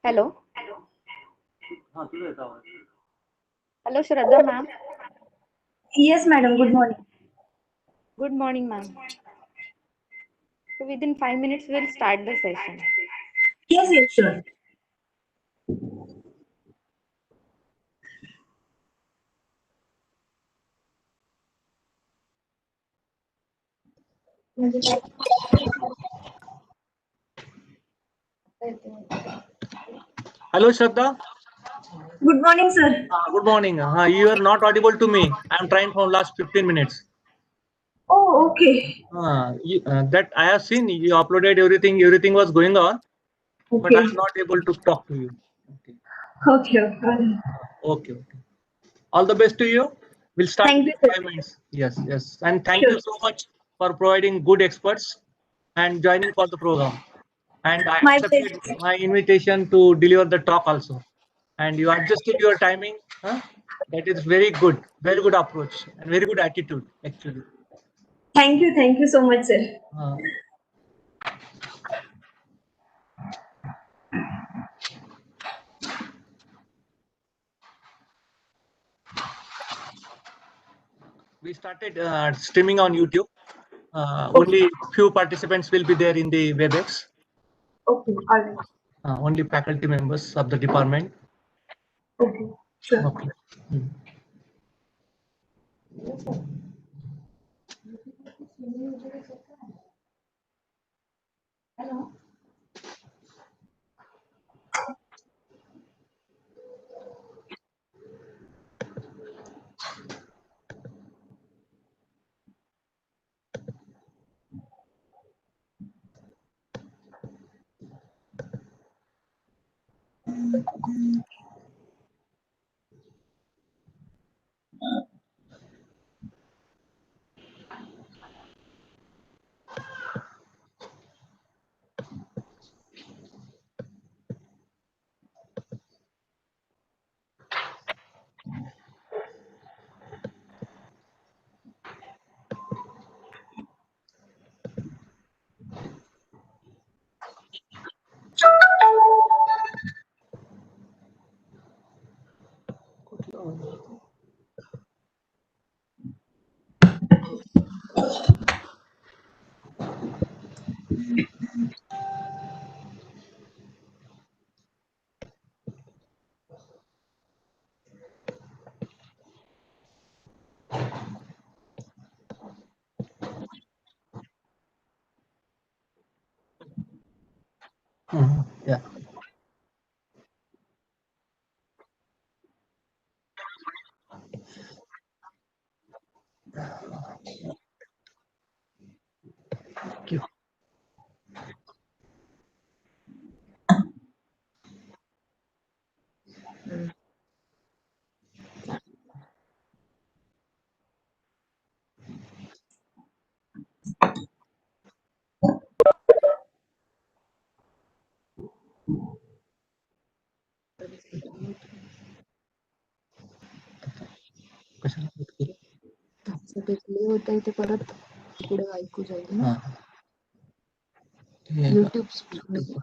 Hello. Hello, Shraddha ma'am. Yes, madam. Good morning. Good morning, ma'am. So within 5 minutes, we'll start the session. Yes, yes, sure. Hello, Shraddha. Good morning, sir. Good morning. You are not audible to me. I am trying from last 15 minutes. Oh, okay. That I have seen you uploaded everything. Everything was going on, but I Okay. am not able to talk to you. Okay. Okay. Okay. Okay. All the best to you. We'll start Thank in you, sir. 5 minutes. Yes, yes. And thank Sure. you so much for providing good experts and joining for the program. And I My accepted pleasure. my invitation to deliver the talk also. And you adjusted your timing. Huh? That is very good approach and very good attitude actually. Thank you. Thank you so much, sir. Uh, we started streaming on YouTube. Okay. Only few participants will be there in the WebEx. Okay. All right. Only faculty members of the department. Okay. Sure. Okay. Hmm. Yeah. Thank you. कशाला? असं ते play होत आहे ते परत पुढे ऐकू जाईल ना हा. हे आहे का? युट्यूब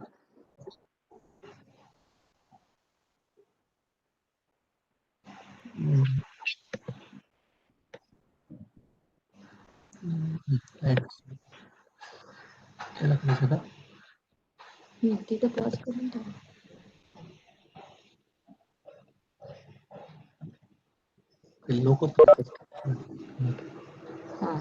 हम्म. Right. त्याला करायचं का? तिथे पॉज करून ठेवा. लोक हा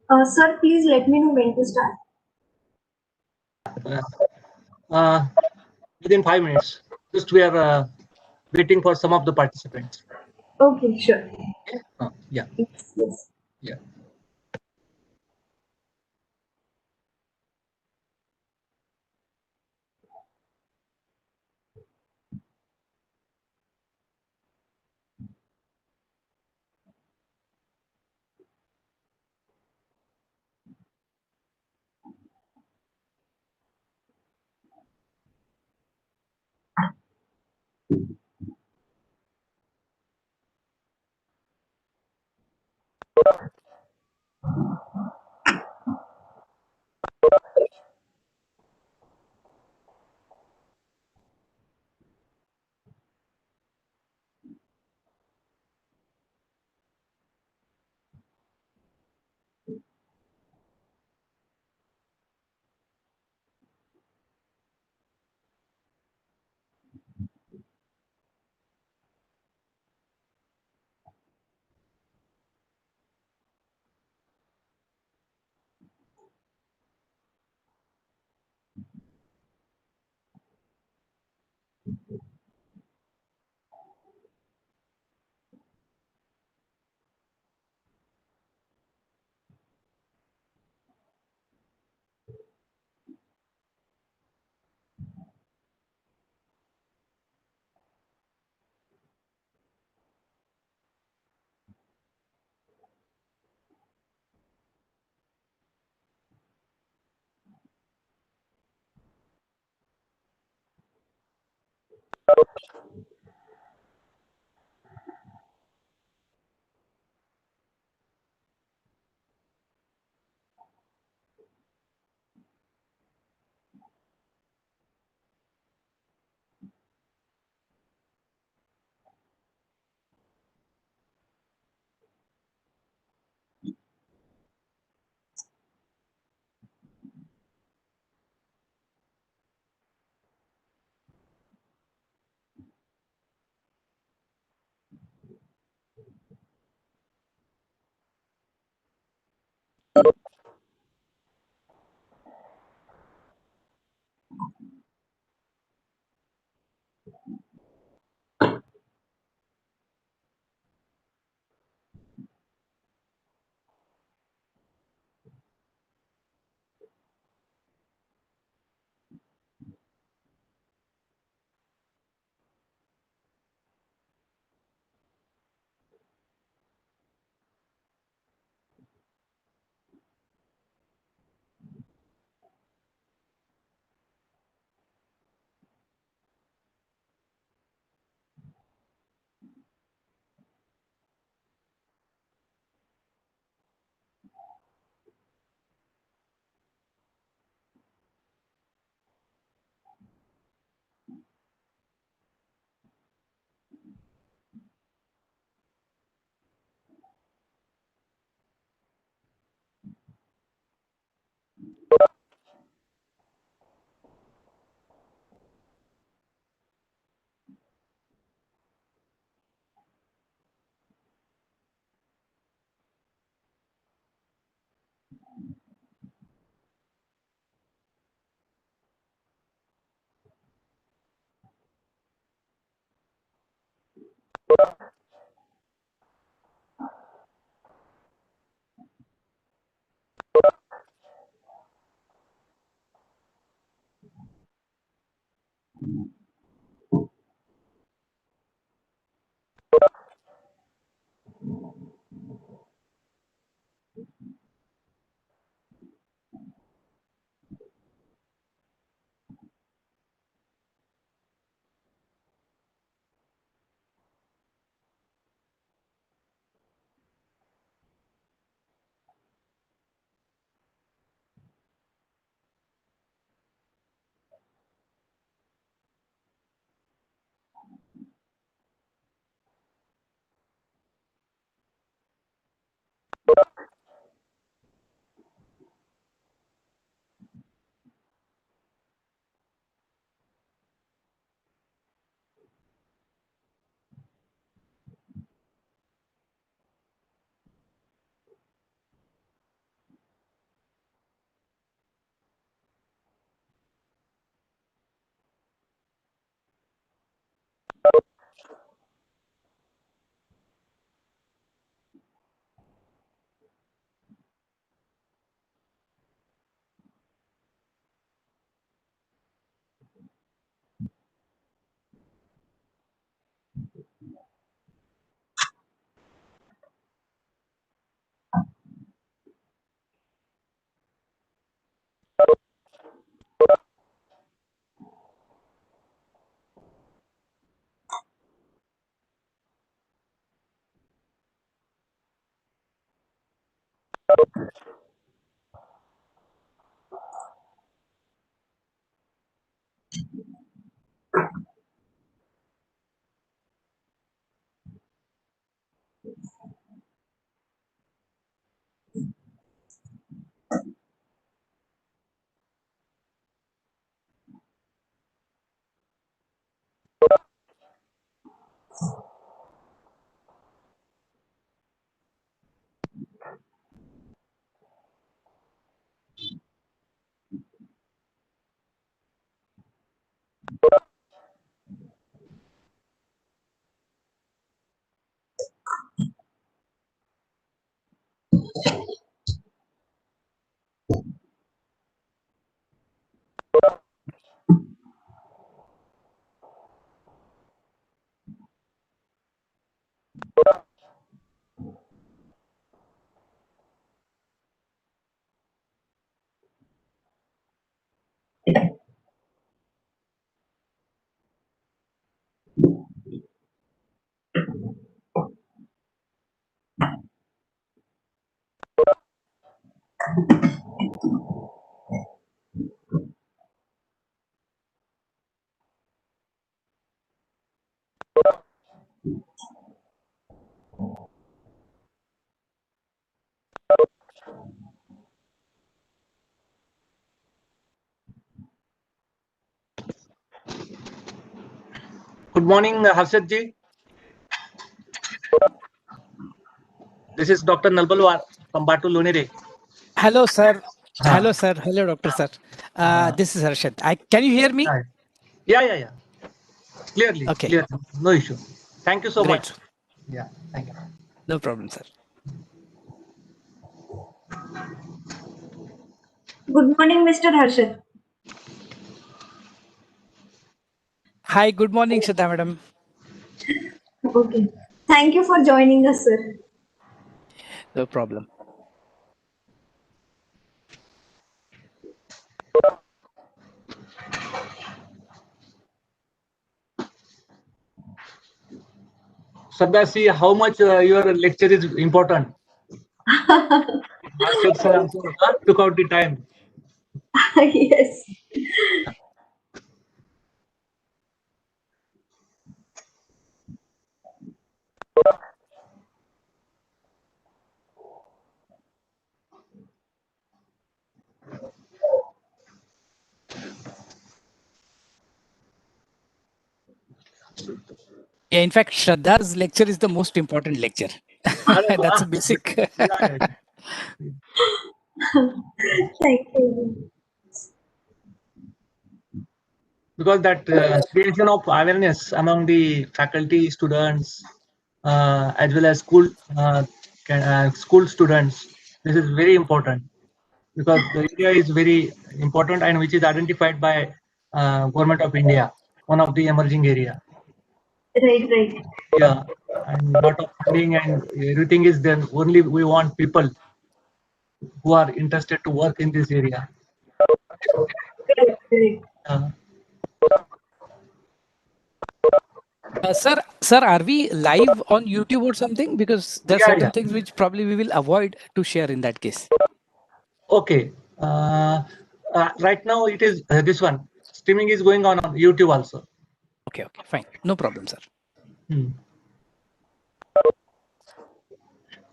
Sir, please let me know when to start. uh, within 5 minutes. Just we are waiting for some of the participants. Okay, sure. Yeah. Yes, yes. Yeah. Good morning, Harshad ji. This is Dr. Nalbalwar from BATU Lonere. Hello, sir. Huh. Hello, sir. Hello, doctor, sir. This is Harshad. Can you hear me? Yeah. Clearly, Okay. clearly. No issue. Thank you so Great. much. Yeah, thank you. No problem, sir. Good morning, Mr. Harshad. Hi, good morning, Shraddha madam. Okay. Thank you for joining us, sir. No problem. Shraddha, see how much your lecture is important. Harshad sir also took out the time. Yes. Yeah, in fact, Shraddha's lecture is the most important lecture. That's a basic. Yeah. Thank you. Because that creation of awareness among the faculty, students, as well as school students, this is very important, because the area is very important and which is identified by Government of India, one of the emerging area. Right. Yeah, and lot of funding and everything is there. Only we want people who are interested to work in this area. Correct. Sir, are we live on YouTube or something? Because there are certain things which probably we will avoid to share in that case. Okay. Right now it is this one. Streaming is going on YouTube also. Okay, fine. No problem, sir. You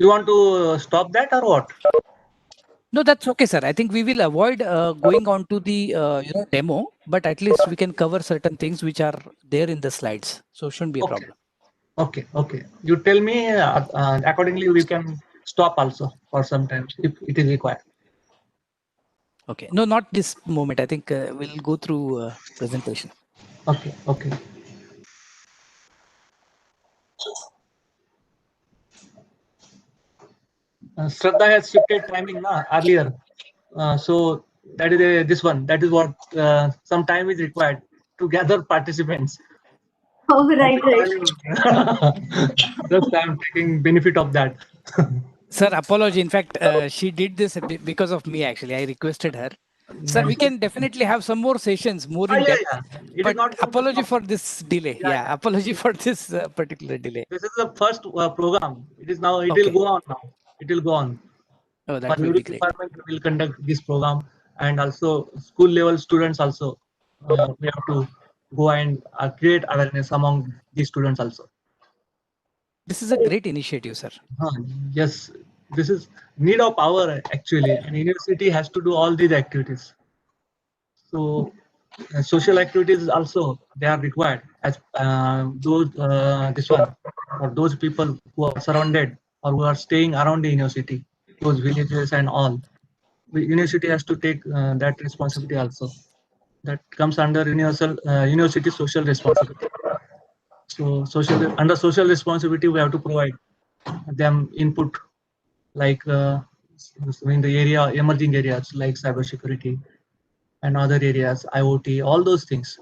want to stop that or what? No, that's okay, sir. I think we will avoid going on to the demo, but at least we can cover certain things which are there in the slides. So it shouldn't be a problem. Okay. You tell me accordingly. We can stop also for some time if it is required. Okay. No, not this moment. I think we'll go through presentation. Okay. Shraddha has shifted timing earlier. So that is this one. That is what some time is required to gather participants. Oh, right. Just I'm taking benefit of that. Sir, apology. In fact, she did this because of me, actually. I requested her. Sir, we can definitely have some more sessions, more in depth. It but is not apology for this delay. Apology for this particular delay. This is the first program. It is now. It will go on now. It will go on. Oh, that For will every be great. department, we will conduct this program, and also school level students also. We have to go and create awareness among the students also. This is a great initiative, sir. Yes, this is need of hour actually, and university has to do all these activities. So social activities also they are required as those this one for those people who are surrounded or who are staying around the university, those villages and all. The university has to take that responsibility also. That comes under university social responsibility. So under social responsibility, we have to provide them input like in the emerging areas like cybersecurity and other areas, IoT, all those things.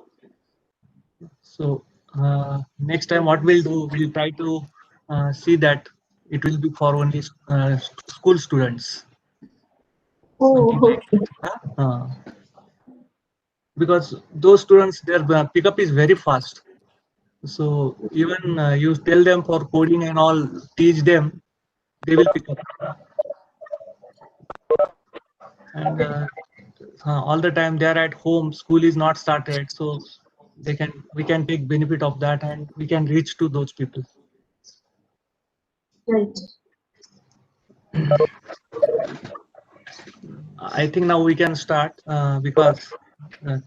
So next time what we'll do, we'll try to see that it will be for only school students. Oh, okay. Because those students, their pickup is very fast. So even you tell them for coding and all, teach them, they will pick up. And all the time they are at home, school is not started, so we can take benefit of that and we can reach to those people. Right. I think now we can start because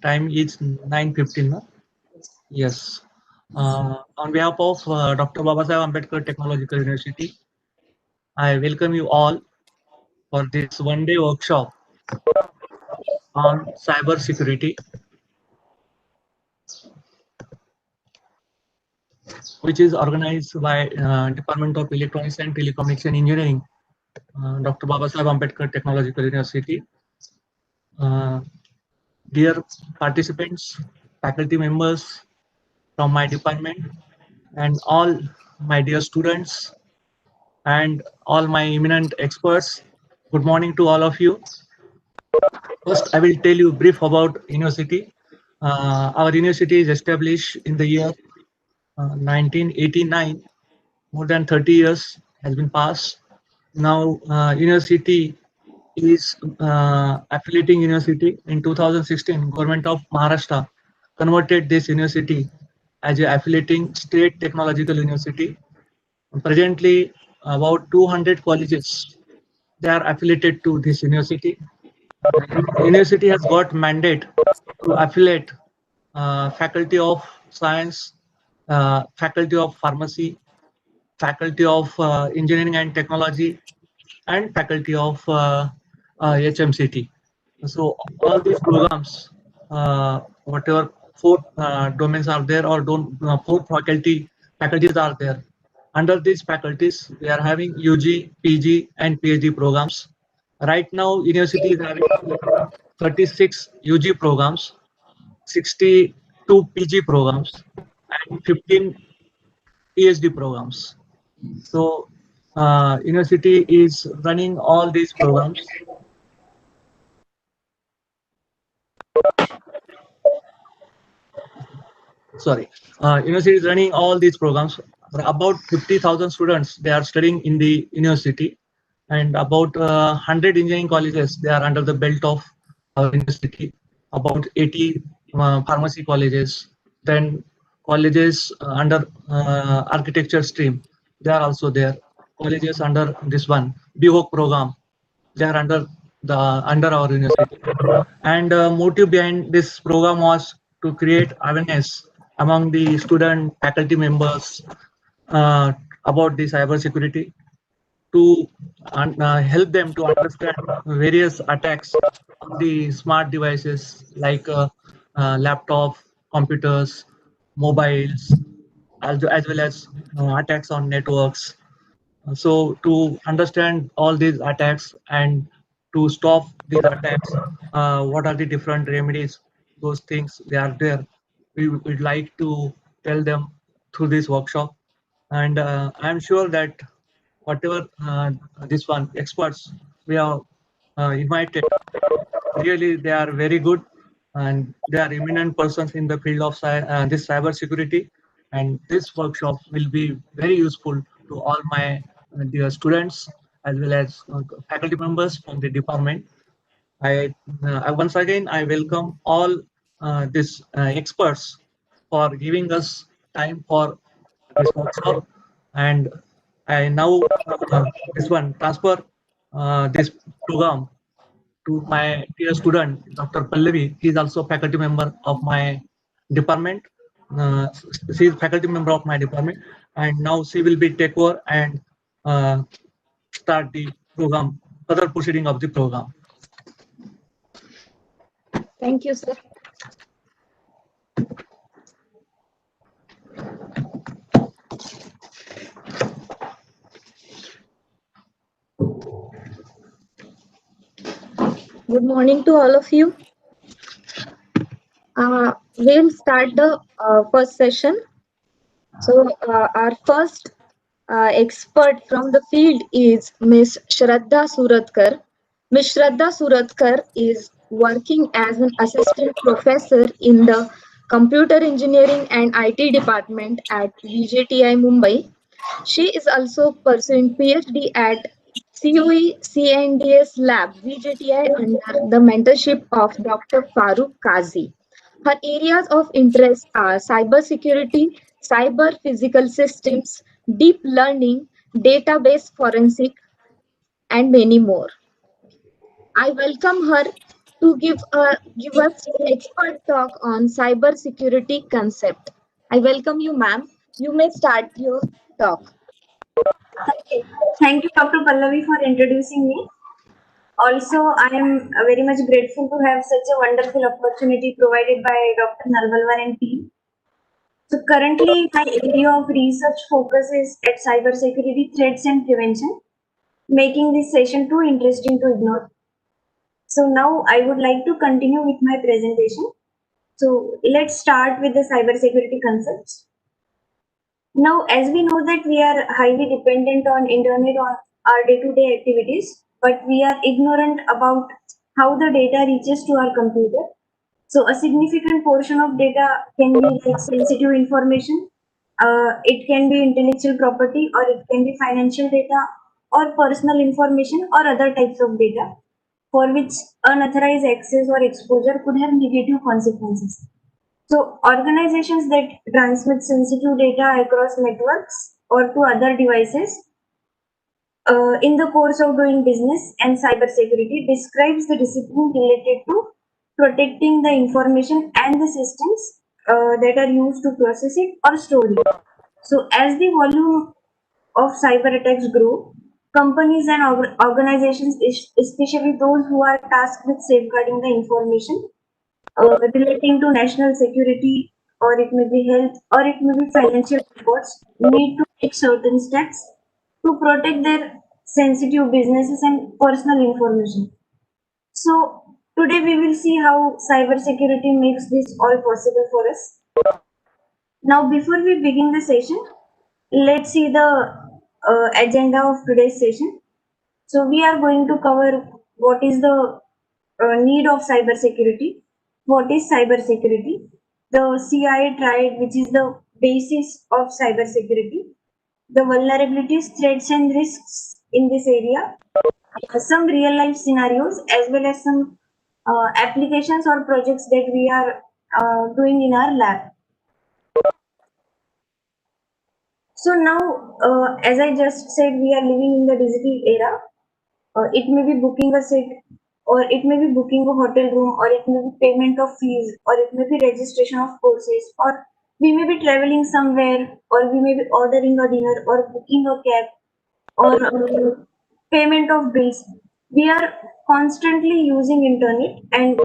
time is 9:15. Yes. On behalf of Dr. Babasaheb Ambedkar Technological University, I welcome you all for this one-day workshop on cyber security, which is organized by Department of Electronics and Telecommunication Engineering, Dr. Babasaheb Ambedkar Technological University. Dear participants, faculty members from my department, and all my dear students, and all my eminent experts, good morning to all of you. First, I will tell you brief about university. Our university is established in the year 1989. More than 30 years has been passed. Now, university is affiliating university in 2016. Government of Maharashtra converted this university as a affiliating state technological university. Presently, about 200 colleges they are affiliated to this university. University has got mandate to affiliate faculty of science, faculty of pharmacy, faculty of engineering and technology, and faculty of HMCT. So all these programs, whatever four domains are there, or four faculties are there. Under these faculties, we are having UG, PG, and PhD programs. Right now, university is having 36 UG programs, 62 PG programs, and 15 PhD programs. So, university is running all these programs. Sorry, university is running all these programs. About 50,000 students they are studying in the university, and about 100 engineering colleges they are under the belt of our university. About 80 pharmacy colleges, then colleges under architecture stream they are also there. Colleges under this one BHOK program they are under our university. And motive behind this program was to create awareness among the student faculty members about the cyber security, to help them to understand various attacks on the smart devices like laptop, computers, mobiles, as well as attacks on networks. So to understand all these attacks and to stop these attacks, what are the different remedies? Those things they are there. We would like to tell them through this workshop, and I'm sure that whatever this one experts we have invited, really they are very good, and they are eminent persons in the field of this cyber security. And this workshop will be very useful to all my dear students as well as faculty members from the department. I once again I welcome all these experts for giving us time for this workshop, and I now this one transfer this program to my dear student, Dr. Pallavi. He is also faculty member of my department. She is faculty member of my department, and now she will be take over and start the program, further proceeding of the program. Thank you, sir. Good morning to all of you. We'll start the first session. So our first expert from the field is Miss Shraddha Suratkar. Miss Shraddha Suratkar is working as an assistant professor in the Computer Engineering and IT department at VJTI Mumbai. She is also pursuing PhD at COE CNDS Lab VJTI under the mentorship of Dr. Farooq Kazi. Her areas of interest are cybersecurity, cyber physical systems, deep learning, database forensic, and many more. I welcome her to give us expert talk on cybersecurity concept. I welcome you, ma'am. You may start your talk. Okay. Thank you, Dr. Pallavi, for introducing me. Also, I am very much grateful to have such a wonderful opportunity provided by Dr. Nalvalwar and team. So currently, my area of research focuses at cybersecurity threats and prevention, making this session too interesting to ignore. So now I would like to continue with my presentation. So let's start with the cybersecurity concepts. Now, as we know that we are highly dependent on internet on our day-to-day activities, but we are ignorant about how the data reaches to our computer. So a significant portion of data can be like sensitive information, it can be intellectual property, or it can be financial data, or personal information, or other types of data for which unauthorized access or exposure could have negative consequences. So organizations that transmit sensitive data across networks or to other devices in the course of doing business and cybersecurity describes the discipline related to protecting the information and the systems that are used to process it or store it. So as the volume of cyber attacks grow, companies and organizations, especially those who are tasked with safeguarding the information relating to national security, or it may be health, or it may be financial reports, need to take certain steps to protect their sensitive businesses and personal information. So today we will see how cybersecurity makes this all possible for us. Now, before we begin the session, let's see the agenda of today's session. So we are going to cover what is the need of cybersecurity, what is cybersecurity, the CIA triad, which is the basis of cybersecurity, the vulnerabilities, threats, and risks in this area, some real life scenarios, as well as some applications or projects that we are doing in our lab. So now, as I just said, we are living in the digital era. It may be booking a seat, or it may be booking a hotel room, or it may be payment of fees, or it may be registration of courses, or we may be traveling somewhere, or we may be ordering a dinner, or booking a cab, or payment of bills. We are constantly using internet, and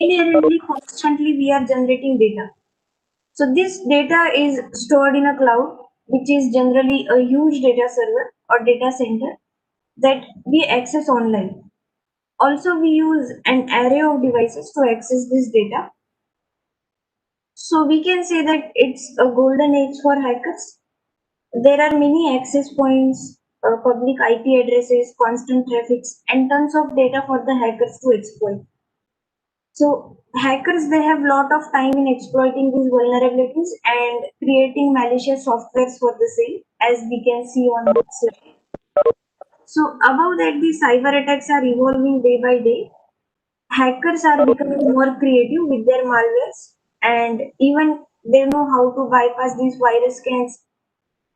inherently constantly we are generating data. So this data is stored in a cloud, which is generally a huge data server or data center that we access online. Also, we use an array of devices to access this data. So we can say that it's a golden age for hackers. There are many access points, public IP addresses, constant traffics, and tons of data for the hackers to exploit. So hackers, they have lot of time in exploiting these vulnerabilities and creating malicious softwares for the same, as we can see on this slide. So above that, the cyber attacks are evolving day by day. Hackers are becoming more creative with their malwares, and even they know how to bypass these virus scans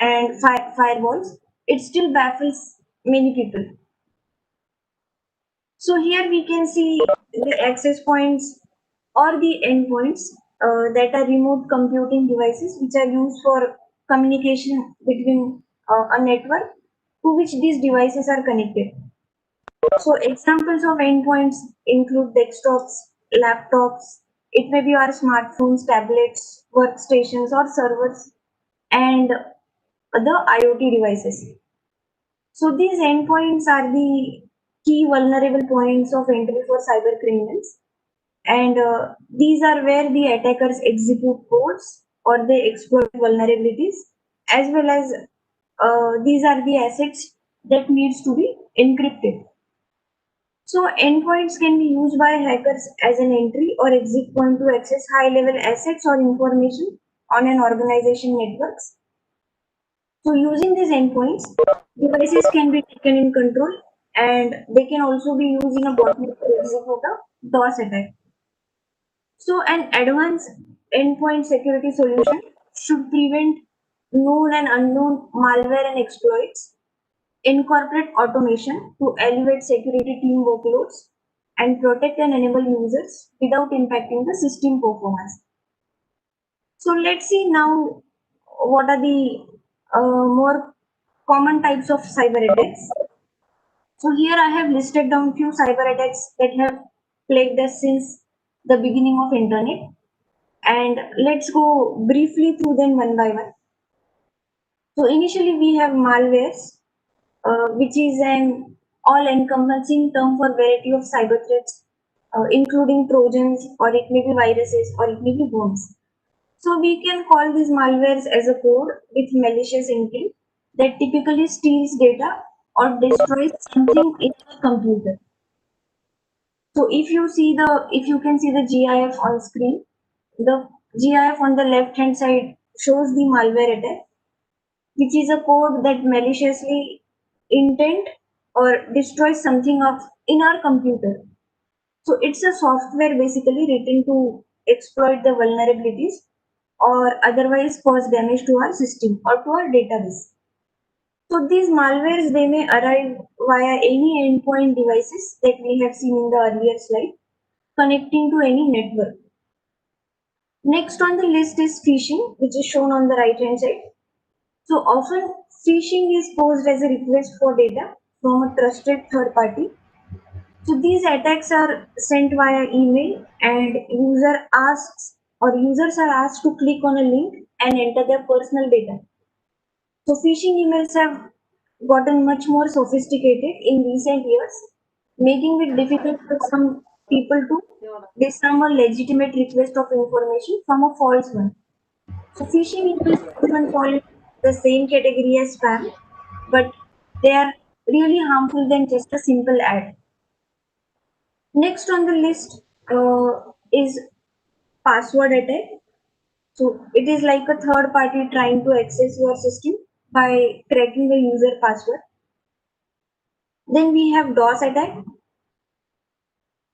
and firewalls. It still baffles many people. So here we can see the access points or the endpoints that are remote computing devices which are used for communication between a network to which these devices are connected. So examples of endpoints include desktops, laptops, it may be our smartphones, tablets, workstations, or servers, and the IoT devices. So these endpoints are the key vulnerable points of entry for cyber criminals, and these are where the attackers execute codes or they exploit vulnerabilities, as well as these are the assets that needs to be encrypted. So endpoints can be used by hackers as an entry or exit point to access high-level assets or information on an organization networks. So using these endpoints, devices can be taken in control, and they can also be used in a botnet to execute a DOS attack. So an advanced endpoint security solution should prevent known and unknown malware and exploits, incorporate automation to elevate security team workloads, and protect and enable users without impacting the system performance. So let's see now what are the more common types of cyber attacks. So here I have listed down few cyber attacks that have plagued us since the beginning of internet, and let's go briefly through them one by one. So initially we have malwares, which is an all-encompassing term for variety of cyber threats, including trojans, or it may be viruses, or it may be worms. So we can call these malwares as a code with malicious intent that typically steals data or destroys something in your computer. So if you can see the GIF on screen, the GIF on the left hand side shows the malware attack, which is a code that maliciously intent or destroys something of in our computer. So it's a software basically written to exploit the vulnerabilities or otherwise cause damage to our system or to our database. So these malwares, they may arrive via any endpoint devices that we have seen in the earlier slide, connecting to any network. Next on the list is phishing, which is shown on the right hand side. So often phishing is posed as a request for data from a trusted third party. So these attacks are sent via email and users are asked to click on a link and enter their personal data. So phishing emails have gotten much more sophisticated in recent years, making it difficult for some people to discern a legitimate request of information from a false one. So phishing emails often fall into the same category as spam, but they are really harmful than just a simple ad. Next on the list is password attack. So it is like a third party trying to access your system by cracking the user password. Then we have DOS attack.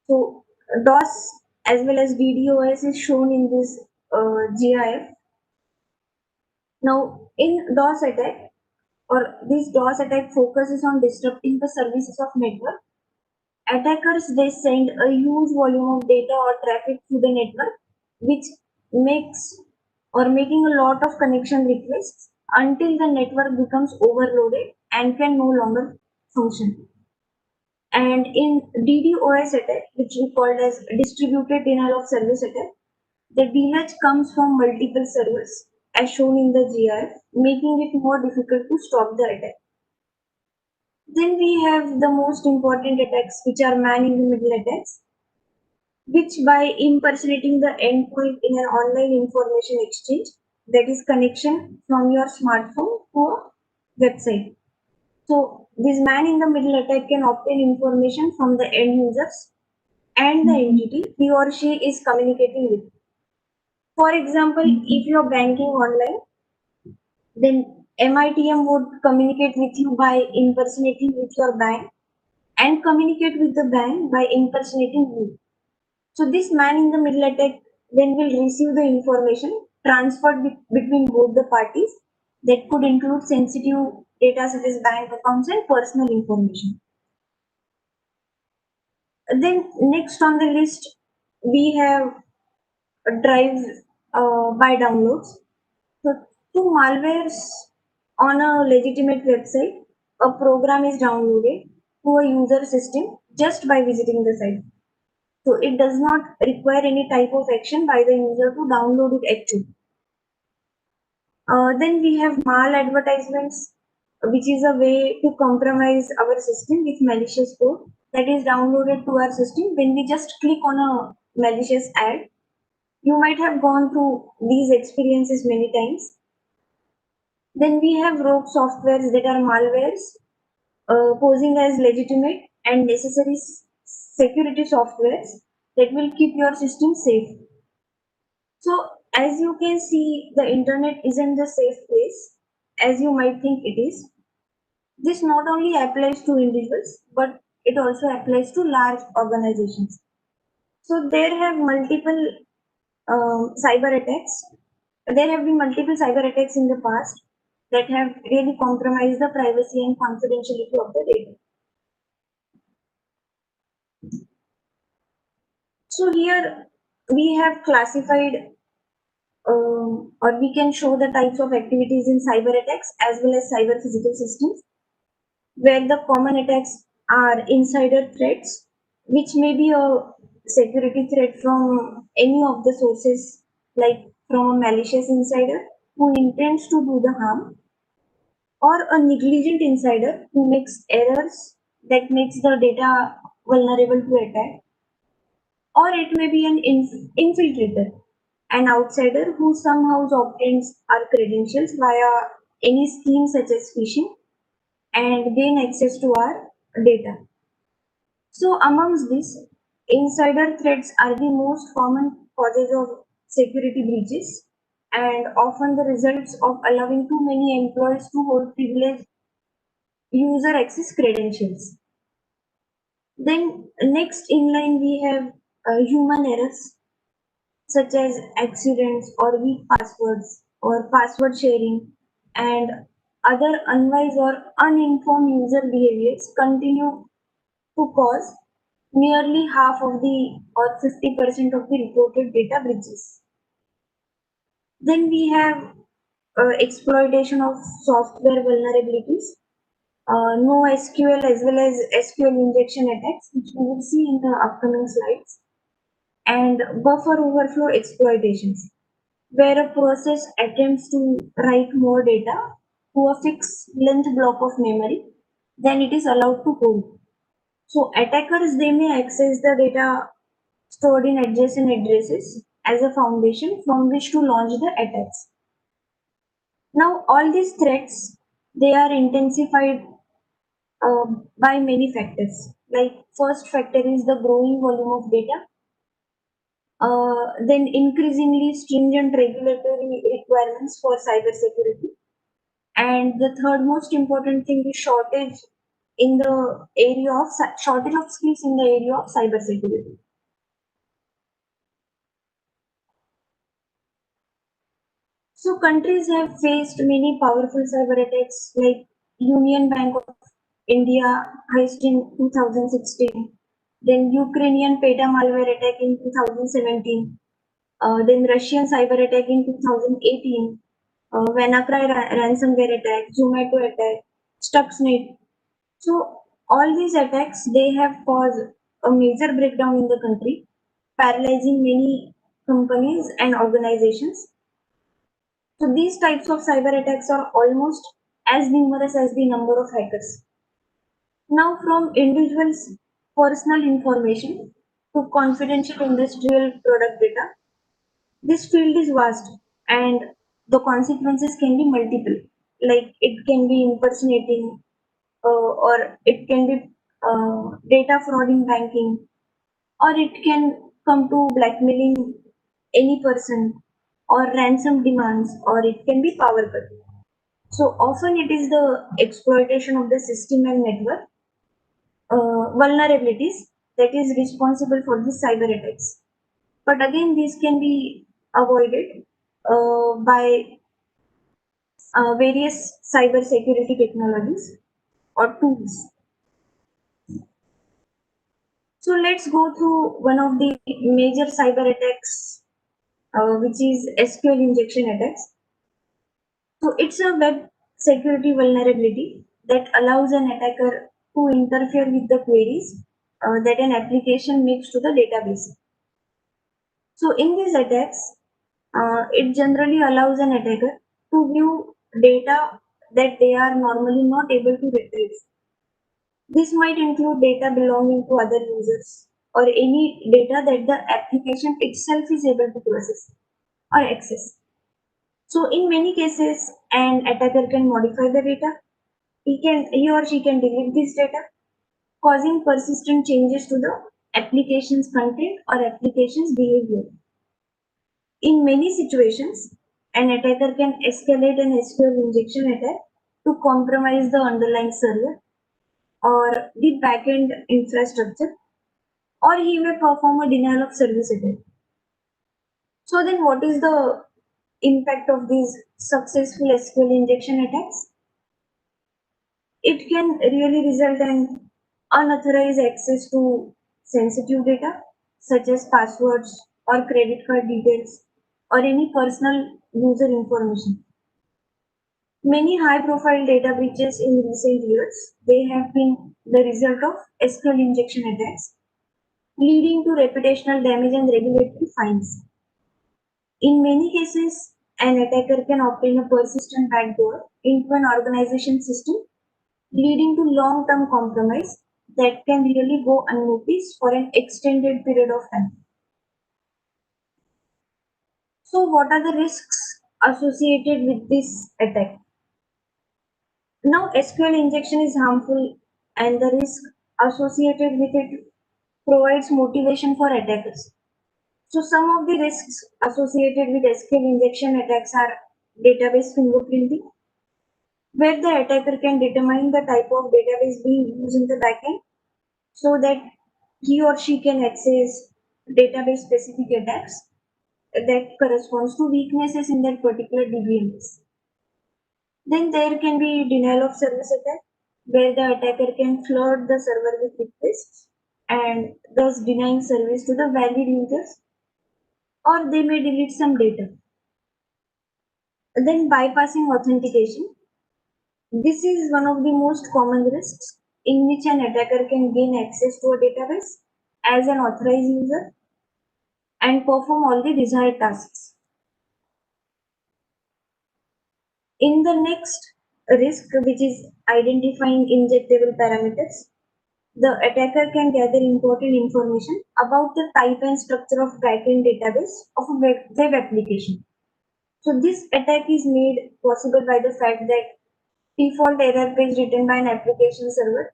So DOS as well as DDoS is shown in this GIF. Now in DOS attack, or this DOS attack focuses on disrupting the services of network. Attackers, they send a huge volume of data or traffic through the network, which makes or making a lot of connection requests until the network becomes overloaded and can no longer function. And in DDoS attack, which we called as distributed denial of service attack, the DNAT comes from multiple servers as shown in the GIF, making it more difficult to stop the attack. Then we have the most important attacks, which are man in the middle attacks, which by impersonating the endpoint in an online information exchange, that is connection from your smartphone to a website. So this man in the middle attack can obtain information from the end users and the entity he or she is communicating with. For example, if you're banking online, then MITM would communicate with you by impersonating with your bank and communicate with the bank by impersonating you. So this man in the middle attack then will receive the information transferred between both the parties that could include sensitive data such as bank accounts and personal information. Then next on the list we have drive by downloads. So to malwares on a legitimate website, a program is downloaded to a user system just by visiting the site. So it does not require any type of action by the user to download it actually. Then we have advertisements, which is a way to compromise our system with malicious code that is downloaded to our system when we just click on a malicious ad. You might have gone through these experiences many times. Then we have rogue softwares that are malwares, posing as legitimate and necessary security softwares that will keep your system safe. So as you can see, the internet isn't the safe place as you might think it is. This not only applies to individuals, but it also applies to large organizations. So there have multiple cyber attacks. There have been multiple cyber attacks in the past that have really compromised the privacy and confidentiality of the data. So here we have classified or we can show the types of activities in cyber attacks as well as cyber physical systems, where the common attacks are insider threats, which may be a security threat from any of the sources, like from a malicious insider who intends to do the harm, or a negligent insider who makes errors that makes the data vulnerable to attack, or it may be an infiltrator, an outsider who somehow obtains our credentials via any scheme such as phishing and gain access to our data. So amongst these, insider threats are the most common causes of security breaches and often the results of allowing too many employees to hold privileged user access credentials. Then next in line we have human errors such as accidents or weak passwords or password sharing and other unwise or uninformed user behaviors continue to cause nearly half of the or 50% of the reported data breaches. Then we have exploitation of software vulnerabilities, no SQL as well as SQL injection attacks, which we will see in the upcoming slides, and buffer overflow exploitations, where a process attempts to write more data to a fixed length block of memory than it is allowed to hold. So attackers, they may access the data stored in adjacent addresses as a foundation from which to launch the attacks. Now all these threats, they are intensified by many factors. Like first factor is the growing volume of data, then increasingly stringent regulatory requirements for cybersecurity, and the third most important thing is shortage in the area of shortage of skills in the area of cybersecurity. So countries have faced many powerful cyber attacks like Union Bank of India heist in 2016, then Ukrainian PETA malware attack in 2017, then Russian cyber attack in 2018, WannaCry ransomware attack, Zomato attack, Stuxnet. So all these attacks, they have caused a major breakdown in the country, paralyzing many companies and organizations. So these types of cyber attacks are almost as numerous as the number of hackers. Now from individuals' personal information to confidential industrial product data, this field is vast and the consequences can be multiple. Like it can be impersonating or it can be data fraud in banking, or it can come to blackmailing any person or ransom demands, or it can be power cut. So often it is the exploitation of the system and network vulnerabilities that is responsible for the cyber attacks. But again, these can be avoided by various cyber security technologies or tools. So let's go through one of the major cyber attacks, which is SQL injection attacks. So it's a web security vulnerability that allows an attacker to interfere with the queries that an application makes to the database. So in these attacks, it generally allows an attacker to view data that they are normally not able to retrieve. This might include data belonging to other users or any data that the application itself is able to process or access. So in many cases, an attacker can modify the data. He or she can delete this data, causing persistent changes to the application's content or application's behavior. In many situations, an attacker can escalate an SQL injection attack to compromise the underlying server or the backend infrastructure, or he may perform a denial of service attack. So then what is the impact of these successful SQL injection attacks? It can really result in unauthorized access to sensitive data such as passwords or credit card details or any personal user information. Many high-profile data breaches in recent years, they have been the result of SQL injection attacks, leading to reputational damage and regulatory fines. In many cases, an attacker can obtain a persistent backdoor into an organization system, leading to long-term compromise that can really go unnoticed for an extended period of time. So what are the risks associated with this attack? Now SQL injection is harmful and the risk associated with it provides motivation for attackers. So some of the risks associated with SQL injection attacks are database fingerprinting, where the attacker can determine the type of database being used in the backend so that he or she can access database specific attacks that corresponds to weaknesses in that particular DBMS. Then there can be denial of service attack, where the attacker can flood the server with requests and thus denying service to the valid users, or they may delete some data. Then bypassing authentication. This is one of the most common risks in which an attacker can gain access to a database as an authorized user and perform all the desired tasks. In the next risk, which is identifying injectable parameters, the attacker can gather important information about the type and structure of backend database of a web application. So this attack is made possible by the fact that default error page written by an application server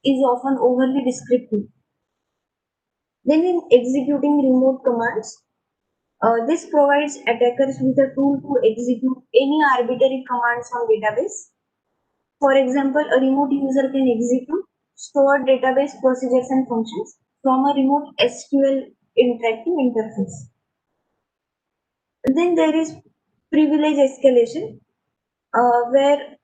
is often overly descriptive. Then in executing remote commands, this provides attackers with a tool to execute any arbitrary commands on database. For example, a remote user can execute stored database procedures and functions from a remote SQL interactive interface. Then there is privilege escalation, where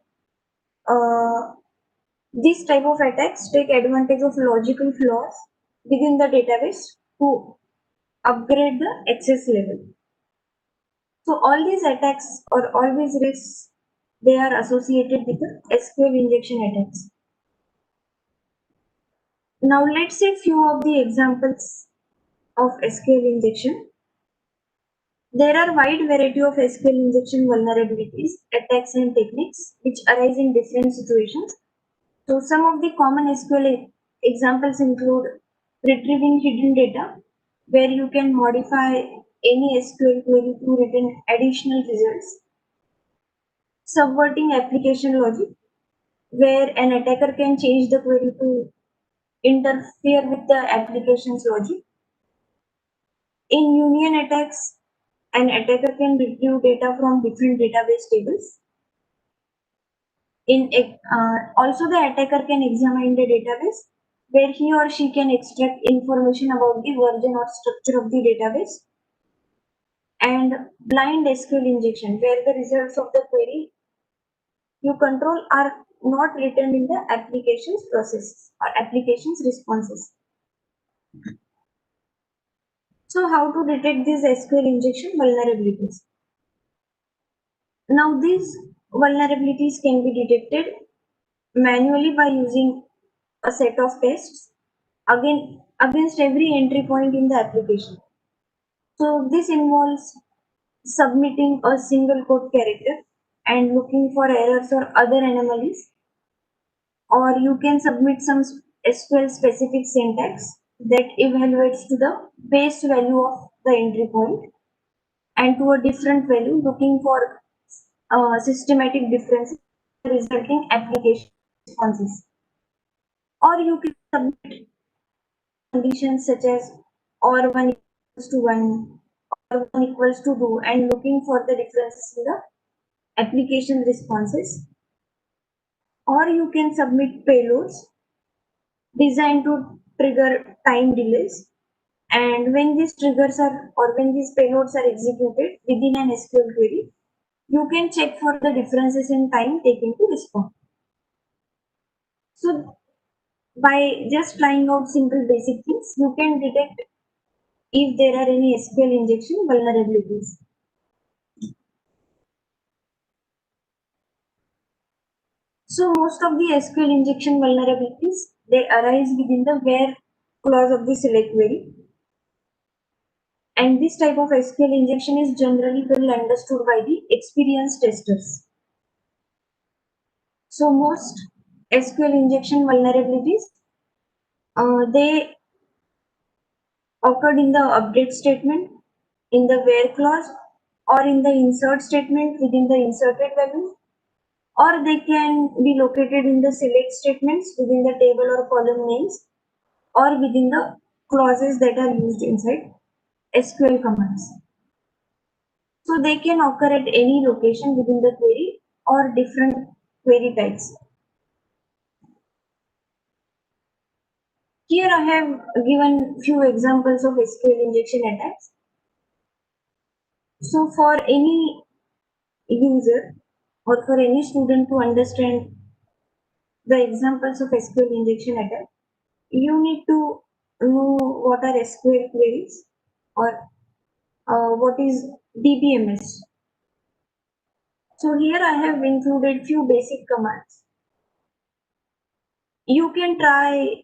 these type of attacks take advantage of logical flaws within the database to upgrade the access level. So all these attacks or all these risks, they are associated with the SQL injection attacks. Now let's see few of the examples of SQL injection. There are wide variety of SQL injection vulnerabilities, attacks and techniques which arise in different situations. So some of the common SQL examples include retrieving hidden data, where you can modify any SQL query to return additional results. Subverting application logic, where an attacker can change the query to interfere with the application's logic. In union attacks, an attacker can retrieve data from different database tables. Also, the attacker can examine the database, where he or she can extract information about the version or structure of the database. And blind SQL injection, where the results of the query you control are not written in the application's processes or application's responses. So how to detect these SQL injection vulnerabilities? Now these vulnerabilities can be detected manually by using a set of tests against every entry point in the application. So this involves submitting a single code character and looking for errors or other anomalies, or you can submit some SQL specific syntax that evaluates to the base value of the entry point and to a different value, looking for systematic differences resulting application responses. Or you can submit conditions such as or 1 equals to 1 or 1 equals to 2 and looking for the differences in the application responses. Or you can submit payloads designed to trigger time delays, and when these triggers are or when these payloads are executed within an SQL query, you can check for the differences in time taken to respond. So by just trying out simple basic things, you can detect if there are any SQL injection vulnerabilities. So most of the SQL injection vulnerabilities, they arise within the where clause of the select query. And this type of SQL injection is generally well understood by the experienced testers. So most SQL injection vulnerabilities, they occurred in the update statement, in the where clause, or in the insert statement within the inserted value, or they can be located in the select statements within the table or column names, or within the clauses that are used inside SQL commands. So they can occur at any location within the query or different query types. Here I have given few examples of SQL injection attacks. So for any user or for any student to understand the examples of SQL injection attack, you need to know what are SQL queries or what is DBMS. So here I have included few basic commands. You can try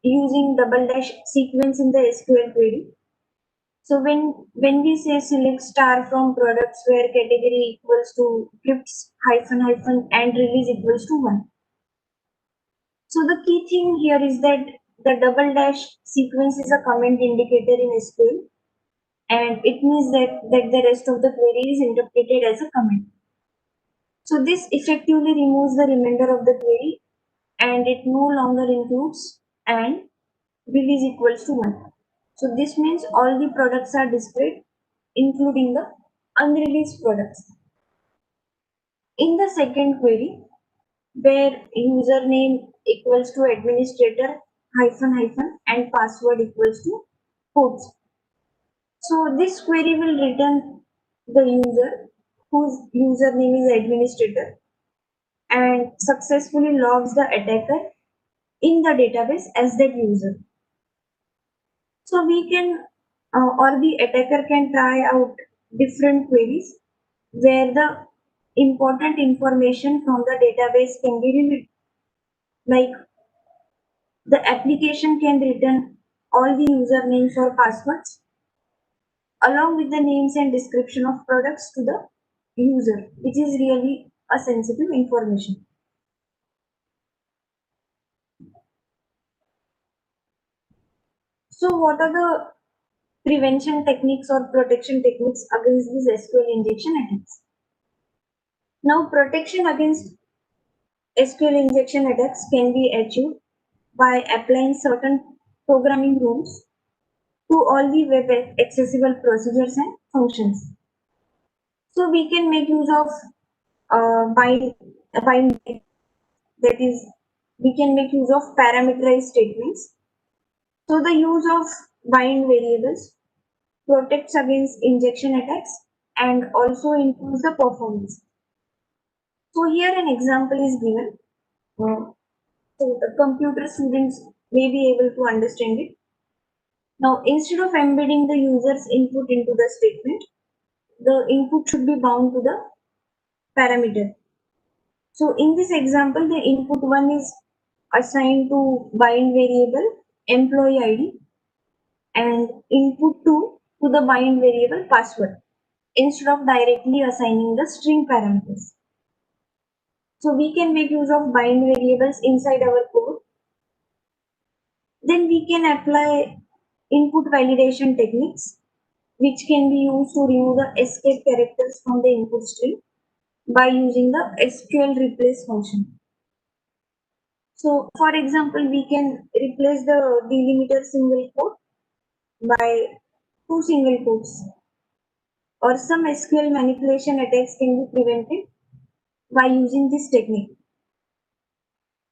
using double dash sequence in the SQL query. So when we say select star from products where category equals to gifts hyphen hyphen and release equals to 1. So the key thing here is that the double dash sequence is a comment indicator in SQL, and it means that the rest of the query is interpreted as a comment. So this effectively removes the remainder of the query and it no longer includes and release equals to 1. So this means all the products are displayed, including the unreleased products. In the second query, where username equals to administrator hyphen hyphen and password equals to quotes. So this query will return the user whose username is administrator and successfully logs the attacker in the database as that user. So we can or the attacker can try out different queries where the important information from the database can be removed. Like the application can return all the usernames or passwords along with the names and description of products to the user, which is really a sensitive information. So what are the prevention techniques or protection techniques against these SQL injection attacks? Now protection against SQL injection attacks can be achieved by applying certain programming rules to all the web accessible procedures and functions. So we can make use of bind, that is, we can make use of parameterized statements. So the use of bind variables protects against injection attacks and also improves the performance. So here an example is given. So the computer students may be able to understand it. Now instead of embedding the user's input into the statement, the input should be bound to the parameter. So in this example, the input 1 is assigned to bind variable employee ID and input 2 to the bind variable password instead of directly assigning the string parameters. So we can make use of bind variables inside our code. Then we can apply input validation techniques which can be used to remove the escape characters from the input string by using the SQL replace function. So for example, we can replace the delimiter single quote by 2 single quotes, or some SQL manipulation attacks can be prevented by using this technique.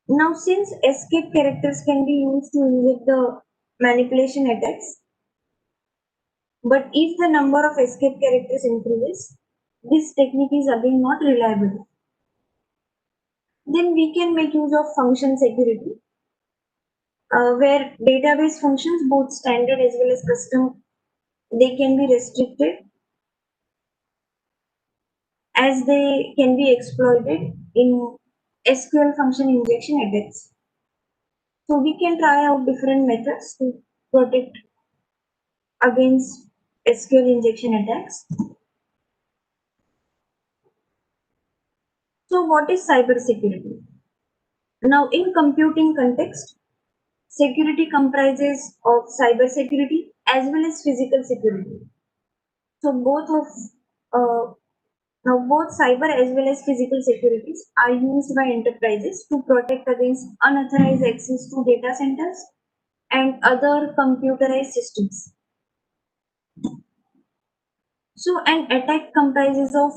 Now since escape characters can be used to inject the manipulation attacks, but if the number of escape characters increases, this technique is again not reliable. Then we can make use of function security, where database functions, both standard as well as custom, they can be restricted as they can be exploited in SQL function injection attacks. So we can try out different methods to protect against SQL injection attacks. So what is cybersecurity? Now in computing context, security comprises of cybersecurity as well as physical security. So both cyber as well as physical securities are used by enterprises to protect against unauthorized access to data centers and other computerized systems. So an attack comprises of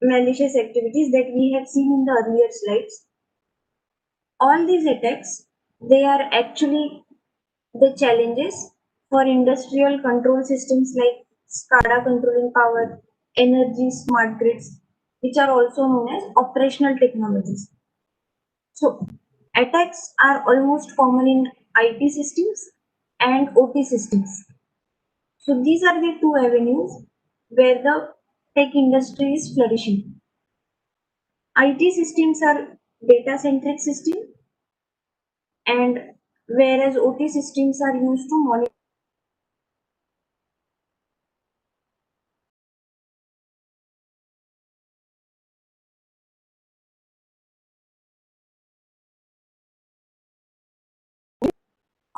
malicious activities that we have seen in the earlier slides. All these attacks, they are actually the challenges for industrial control systems like SCADA controlling power, energy smart grids, which are also known as operational technologies. So attacks are almost common in IT systems and OT systems. So these are the two avenues where the tech industry is flourishing. IT systems are data centric systems, and whereas OT systems are used to monitor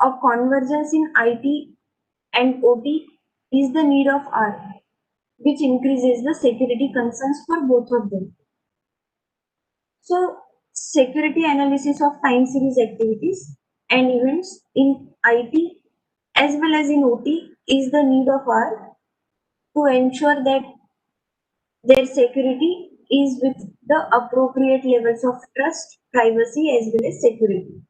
a convergence in IT and OT is the need of hour, which increases the security concerns for both of them. So, security analysis of time series activities and events in IT as well as in OT is the need of hour to ensure that their security is with the appropriate levels of trust, privacy as well as security.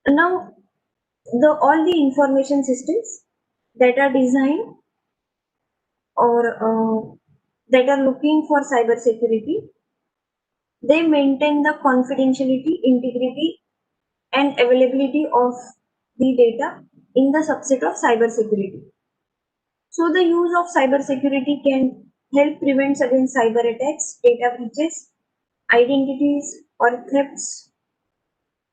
Now, all the information systems that are designed or that are looking for cyber security, they maintain the confidentiality, integrity, and availability of the data in the subset of cyber security. So the use of cyber security can help prevent against cyber attacks, data breaches, identities, or thefts,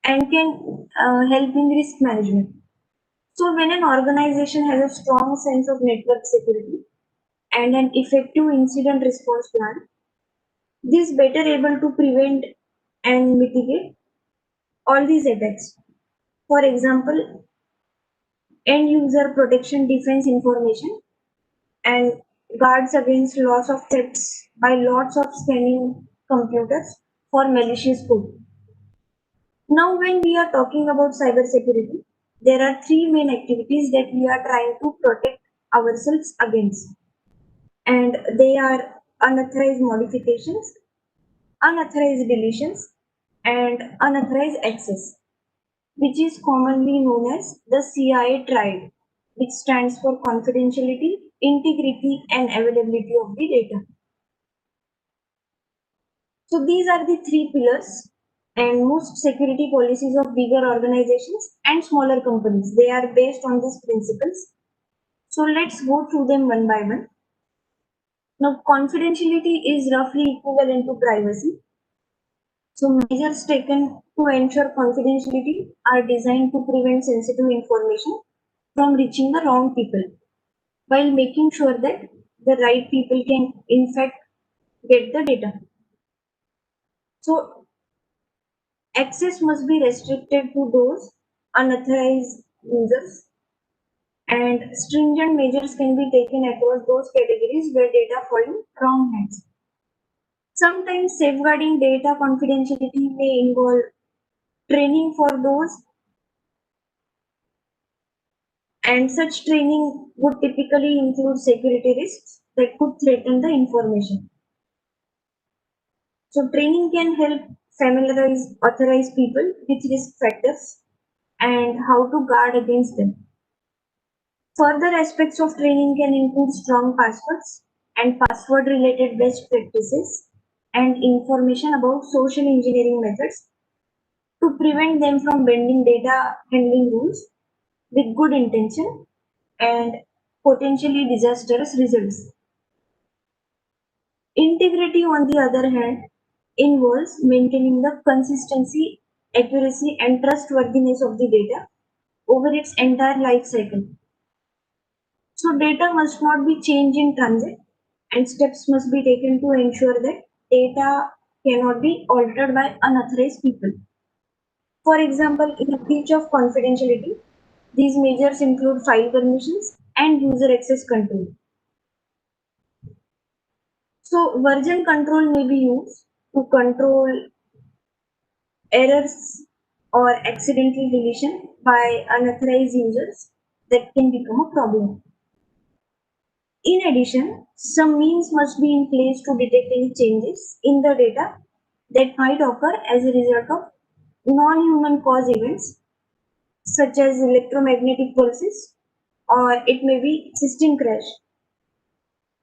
and can help in risk management. So when an organization has a strong sense of network security and an effective incident response plan, this better able to prevent and mitigate all these attacks. For example, end user protection defense information and guards against loss of thefts by lots of scanning computers for malicious code. Now, when we are talking about cybersecurity, there are three main activities that we are trying to protect ourselves against, and they are unauthorized modifications, unauthorized deletions, and unauthorized access, which is commonly known as the CIA triad, which stands for confidentiality, integrity, and availability of the data. So these are the three pillars, and most security policies of bigger organizations and smaller companies, they are based on these principles. So let's go through them one by one. Now, confidentiality is roughly equivalent to privacy. So measures taken to ensure confidentiality are designed to prevent sensitive information from reaching the wrong people, while making sure that the right people can in fact get the data. So access must be restricted to those unauthorized users, and stringent measures can be taken across those categories where data fall in wrong hands. Sometimes safeguarding data confidentiality may involve training for those, and such training would typically include security risks that could threaten the information. So training can help familiarize authorized people with risk factors and how to guard against them. Further aspects of training can include strong passwords and password related best practices and information about social engineering methods to prevent them from bending data handling rules with good intention, and potentially disastrous results. Integrity, on the other hand, involves maintaining the consistency, accuracy, and trustworthiness of the data over its entire life cycle. So data must not be changed in transit, and steps must be taken to ensure that data cannot be altered by unauthorized people. For example, in a breach of confidentiality, these measures include file permissions and user access control. So version control may be used to control errors or accidental deletion by unauthorized users that can become a problem. In addition, some means must be in place to detect any changes in the data that might occur as a result of non-human cause events such as electromagnetic pulses, or it may be system crash.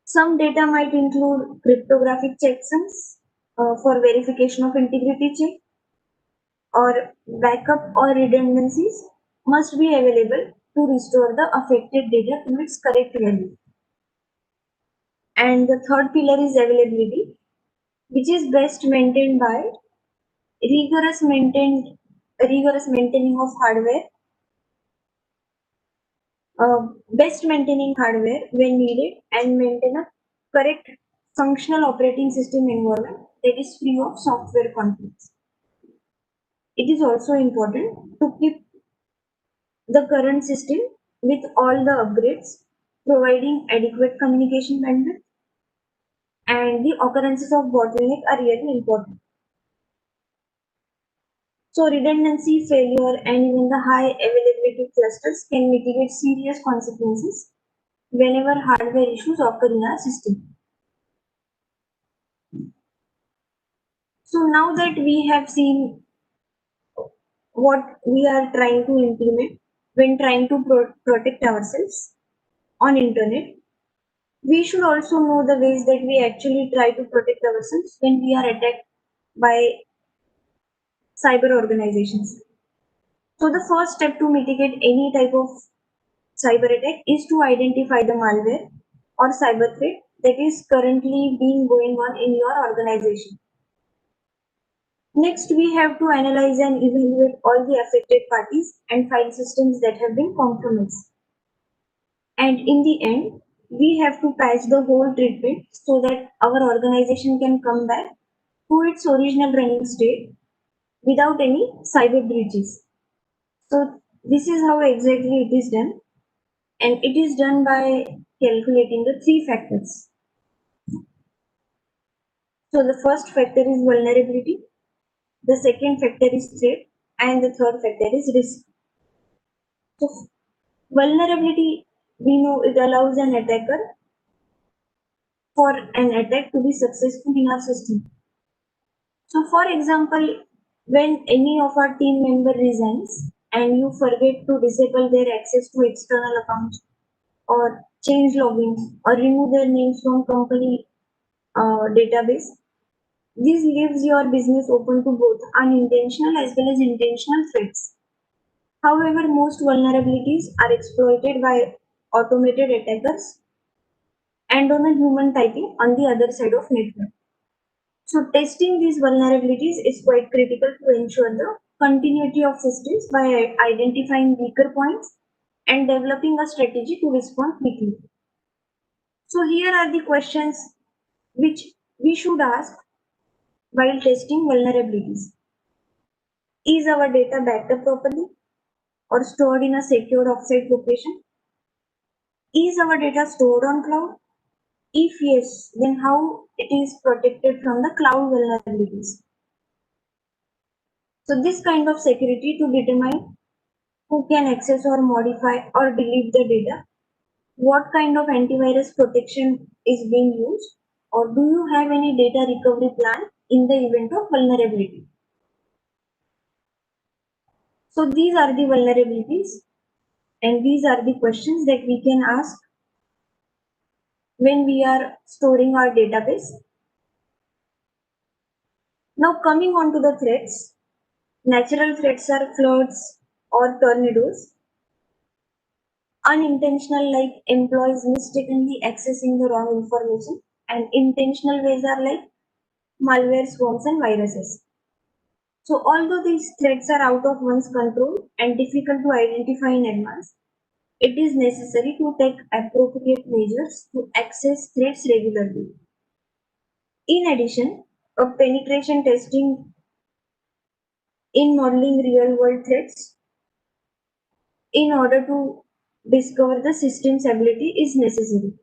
Some data might include cryptographic checksums for verification of integrity check, or backup or redundancies must be available to restore the affected data to its correct value. And the third pillar is availability, which is best maintained by rigorous maintained rigorous maintaining of hardware, best maintaining hardware when needed, and maintain a correct functional operating system environment that is free of software conflicts. It is also important to keep the current system with all the upgrades, providing adequate communication bandwidth, and the occurrences of bottleneck are really important. So redundancy, failure, and even the high availability clusters can mitigate serious consequences whenever hardware issues occur in our system. So now that we have seen what we are trying to implement when trying to protect ourselves on internet, we should also know the ways that we actually try to protect ourselves when we are attacked by cyber organizations. So the first step to mitigate any type of cyber attack is to identify the malware or cyber threat that is currently being going on in your organization. Next, we have to analyze and evaluate all the affected parties and file systems that have been compromised. And in the end, we have to patch the whole treatment so that our organization can come back to its original running state without any cyber breaches. So this is how exactly it is done, and it is done by calculating the three factors. So the first factor is vulnerability, the second factor is threat, and the third factor is risk. So vulnerability, we know it allows an attacker for an attack to be successful in our system. So for example, when any of our team member resigns and you forget to disable their access to external accounts, or change logins, or remove their names from company database, this leaves your business open to both unintentional as well as intentional threats. However, most vulnerabilities are exploited by automated attackers and on a human typing on the other side of network. So testing these vulnerabilities is quite critical to ensure the continuity of systems by identifying weaker points and developing a strategy to respond quickly. So here are the questions which we should ask while testing vulnerabilities. Is our data backed up properly or stored in a secure offsite location? Is our data stored on cloud? If yes, then how it is protected from the cloud vulnerabilities? So this kind of security to determine who can access or modify or delete the data, what kind of antivirus protection is being used, or do you have any data recovery plan in the event of vulnerability? So these are the vulnerabilities, and these are the questions that we can ask when we are storing our database. Now coming on to the threats, natural threats are floods or tornadoes. Unintentional, like employees mistakenly accessing the wrong information, and intentional ways are like malware, swarms, and viruses. So although these threats are out of one's control and difficult to identify in advance, it is necessary to take appropriate measures to access threats regularly. In addition, a penetration testing in modeling real world threats in order to discover the system's ability is necessary.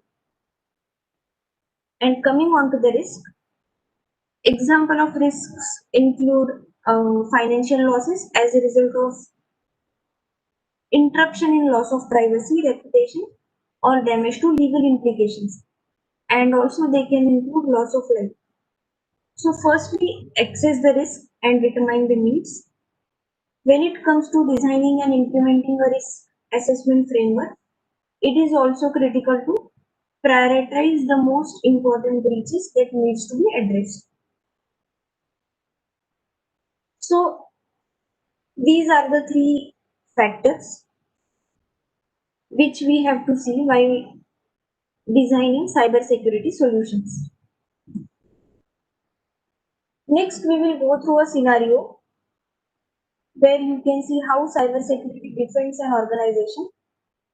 And coming on to the risk, example of risks include financial losses as a result of interruption in loss of privacy, reputation, or damage to legal implications. And also they can include loss of life. So first we assess the risk and determine the needs. When it comes to designing and implementing a risk assessment framework, it is also critical to prioritize the most important breaches that needs to be addressed. So these are the three factors which we have to see while designing cybersecurity solutions. Next, we will go through a scenario where you can see how cybersecurity defends an organization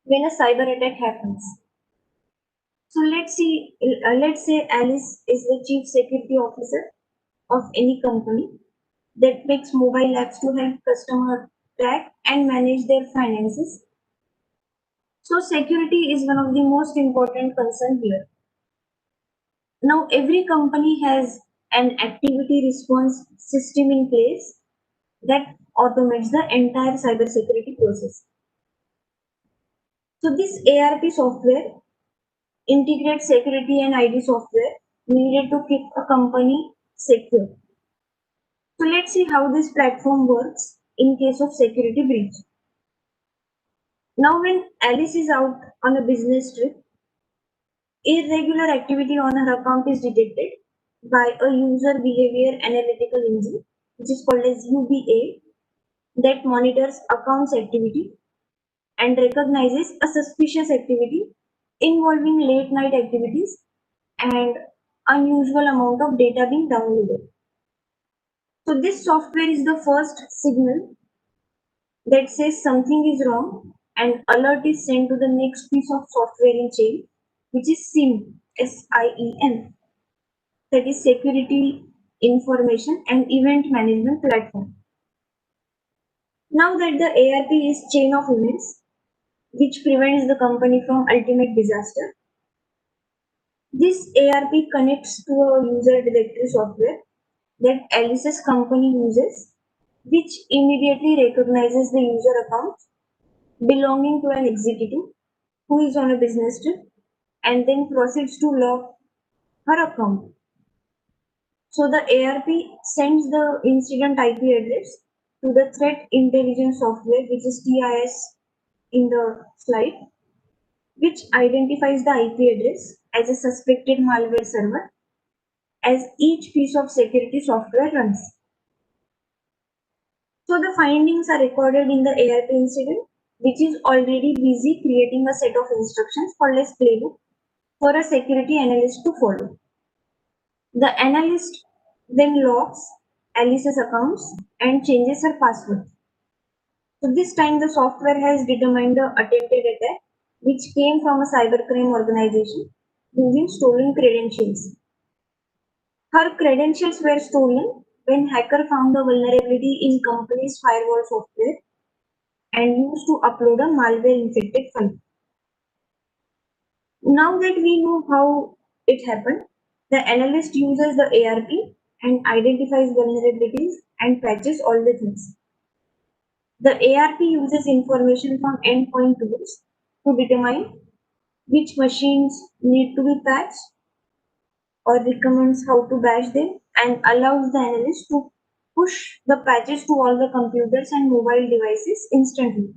when a cyber attack happens. So let's say Alice is the chief security officer of any company that makes mobile apps to help customer track and manage their finances. So security is one of the most important concern here. Now every company has an activity response system in place that automates the entire cybersecurity process. So this ARP software integrates security and ID software needed to keep a company secure. So let's see how this platform works in case of security breach. Now when Alice is out on a business trip, irregular activity on her account is detected by a user behavior analytical engine, which is called as UBA, that monitors accounts activity and recognizes a suspicious activity involving late night activities and unusual amount of data being downloaded. So this software is the first signal that says something is wrong, and alert is sent to the next piece of software in chain, which is SIEM, SIEM, that is Security Information and Event Management Platform. Now that the ARP is chain of events, which prevents the company from ultimate disaster, this ARP connects to a user directory software that Alice's company uses, which immediately recognizes the user account belonging to an executive who is on a business trip and then proceeds to log her account. So the ARP sends the incident IP address to the threat intelligence software, which is TIS in the slide, which identifies the IP address as a suspected malware server as each piece of security software runs. So the findings are recorded in the ARP incident, which is already busy creating a set of instructions called as playbook for a security analyst to follow. The analyst then logs Alice's accounts and changes her password. So this time the software has determined the attempted attack, which came from a cybercrime organization using stolen credentials. Her credentials were stolen when hacker found a vulnerability in company's firewall software and used to upload a malware infected file. Now that we know how it happened, the analyst uses the ARP and identifies vulnerabilities and patches all the things. The ARP uses information from endpoint tools to determine which machines need to be patched or recommends how to batch them and allows the analyst to push the patches to all the computers and mobile devices instantly.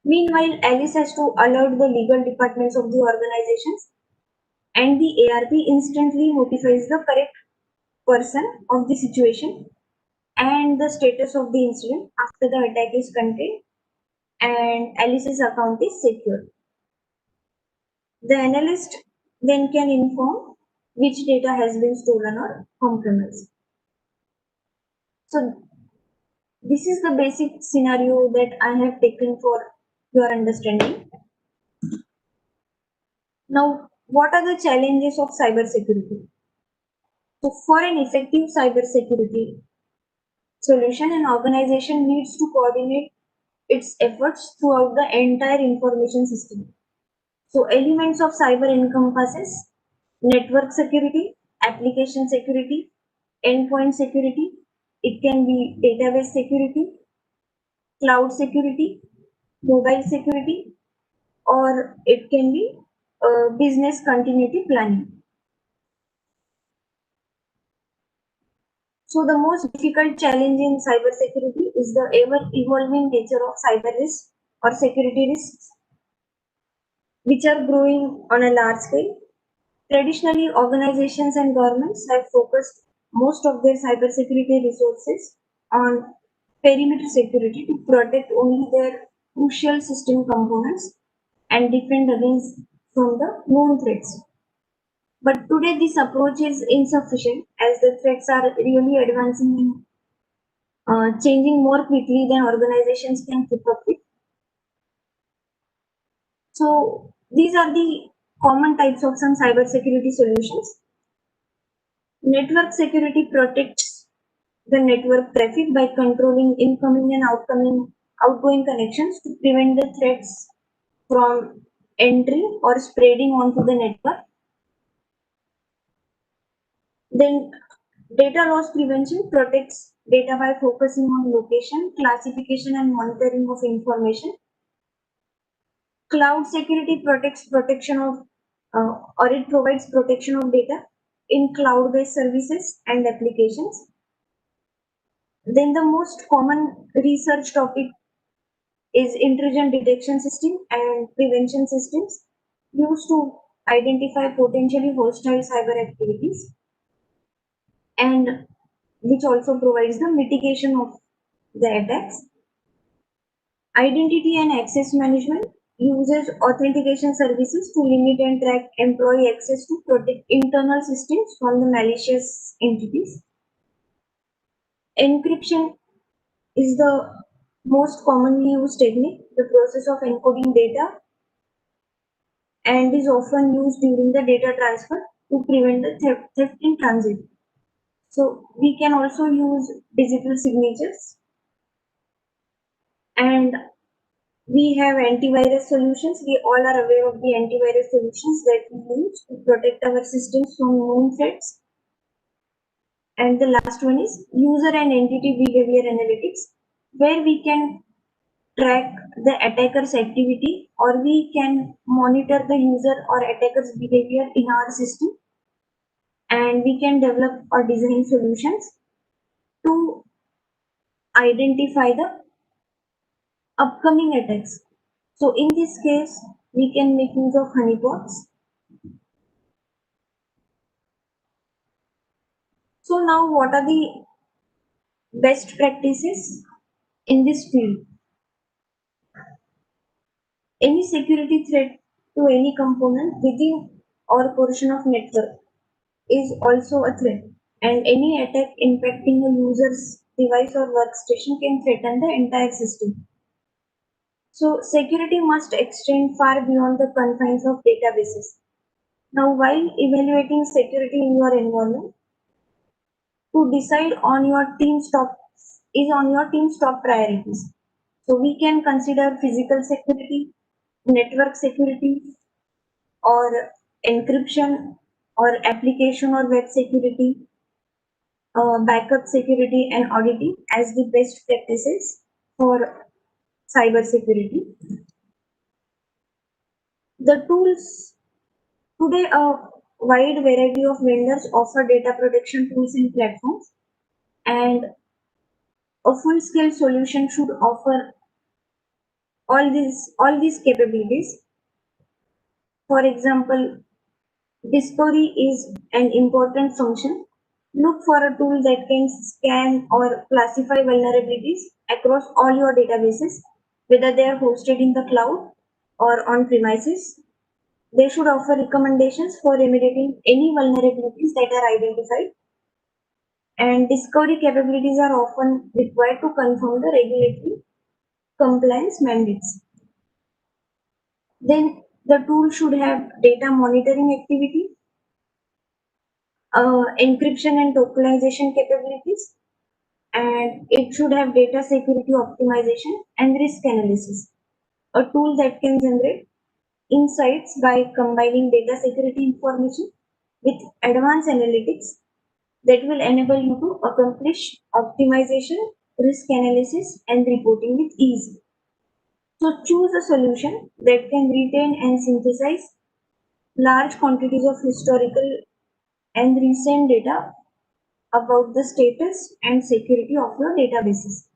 Meanwhile, Alice has to alert the legal departments of the organizations, and the ARP instantly notifies the correct person of the situation and the status of the incident after the attack is contained and Alice's account is secure. The analyst then can inform which data has been stolen or compromised. So this is the basic scenario that I have taken for your understanding. Now, what are the challenges of cybersecurity? So for an effective cybersecurity solution, an organization needs to coordinate its efforts throughout the entire information system. So elements of cyber encompasses network security, application security, endpoint security. It can be database security, cloud security, mobile security, or it can be business continuity planning. So the most difficult challenge in cybersecurity is the ever-evolving nature of cyber risks or security risks, which are growing on a large scale. Traditionally, organizations and governments have focused most of their cybersecurity resources on perimeter security to protect only their crucial system components and defend against from the known threats. But today this approach is insufficient as the threats are really advancing and changing more quickly than organizations can keep up with. So these are the common types of some cybersecurity solutions. Network security protects the network traffic by controlling incoming and outgoing connections to prevent the threats from entry or spreading onto the network. Then data loss prevention protects data by focusing on location, classification and monitoring of information. Cloud security protects protection of or it provides protection of data in cloud-based services and applications. Then the most common research topic is intrusion detection system and prevention systems used to identify potentially hostile cyber activities and which also provides the mitigation of the attacks. Identity and access management uses authentication services to limit and track employee access to protect internal systems from the malicious entities. Encryption is the most commonly used technique, the process of encoding data, and is often used during the data transfer to prevent the theft in transit. So we can also use digital signatures, and we have antivirus solutions. We all are aware of the antivirus solutions that we use to protect our systems from known threats. And the last one is user and entity behavior analytics, where we can track the attacker's activity or we can monitor the user or attacker's behavior in our system, and we can develop or design solutions to identify the upcoming attacks. So in this case, we can make use of honeypots. So now what are the best practices in this field? Any security threat to any component within or portion of network is also a threat, and any attack impacting a user's device or workstation can threaten the entire system. So security must extend far beyond the confines of databases. Now, while evaluating security in your environment, to decide on your team's top priorities. So we can consider physical security, network security, or encryption, or application or web security, backup security, and auditing as the best practices for cyber security. The tools today, a wide variety of vendors offer data protection tools and platforms, and a full-scale solution should offer all these capabilities. For example, discovery is an important function. Look for a tool that can scan or classify vulnerabilities across all your databases whether they are hosted in the cloud or on premises. They should offer recommendations for remediating any vulnerabilities that are identified, and discovery capabilities are often required to confirm the regulatory compliance mandates. Then the tool should have data monitoring activity, encryption and tokenization capabilities, and it should have data security optimization and risk analysis. A tool that can generate insights by combining data security information with advanced analytics that will enable you to accomplish optimization, risk analysis, and reporting with ease. So choose a solution that can retain and synthesize large quantities of historical and recent data about the status and security of your databases.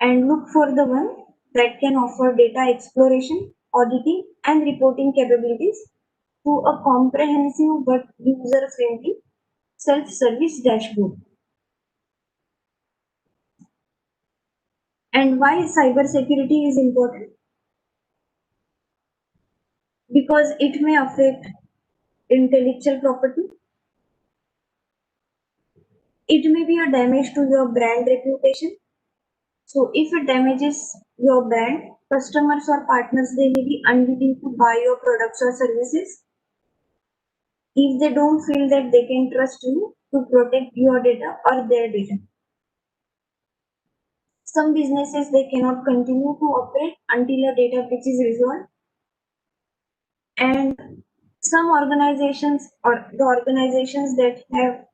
And look for the one that can offer data exploration, auditing, and reporting capabilities through a comprehensive but user-friendly self-service dashboard. And why cybersecurity is important? Because it may affect intellectual property. It may be a damage to your brand reputation. So if it damages your brand, customers or partners, they may be unwilling to buy your products or services if they don't feel that they can trust you to protect your data or their data. Some businesses, they cannot continue to operate until a data breach is resolved, and some organizations or the organizations that have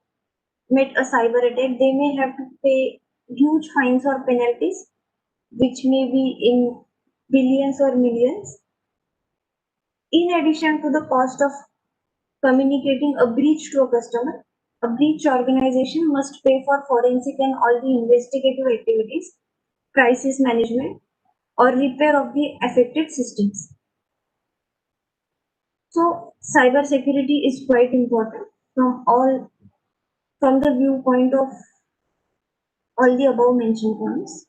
met a cyber attack, they may have to pay huge fines or penalties, which may be in billions or millions. In addition to the cost of communicating a breach to a customer, a breach organization must pay for forensic and all the investigative activities, crisis management, or repair of the affected systems. So cybersecurity is quite important from the viewpoint of all the above mentioned points.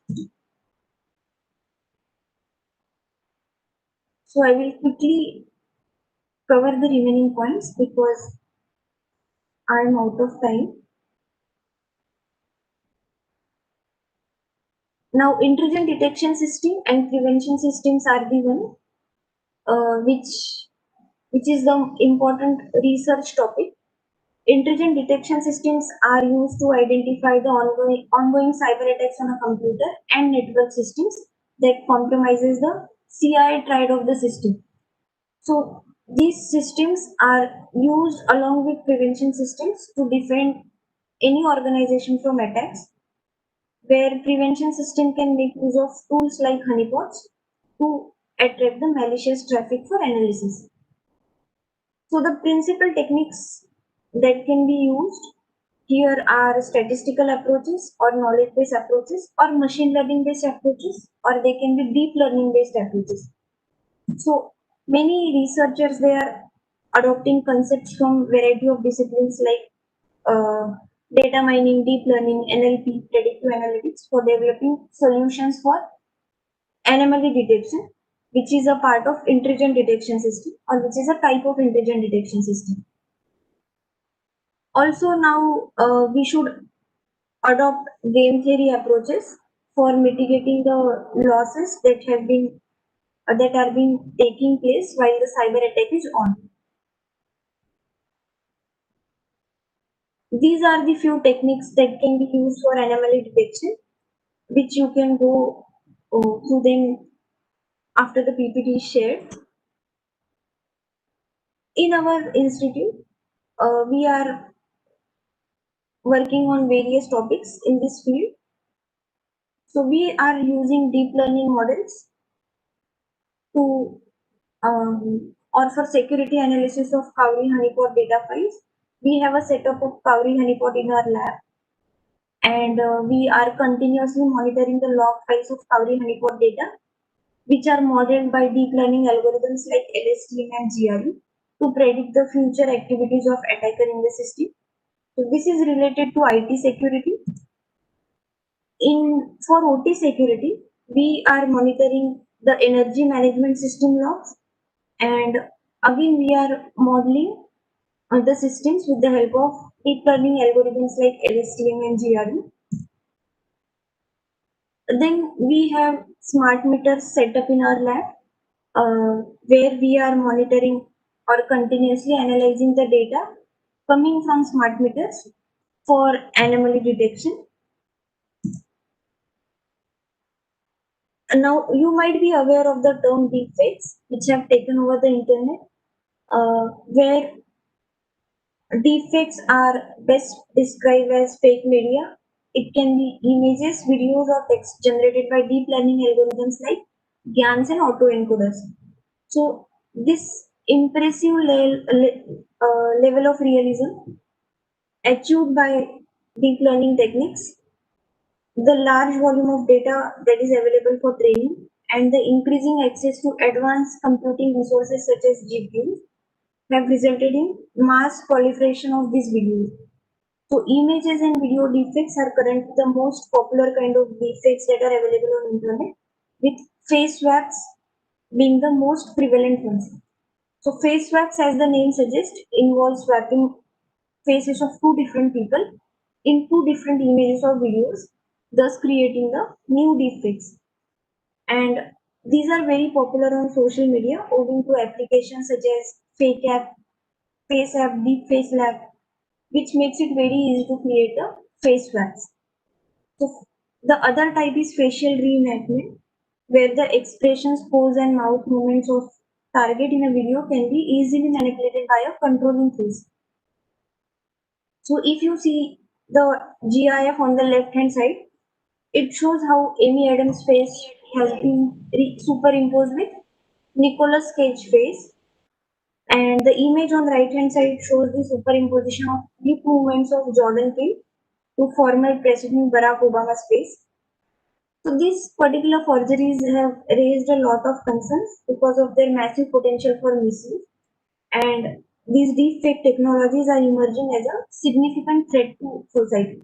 So I will quickly cover the remaining points because I am out of time. Now, intrusion detection system and prevention systems are the one which is the important research topic. Intrusion detection systems are used to identify the ongoing cyber attacks on a computer and network systems that compromises the CI triad of the system. So these systems are used along with prevention systems to defend any organization from attacks, where prevention system can make use of tools like honeypots to attract the malicious traffic for analysis. So the principal techniques that can be used here are statistical approaches or knowledge-based approaches or machine learning-based approaches, or they can be deep learning-based approaches. So many researchers, they are adopting concepts from variety of disciplines like data mining, deep learning, NLP, predictive analytics for developing solutions for anomaly detection, which is a part of intrusion detection system or which is a type of intrusion detection system. Also now we should adopt game theory approaches for mitigating the losses that have been that are being taking place while the cyber attack is on. These are the few techniques that can be used for anomaly detection, which you can go through them after the PPT is shared. In our institute, we are working on various topics in this field. So we are using deep learning models to or for security analysis of Cowrie honeypot data files. We have a setup of Cowrie honeypot in our lab, and we are continuously monitoring the log files of Cowrie honeypot data, which are modeled by deep learning algorithms like LSTM and GRE to predict the future activities of attacker in the system. So this is related to IT security. For OT security, we are monitoring the energy management system logs, and again we are modeling the systems with the help of deep learning algorithms like LSTM and GRE. Then we have smart meters set up in our lab, where we are monitoring or continuously analyzing the data coming from smart meters for anomaly detection. Now, you might be aware of the term deepfakes, which have taken over the internet, where deepfakes are best described as fake media. It can be images, videos, or text generated by deep learning algorithms like GANs and autoencoders. So, this impressive level of realism achieved by deep learning techniques, the large volume of data that is available for training, and the increasing access to advanced computing resources such as GPUs have resulted in mass proliferation of these videos. So images and video deepfakes are currently the most popular kind of deepfakes that are available on internet, with face swaps being the most prevalent ones. So face swaps, as the name suggests, involves swapping faces of two different people in two different images or videos, thus creating the new deepfakes. And these are very popular on social media owing to applications such as Fake App, Face App, Deep Face Lab, which makes it very easy to create the face swaps. So the other type is facial reenactment, where the expressions, pose, and mouth movements of target in a video can be easily manipulated by a controlling face. So if you see the GIF on the left hand side, it shows how Amy Adams' face has been superimposed with Nicolas Cage face, and the image on the right hand side shows the superimposition of lip movements of Jordan Peele to former President Barack Obama's face. So these particular forgeries have raised a lot of concerns because of their massive potential for misuse, and these deepfake technologies are emerging as a significant threat to society.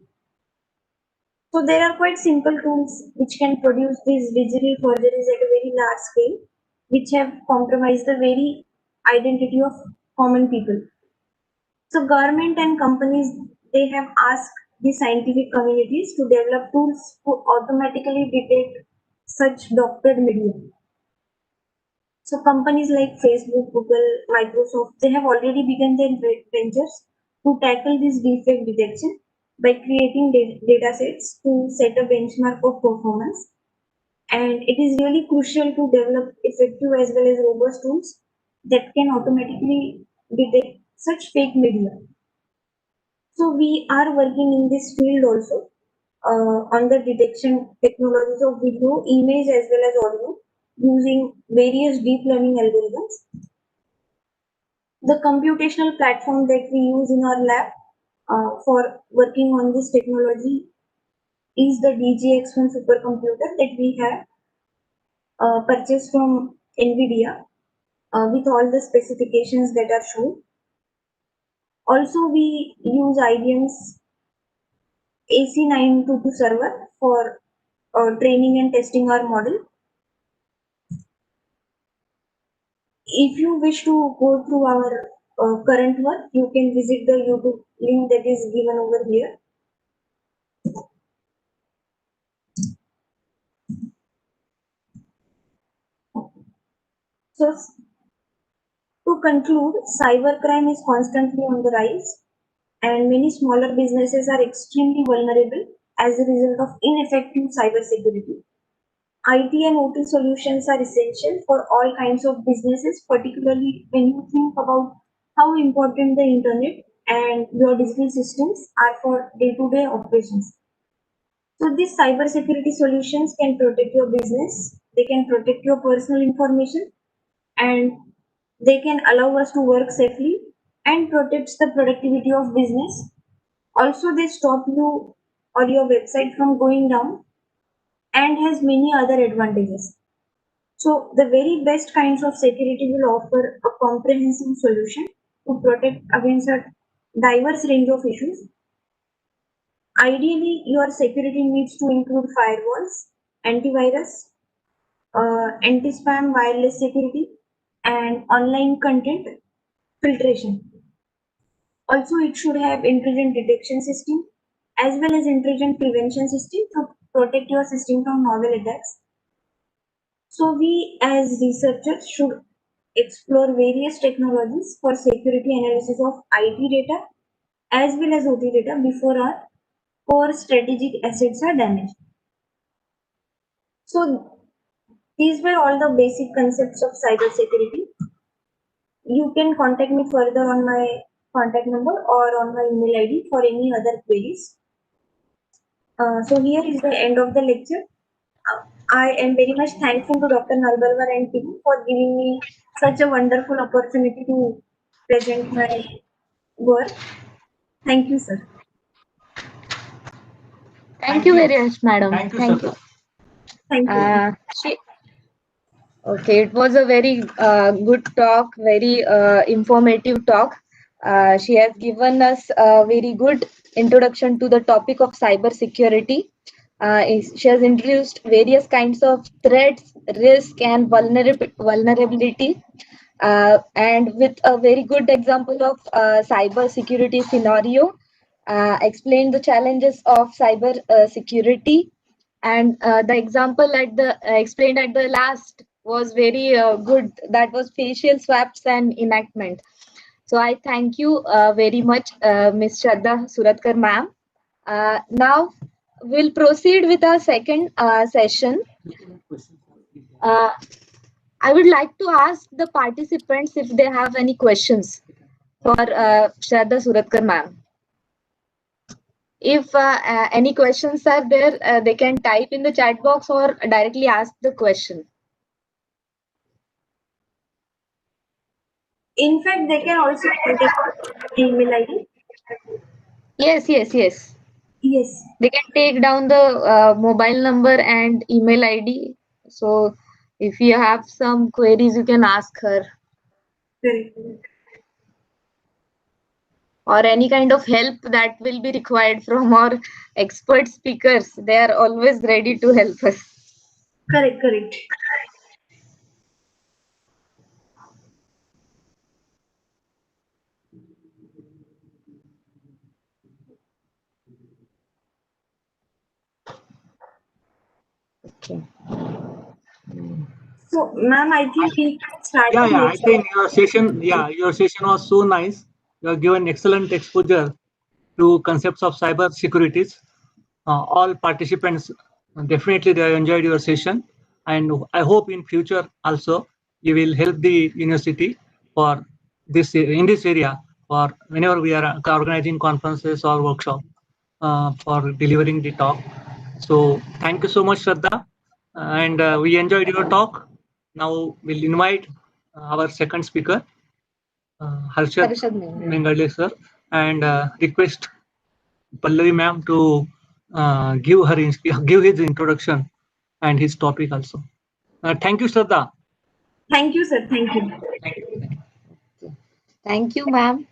So there are quite simple tools which can produce these digital forgeries at a very large scale, which have compromised the very identity of common people. So government and companies, they have asked the scientific communities to develop tools to automatically detect such doctored media. So companies like Facebook, Google, Microsoft, they have already begun their ventures to tackle this defect detection by creating data sets to set a benchmark of performance. And it is really crucial to develop effective as well as robust tools that can automatically detect such fake media. So we are working in this field also, on the detection technologies of video, image as well as audio using various deep learning algorithms. The computational platform that we use in our lab for working on this technology is the DGX1 supercomputer that we have purchased from NVIDIA with all the specifications that are shown. Also, we use IBM's AC922 server for training and testing our model. If you wish to go through our current work, you can visit the YouTube link that is given over here. So, to conclude, cybercrime is constantly on the rise, and many smaller businesses are extremely vulnerable as a result of ineffective cybersecurity. IT and OT solutions are essential for all kinds of businesses, particularly when you think about how important the internet and your digital systems are for day-to-day operations. So these cybersecurity solutions can protect your business, they can protect your personal information, and they can allow us to work safely and protects the productivity of business. Also, they stop you or your website from going down and has many other advantages. So the very best kinds of security will offer a comprehensive solution to protect against a diverse range of issues. Ideally, your security needs to include firewalls, antivirus, anti-spam wireless security, and online content filtration. Also, it should have intrusion detection system as well as intrusion prevention system to protect your system from novel attacks. So we as researchers should explore various technologies for security analysis of IT data as well as OT data before our core strategic assets are damaged. So these were all the basic concepts of cybersecurity. You can contact me further on my contact number or on my email ID for any other queries. So here is the end of the lecture. I am very much thankful to Dr. Nalbalwar and team for giving me such a wonderful opportunity to present my work. Thank you, sir. Thank you very much, madam. Thank you, Thank you. Shraddha. Thank you. She, okay, it was a very good talk, very informative talk. She has given us a very good introduction to the topic of cyber security. She has introduced various kinds of threats, risk, and vulnerability. And with a very good example of cyber security scenario, explained the challenges of cyber security, and the example at the explained at the last was very good. That was facial swaps and enactment. So I thank you very much, Ms. Shraddha Suratkar ma'am. Now we'll proceed with our second session. uh, I would like to ask the participants if they have any questions for Shraddha Suratkar ma'am. If any questions are there, they can type in the chat box or directly ask the question. In fact, they can also contact email ID. Yes, yes, yes. Yes. They can take down the mobile number and email ID. So if you have some queries, you can ask her. Correct. Or any kind of help that will be required from our expert speakers. They are always ready to help us. Correct. Correct. Okay. So, ma'am, I think we can start the I next. think your session was so nice. You have given excellent exposure to concepts of cyber securities. All participants definitely they enjoyed your session, and I hope in future also you will help the university for this in this area for whenever we are organizing conferences or workshop for delivering the talk. So thank you so much, Shraddha, and we enjoyed your talk. Now we'll invite our second speaker, Harshad Harshad Mengale. Mengale sir, and request Pallavi ma'am to give his introduction and his topic also. Thank you, Shraddha. Thank you, sir. Thank you. Thank you. Thank you, ma'am.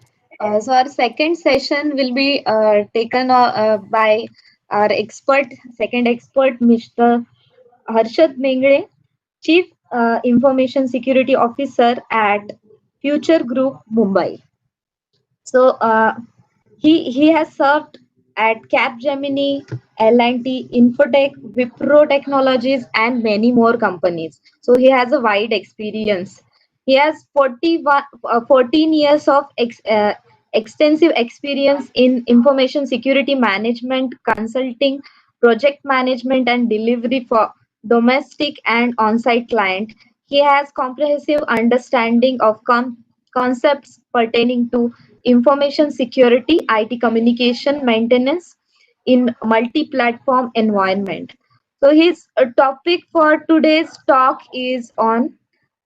So our second session will be taken by our second expert, Mr. Harshad Mengale, Chief Information Security Officer at Future Group, Mumbai. So he has served at Capgemini, L&T, Infotech, Wipro Technologies, and many more companies. So he has a wide experience. He has 14 years of extensive experience in information security management, consulting, project management, and delivery for domestic and on-site client. He has comprehensive understanding of concepts pertaining to information security, IT communication maintenance in multi-platform environment. So his topic for today's talk is on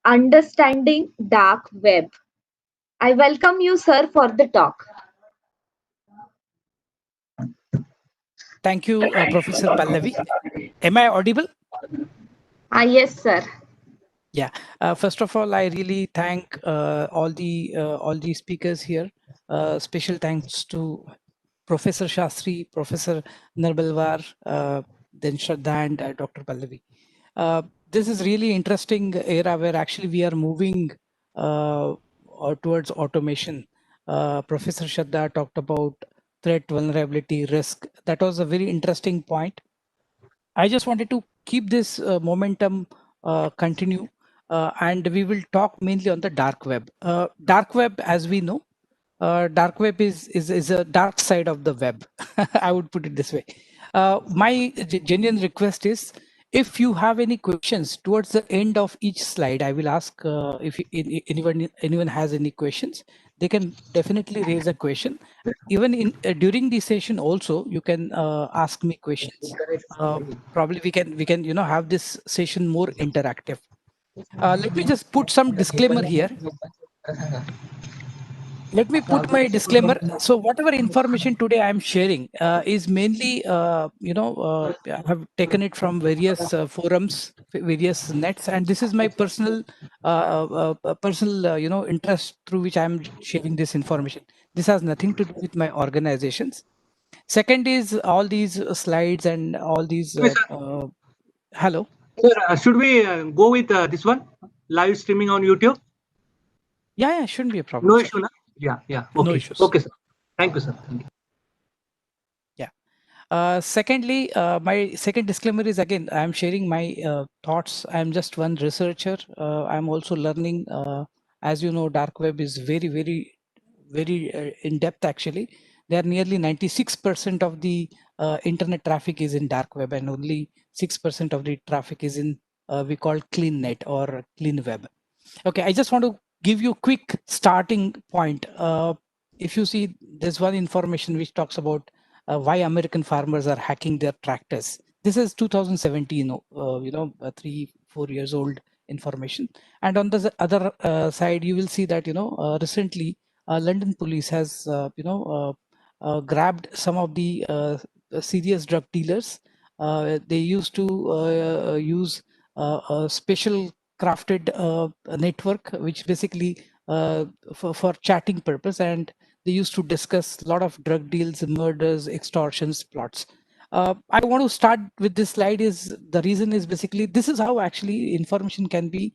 understanding dark web. I welcome you, sir, for the talk. Thank you, Professor Pallavi. Am I audible? Yes, sir. Yeah. First of all, I really thank all the speakers here. Special thanks to Professor Shastri, Professor Narbalwar, then Shraddha, and Dr. Pallavi. this is really interesting era where actually we are moving towards automation. Professor Shraddha talked about threat, vulnerability, risk. That was a very interesting point. I just wanted to keep this momentum continue, and we will talk mainly on the dark web. Dark web, as we know, dark web is a dark side of the web. I would put it this way. My genuine request is, if you have any questions towards the end of each slide, I will ask if anyone has any questions. They can definitely raise a question. Even in during the session, also you can ask me questions. Probably we can have this session more interactive. Let me just put some disclaimer here. Let me put my disclaimer. So whatever information today I am sharing is mainly, I have taken it from various forums, various nets, and this is my personal, interest through which I am sharing this information. This has nothing to do with my organizations. Second is all these slides and all these. Hello. Sir, should we go with this one live streaming on YouTube? Yeah, shouldn't be a problem. No Sir. issue, na? Yeah. No Okay. issues. Okay, sir. Thank you, sir. Thank you. Secondly, my second disclaimer is, again, I'm sharing my thoughts. I'm just one researcher. I'm also learning. As you know, dark web is very, very, very in depth. Actually, there are nearly 96% of the internet traffic is in dark web, and only 6% of the traffic is in we call clean net or clean web. Okay, I just want to give you a quick starting point. If you see, there's one information which talks about why American farmers are hacking their tractors. This is 2017, 3-4 years old information. And on the other side, you will see that, recently London police has, grabbed some of the serious drug dealers. They used to use a special crafted network, which basically for chatting purpose, and they used to discuss a lot of drug deals, murders, extortions, plots. I want to start with this slide. Is the reason is basically this is how actually information can be,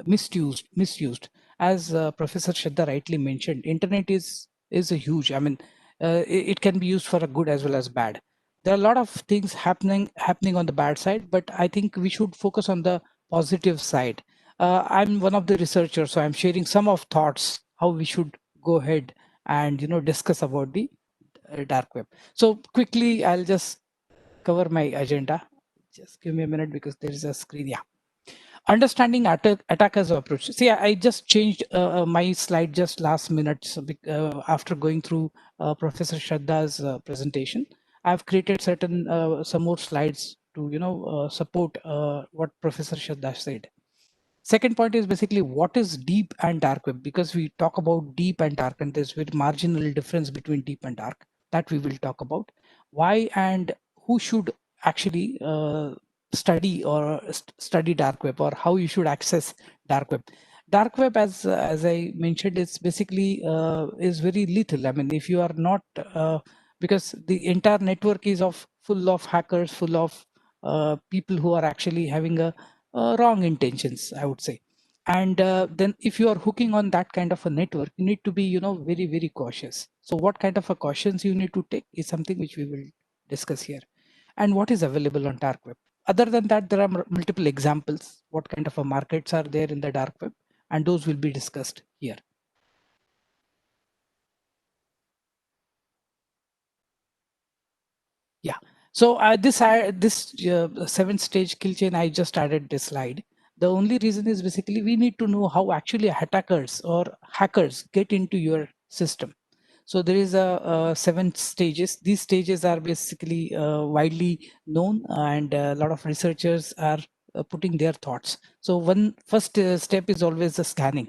misused. As Professor Shraddha rightly mentioned, internet is a huge. I mean, it can be used for a good as well as bad. There are a lot of things happening on the bad side, but I think we should focus on the positive side. I'm one of the researchers, so I'm sharing some of thoughts how we should go ahead and discuss about the dark web. So quickly, I'll just cover my agenda. Just give me a minute because there is a screen. Yeah. Understanding attackers approach. See, I just changed my slide just last minute. So after going through Professor Shraddha's presentation, I've created certain some more slides to support what Professor Shraddha said. Second point is basically what is deep and dark web, because we talk about deep and dark, and there's very marginal difference between deep and dark. That we will talk about. Why and who should actually study or study dark web, or how you should access dark web. Dark web, as I mentioned, is basically is very lethal. I mean, if you are not because the entire network is full of hackers, full of people who are actually having a wrong intentions, I would say. And then if you are hooking on that kind of a network, you need to be very, very cautious. So what kind of a cautions you need to take is something which we will discuss here. And what is available on dark web. Other than that, there are multiple examples what kind of a markets are there in the dark web, and those will be discussed here. Yeah. So this 7-stage kill chain, I just added this slide. The only reason is basically we need to know how actually attackers or hackers get into your system. So there is a 7 stages. These stages are basically widely known, and a lot of researchers are putting their thoughts. So one first step is always the scanning.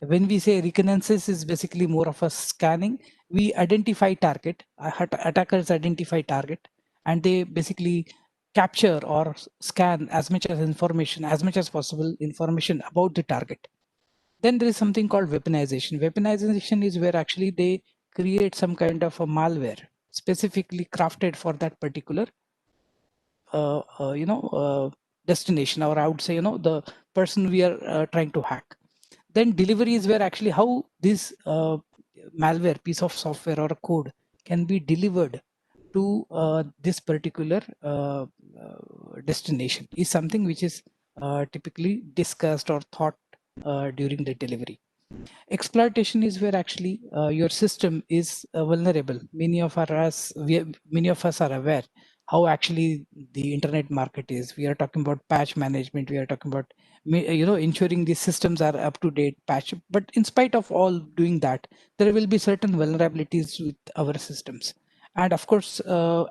When we say reconnaissance is basically more of a scanning, we identify target, attackers identify target, and they basically capture or scan as much as possible information about the target. Then there is something called weaponization. Weaponization is where actually they create some kind of a malware specifically crafted for that particular destination, or I would say, the person we are trying to hack. Then delivery is where actually how this malware piece of software or a code can be delivered to this particular destination is something which is typically discussed or thought during the delivery. Exploitation is where actually your system is vulnerable. Many of us are aware how actually the internet market is. We are talking about patch management. We are talking about ensuring these systems are up to date, patch. But in spite of all doing that, there will be certain vulnerabilities with our systems. And of course,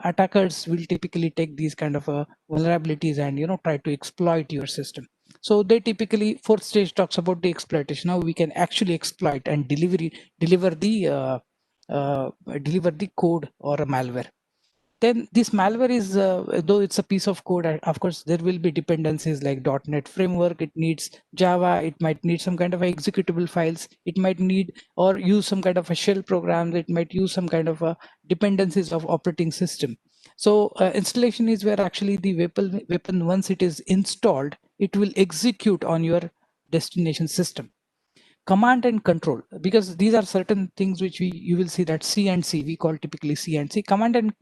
attackers will typically take these kind of vulnerabilities and try to exploit your system. So they typically, fourth stage talks about the exploitation. How we can actually exploit and deliver the code or a malware. Then this malware is, though it's a piece of code, of course, there will be dependencies like .NET framework. It needs Java. It might need some kind of executable files. It might need or use some kind of a shell program. It might use some kind of dependencies of operating system. So installation is where actually the weapon, once it is installed, it will execute on your destination system. Command and control, because these are certain things which you will see that C and C, we call typically C and C. Command and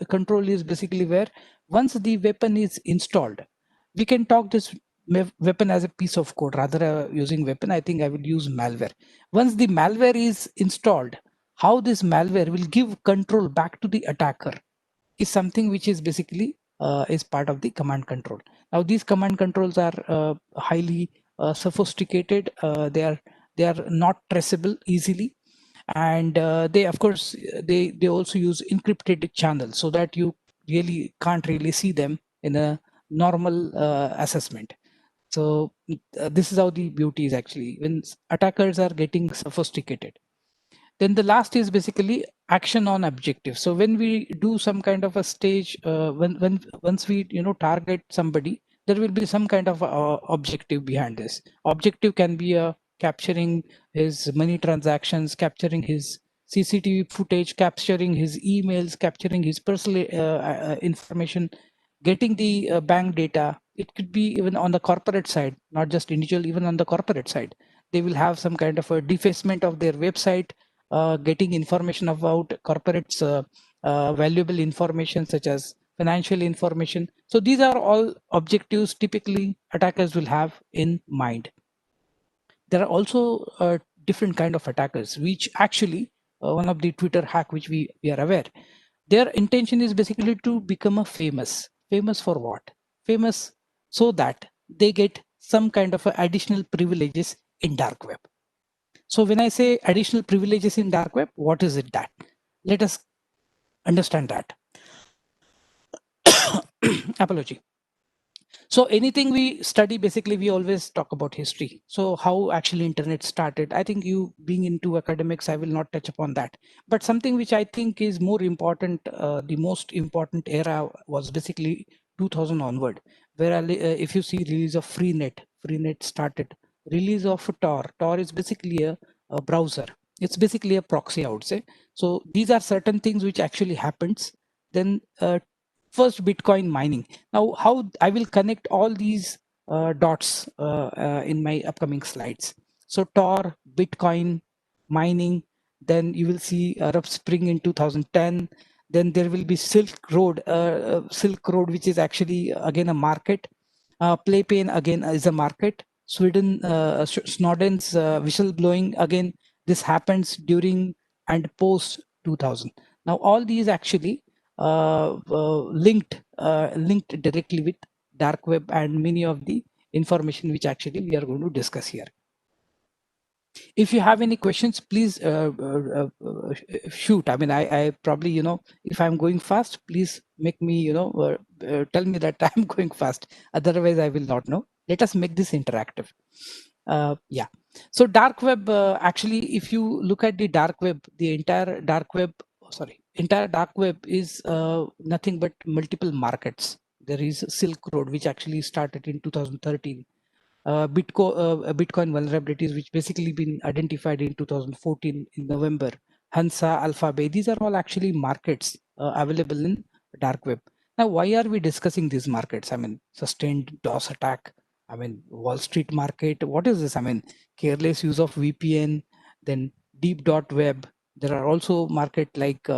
control is basically where once the weapon is installed, we can talk this weapon as a piece of code rather using weapon. I think I will use malware. Once the malware is installed, how this malware will give control back to the attacker is something which is basically is part of the command control. Now these command controls are highly sophisticated. They are not traceable easily, and they of course they also use encrypted channels so that you really can't really see them in a normal assessment. So this is how the beauty is actually when attackers are getting sophisticated. Then the last is basically action on objective. So when we do some kind of a stage, when once we target somebody, there will be some kind of objective behind this. Objective can be capturing his money transactions, capturing his CCTV footage, capturing his emails, capturing his personal information, getting the bank data. It could be even on the corporate side, not just individual, even on the corporate side. They will have some kind of a defacement of their website, getting information about corporates, valuable information such as financial information. So these are all objectives typically attackers will have in mind. There are also different kind of attackers, which actually one of the Twitter hack, which we are aware, their intention is basically to become a famous. Famous for what? Famous so that they get some kind of additional privileges in dark web. So when I say additional privileges in dark web, what is it that? Let us understand that. Apology. So anything we study, basically we always talk about history. So how actually internet started. I think you being into academics, I will not touch upon that. But something which I think is more important, the most important era was basically 2000 onward, where if you see release of Freenet started. Release of Tor. Tor is basically a browser. It's basically a proxy, I would say. So these are certain things which actually happens. Then first Bitcoin mining. Now, how I will connect all these dots in my upcoming slides. So Tor, Bitcoin, mining, then you will see Arab Spring in 2010. Then there will be Silk Road, which is actually again a market. Playpen again is a market. Sweden, Snowden's whistleblowing, again, this happens during and post 2000. Now all these actually linked directly with dark web and many of the information which actually we are going to discuss here. If you have any questions, please shoot. I mean, I probably, if I'm going fast, please make me, tell me that I'm going fast. Otherwise, I will not know. Let us make this interactive. Yeah. So dark web, actually, if you look at the dark web, the entire dark web, entire dark web is nothing but multiple markets. There is Silk Road, which actually started in 2013. Bitcoin vulnerabilities, which basically been identified in 2014 in November. Hansa, Alphabet, these are all actually markets available in dark web. Now, why are we discussing these markets? I mean, sustained DOS attack. I mean, Wall Street market. What is this? I mean, careless use of VPN, then deep dot web. There are also market like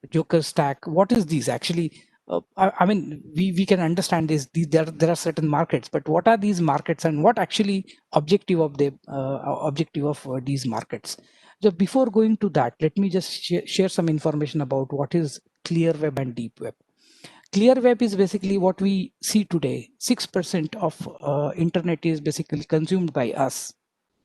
Joker stack. What is these actually? I mean, we can understand this. There are certain markets, but what are these markets and what actually objective of the objective of these markets? So before going to that, let me just share some information about what is clear web and deep web. Clear web is basically what we see today. 6% of internet is basically consumed by us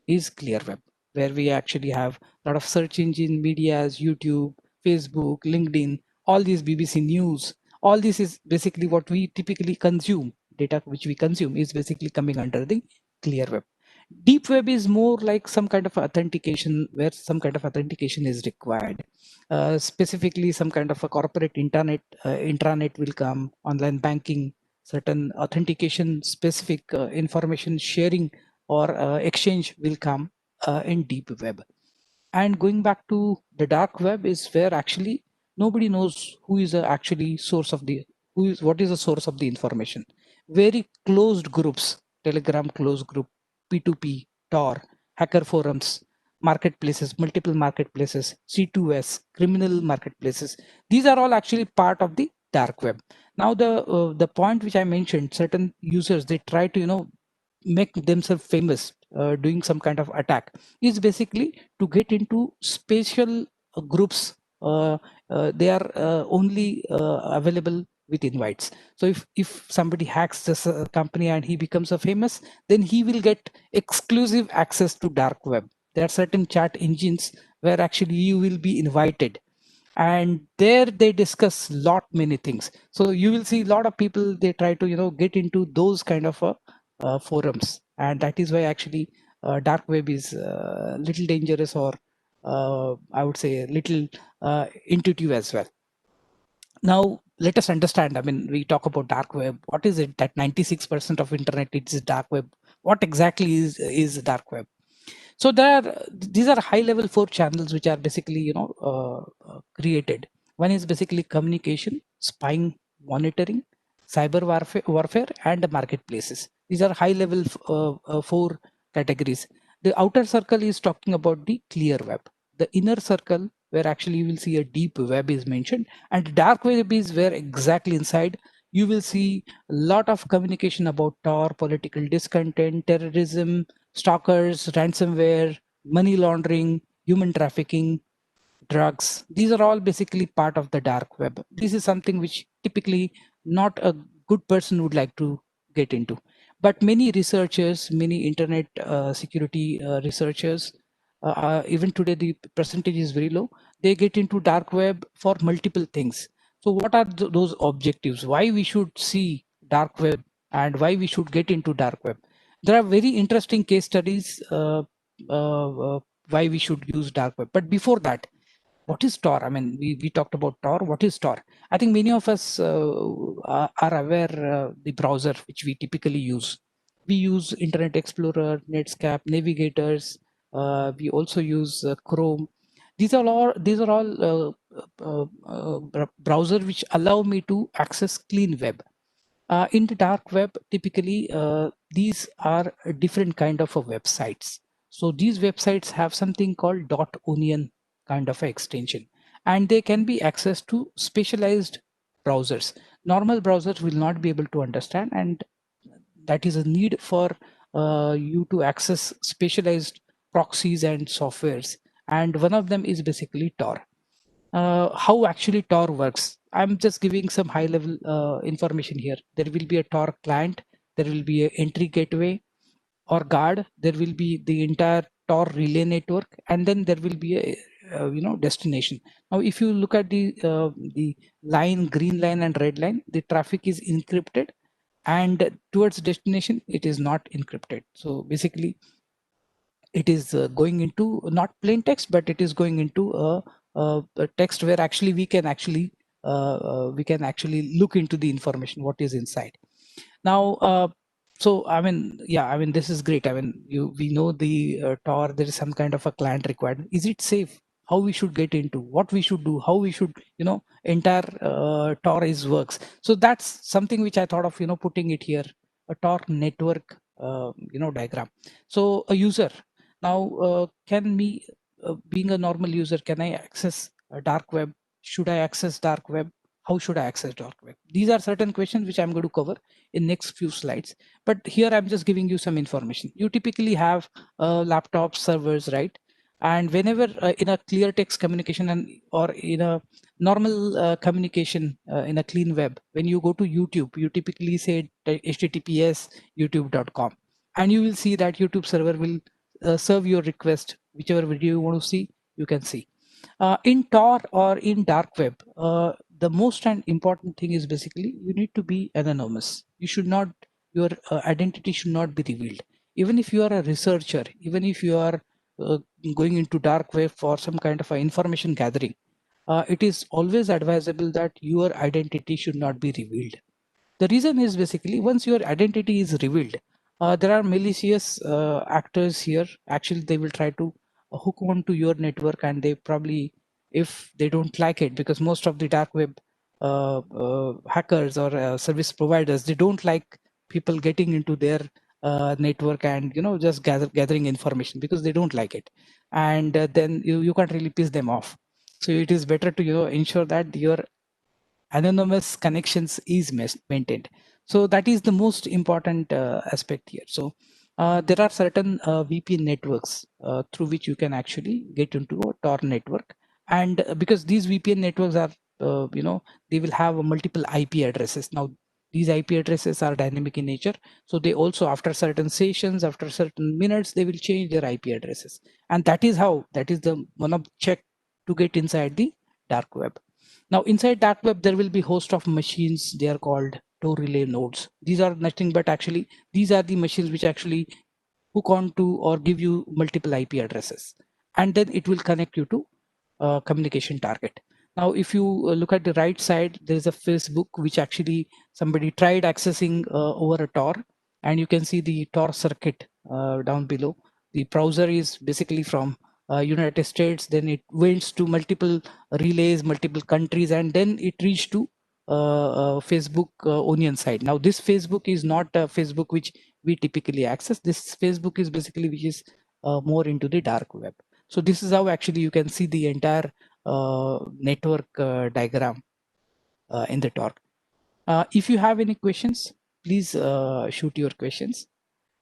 is clear web, where we actually have a lot of search engine medias, YouTube, Facebook, LinkedIn, all these BBC News. All this is basically what we typically consume. Data which we consume is basically coming under the clear web. Deep web is more like some kind of authentication, where some kind of authentication is required. Specifically, some kind of a corporate intranet will come, online banking, certain authentication specific information sharing or exchange will come in deep web. And going back to the dark web is where actually nobody knows who is actually source of the what is the source of the information. Very closed groups, Telegram closed group, P2P, Tor, hacker forums, marketplaces, multiple marketplaces, C2S, criminal marketplaces. These are all actually part of the dark web. Now the point which I mentioned, certain users, they try to make themselves famous doing some kind of attack, is basically to get into special groups. They are only available with invites. So if somebody hacks this company and he becomes a famous, then he will get exclusive access to dark web. There are certain chat engines where actually you will be invited, and there they discuss lot many things. So you will see a lot of people, they try to get into those kind of forums, and that is why actually dark web is little dangerous, or I would say a little intuitive as well. Now let us understand, I mean, we talk about dark web. What is it that 96% of internet is dark web? What exactly is dark web? So these are high level 4 channels which are basically created. One is basically communication, spying, monitoring, cyber warfare, and marketplaces. These are high level 4 categories. The outer circle is talking about the clear web. The inner circle, where actually you will see a deep web, is mentioned, and dark web is where exactly inside you will see a lot of communication about Tor, political discontent, terrorism, stalkers, ransomware, money laundering, human trafficking, drugs. These are all basically part of the dark web. This is something which typically not a good person would like to get into. But many researchers, many internet security researchers, even today the percentage is very low. They get into dark web for multiple things. So what are those objectives? Why we should see dark web and why we should get into dark web? There are very interesting case studies why we should use dark web. But before that, what is Tor? I mean, we talked about Tor. What is Tor? I think many of us are aware the browser which we typically use. We use Internet Explorer, Netscape, navigators. We also use Chrome. These are all browser which allow me to access clean web. In the dark web, typically these are a different kind of a websites. So these websites have something called .onion kind of a extension, and they can be accessed to specialized browsers. Normal browsers will not be able to understand, and that is a need for you to access specialized proxies and softwares. And one of them is basically Tor. How actually Tor works. I'm just giving some high level information here. There will be a Tor client, there will be an entry gateway or guard, there will be the entire Tor relay network, and then there will be a destination. Now, if you look at the line, green line and red line, the traffic is encrypted, and towards destination it is not encrypted. So basically, it is going into not plain text, but it is going into a text where actually we can actually look into the information what is inside. Now, so I mean, yeah, I mean, this is great. I mean, we know the Tor, there is some kind of a client required. Is it safe? how we should get into, what we should do, how we should, entire Tor is works. So that's something which I thought of, putting it here, a Tor network, diagram. So a user now can me being a normal user, can I access a dark web? Should I access dark web? How should I access dark web? These are certain questions which I'm going to cover in next few slides. But here I'm just giving you some information. You typically have laptops, servers, right? And whenever in a clear text communication and or in a normal communication in a clean web, when you go to YouTube, you typically say https youtube.com, and you will see that YouTube server will serve your request. Whichever video you want to see, you can see. In Tor or in dark web, the most and important thing is basically you need to be anonymous. You should not, your identity should not be revealed. Even if you are a researcher, even if you are uh, going into dark web for some kind of information gathering, it is always advisable that your identity should not be revealed. The reason is basically once your identity is revealed, there are malicious actors here. Actually, they will try to hook on to your network, and they probably, if they don't like it, because most of the dark web hackers or service providers, they don't like people getting into their network and just gathering information, because they don't like it, and then you can't really piss them off. So it is better to ensure that your anonymous connections is maintained. So that is the most important aspect here. So there are certain VPN networks through which you can actually get into a Tor network, and because these VPN networks are, they will have multiple IP addresses. Now these IP addresses are dynamic in nature, so they also, after certain sessions, after certain minutes, they will change their IP addresses, and that is the one of check to get inside the dark web. Now inside dark web, there will be host of machines. They are called Tor relay nodes. These are nothing but actually, these are the machines which actually hook on to or give you multiple IP addresses. And then it will connect you to communication target. Now, if you look at the right side, there is a Facebook, which actually somebody tried accessing over a Tor, and you can see the Tor circuit down below. The browser is basically from United States, then it went to multiple relays, multiple countries, and then it reached to Facebook onion side. Now this Facebook is not a Facebook which we typically access. This Facebook is basically which is more into the dark web. So this is how actually you can see the entire network diagram in the Tor. If you have any questions, please shoot your questions.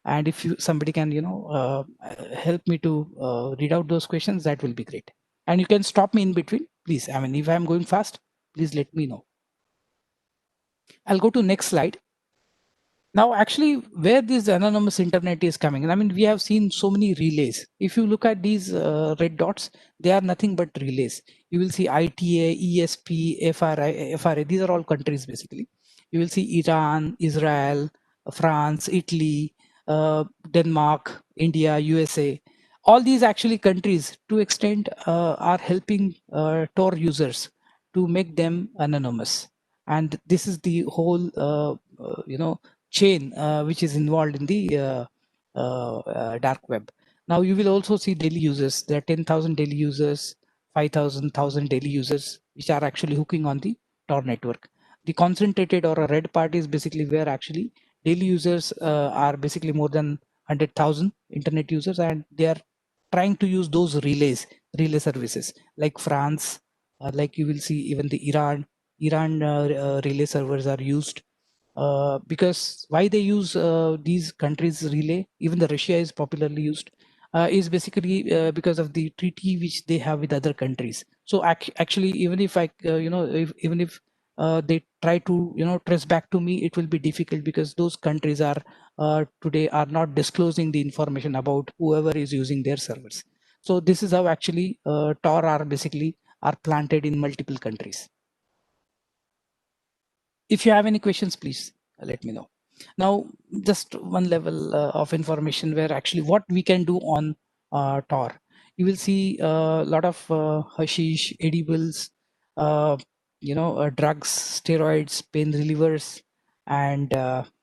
And if somebody can help me to read out those questions, that will be great. And you can stop me in between, please. I mean, if I'm going fast, please let me know. I'll go to next slide. Now, actually, where this anonymous internet is coming, I mean, we have seen so many relays. If you look at these red dots, they are nothing but relays. You will see ITA, ESP, FRA. These are all countries, basically. You will see Iran, Israel, France, Italy, Denmark, India, USA. All these actually countries, to extent, are helping Tor users to make them anonymous. And this is the whole, chain which is involved in the dark web. Now you will also see daily users. There are 10,000 daily users, 5,000 daily users, which are actually hooking on the Tor network. The concentrated or a red part is basically where actually daily users are basically more than 100,000 internet users, and they are trying to use those relay services like France, like you will see even the Iran relay servers are used. Because why they use these countries relay, even the Russia is popularly used, is basically because of the treaty which they have with other countries. So actually, even if even if they try to trace back to me, it will be difficult, because those countries are today are not disclosing the information about whoever is using their servers. So this is how actually Tor are basically are planted in multiple countries. If you have any questions, please let me know. Now, just one level of information where actually what we can do on Tor. You will see a lot of hashish, edibles, drugs, steroids, pain relievers, and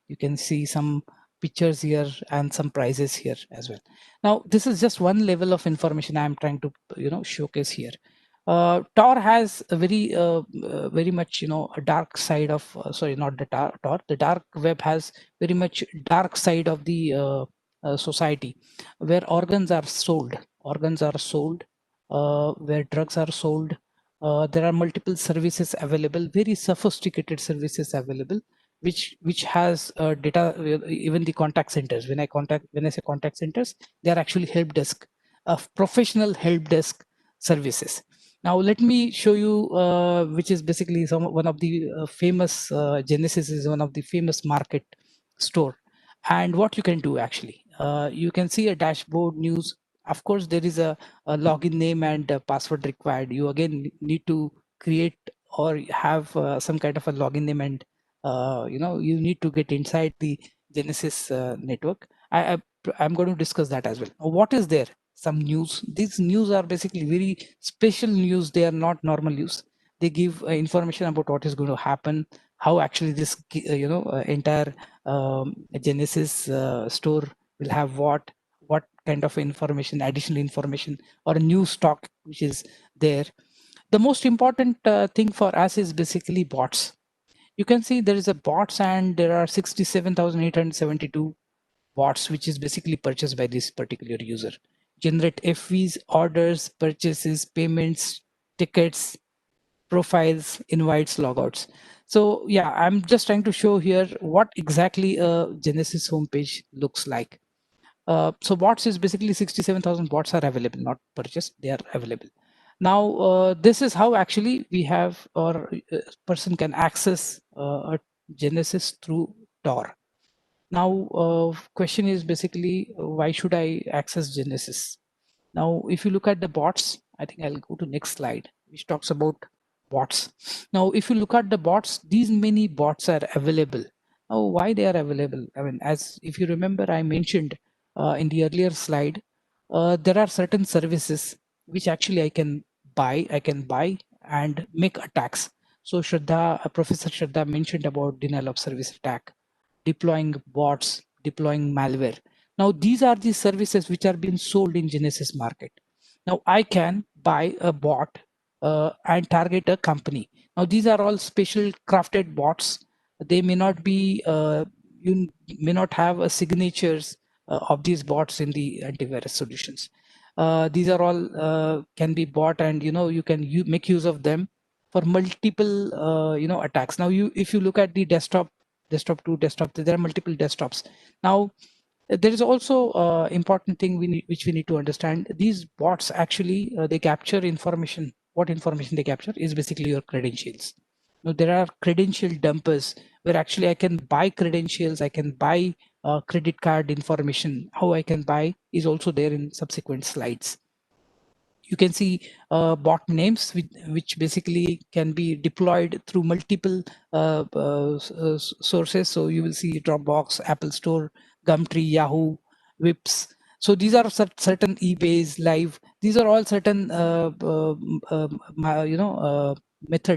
you can see some pictures here and some prices here as well. Now, this is just one level of information I'm trying to showcase here. Tor has a very much a dark side of sorry, not the Tor. The dark web has very much dark side of the society, where organs are sold. Organs are sold, where drugs are sold. There are multiple services available, very sophisticated services available, which has data. Even the contact centers. When I say contact centers, they are actually help desk, professional help desk services. Now let me show you, which is basically one of the famous Genesis is one of the famous market store, and what you can do actually. You can see a dashboard news. Of course, there is a login name and a password required. You again need to create or have some kind of a login name, and you need to get inside the Genesis network. I'm going to discuss that as well. What is there? Some news. These news are basically very special news. They are not normal news. They give information about what is going to happen, how actually this entire Genesis store will have what kind of information, additional information, or a new stock which is there. The most important thing for us is basically bots. You can see there is a bots, and there are 67,872 bots, which is basically purchased by this particular user. Generate FVs, orders, purchases, payments, tickets, profiles, invites, logouts. So yeah, I'm just trying to show here what exactly a Genesis homepage looks like. So bots is basically 67,000 bots are available, not purchased, they are available. Now, this is how actually we have, or a person can access a Genesis through Tor. Now, question is basically, why should I access Genesis? Now, if you look at the bots, I think I'll go to next slide, which talks about bots. Now, if you look at the bots, these many bots are available. Now, why they are available? I mean, as if you remember, I mentioned in the earlier slide, there are certain services which actually I can buy and make attacks. So Shraddha, Professor Shraddha mentioned about denial of service attack, deploying bots, deploying malware. Now, these are the services which are being sold in Genesis market. Now, I can buy a bot and target a company. Now, these are all special crafted bots. They may not be, you may not have a signatures of these bots in the antivirus solutions. These are all can be bought, and you can make use of them for multiple attacks. Now, if you look at the desktop to desktop, there are multiple desktops. Now, there is also important thing which we need to understand. These bots actually they capture information. What information they capture is basically your credentials. Now, there are credential dumpers where actually I can buy credentials, I can buy credit card information. How I can buy is also there in subsequent slides. You can see bot names which basically can be deployed through multiple sources. So you will see Dropbox, Apple Store, Gumtree, Yahoo, Whips. So these are certain eBay's Live. These are all certain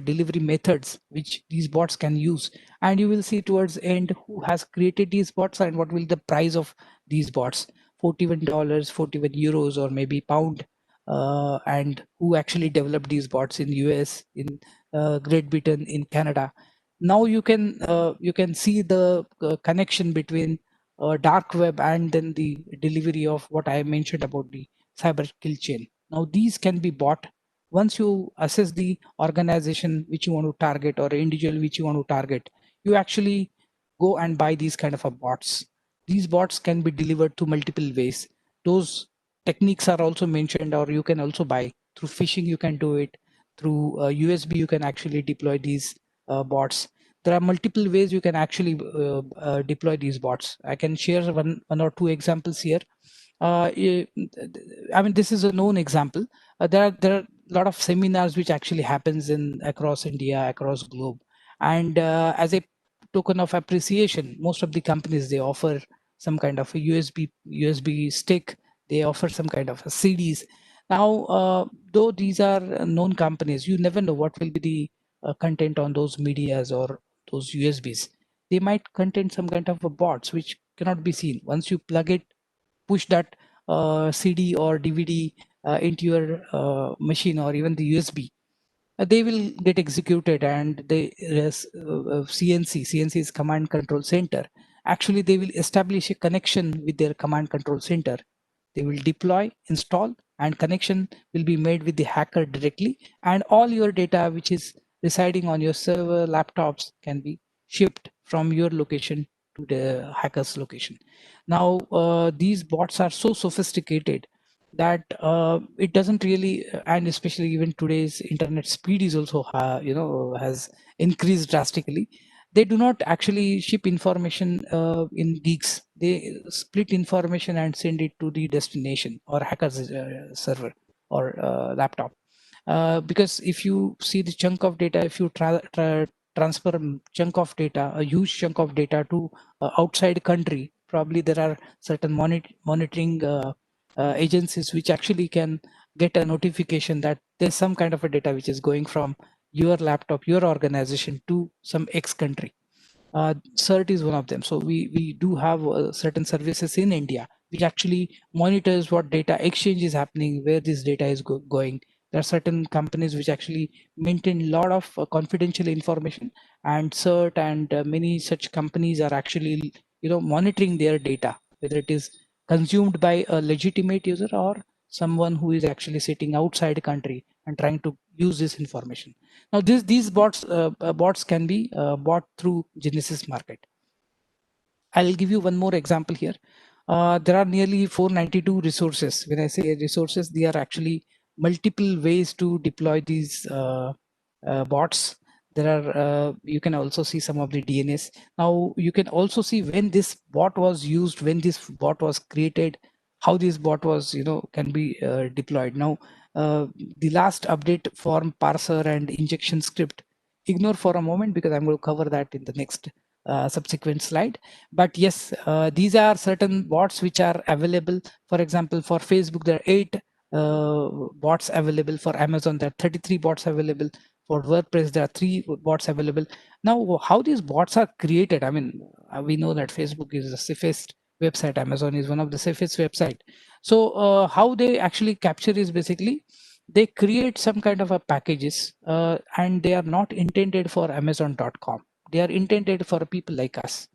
delivery methods which these bots can use. And you will see towards the end who has created these bots and what will the price of these bots. $41, 41 euros, or maybe pound. And who actually developed these bots in US, in Great Britain, in Canada. Now you can see the connection between dark web and then the delivery of what I mentioned about the cyber kill chain. Now these can be bought once you assess the organization which you want to target or individual which you want to target. You actually go and buy these kind of bots. These bots can be delivered to multiple ways. Those techniques are also mentioned, or you can also buy through phishing. You can do it through USB. You can actually deploy these bots. There are multiple ways you can actually deploy these bots. I can share one or two examples here. I mean, this is a known example. There are a lot of seminars which actually happens in across India, across globe, and as a token of appreciation, most of the companies, they offer some kind of a USB stick. They offer some kind of a CDs. Now, though these are known companies, you never know what will be the content on those medias or those USBs. They might contain some kind of a bots which cannot be seen. Once you plug it, push that CD or DVD into your machine or even the USB, they will get executed, and the CNC is command control center. Actually, they will establish a connection with their command control center. They will deploy, install, and connection will be made with the hacker directly, and all your data which is residing on your server laptops can be shipped from your location to the hacker's location. Now, these bots are so sophisticated that it doesn't really, and especially even today's internet speed is also has increased drastically. They do not actually ship information in gigs. They split information and send it to the destination or hacker's server or laptop. Because if you see the chunk of data, if you transfer a chunk of data, a huge chunk of data to outside country, probably there are certain monitoring agencies which actually can get a notification that there's some kind of a data which is going from your laptop, your organization to some X country. CERT is one of them. So we do have certain services in India which actually monitors what data exchange is happening, where this data is going. There are certain companies which actually maintain a lot of confidential information, and CERT and many such companies are actually monitoring their data, whether it is consumed by a legitimate user or someone who is actually sitting outside the country and trying to use this information. Now, these bots can be bought through Genesis Market. I'll give you one more example here. There are nearly 492 resources. When I say resources, they are actually multiple ways to deploy these bots. There are, you can also see some of the DNS. Now, you can also see when this bot was used, when this bot was created, how this bot was, can be deployed. Now, the last update form parser and injection script, ignore for a moment because I'm going to cover that in the next subsequent slide. But yes, these are certain bots which are available. For example, for Facebook, there are 8 bots available. For Amazon, there are 33 bots available. For WordPress, there are 3 bots available. Now, how these bots are created, I mean, we know that Facebook is the safest website. Amazon is one of the safest website. So how they actually capture is basically they create some kind of a packages and they are not intended for Amazon.com. They are intended for people like us.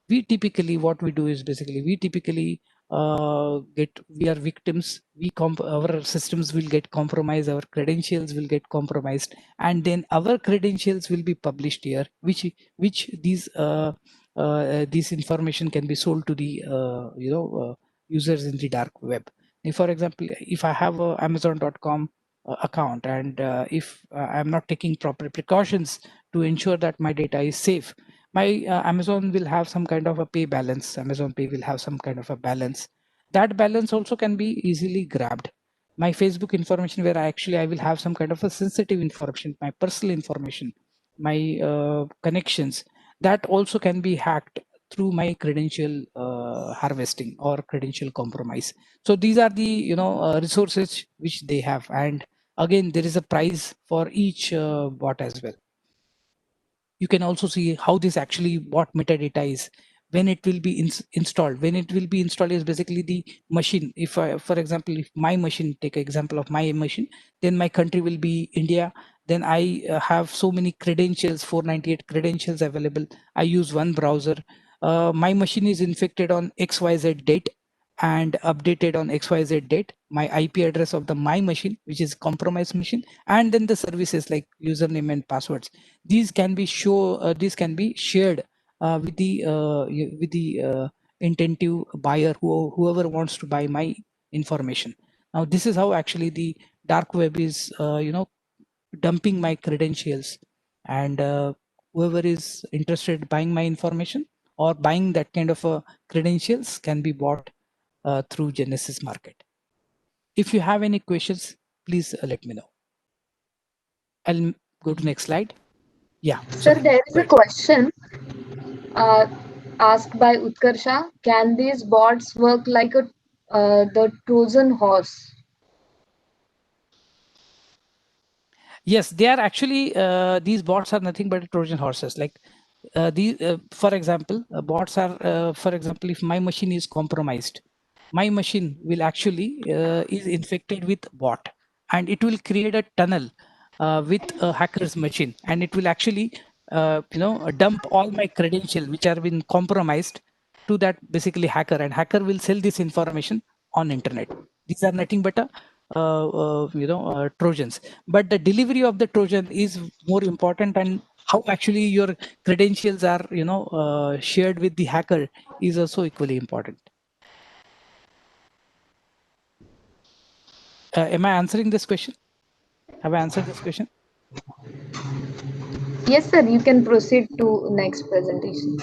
We typically, what we do is basically we typically we are victims. Our systems will get compromised, our credentials will get compromised, and then our credentials will be published here, which this information can be sold to the users in the dark web. For example, if I have a Amazon.com account, and if I'm not taking proper precautions to ensure that my data is safe, my Amazon will have some kind of a pay balance. Amazon Pay will have some kind of a balance. That balance also can be easily grabbed. My Facebook information, where I will have some kind of a sensitive information, my personal information, my connections, that also can be hacked through my credential harvesting or credential compromise. So these are the resources which they have, and again there is a price for each bot as well. You can also see how this actually, what metadata is, when it will be installed. When it will be installed is basically the machine. If I, for example, if my machine, take an example of my machine, then my country will be India. Then I have so many credentials, 498 credentials available. I use one browser. My machine is infected on XYZ date and updated on XYZ date, my IP address of the my machine, which is compromised machine, and then the services like username and passwords. These can be shared with the intentive buyer, whoever wants to buy my information. Now, this is how actually the dark web is dumping my credentials, and whoever is interested buying my information or buying that kind of credentials can be bought through Genesis Market. If you have any questions, please let me know. I'll go to next slide. Yeah. Sir, there is a question asked by Utkarsha. Can these bots work like the Trojan horse? Yes, they are actually, these bots are nothing but Trojan horses. Like For example, bots are, for example, if my machine is compromised, my machine will actually is infected with bot, and it will create a tunnel with a hacker's machine, and it will actually dump all my credentials which are been compromised to that basically hacker, and hacker will sell this information on internet. These are nothing but a Trojans, but the delivery of the Trojan is more important, and how actually your credentials are shared with the hacker is also equally important. Am I answering this question? Have I answered this question? Yes, sir. You can proceed to next presentation.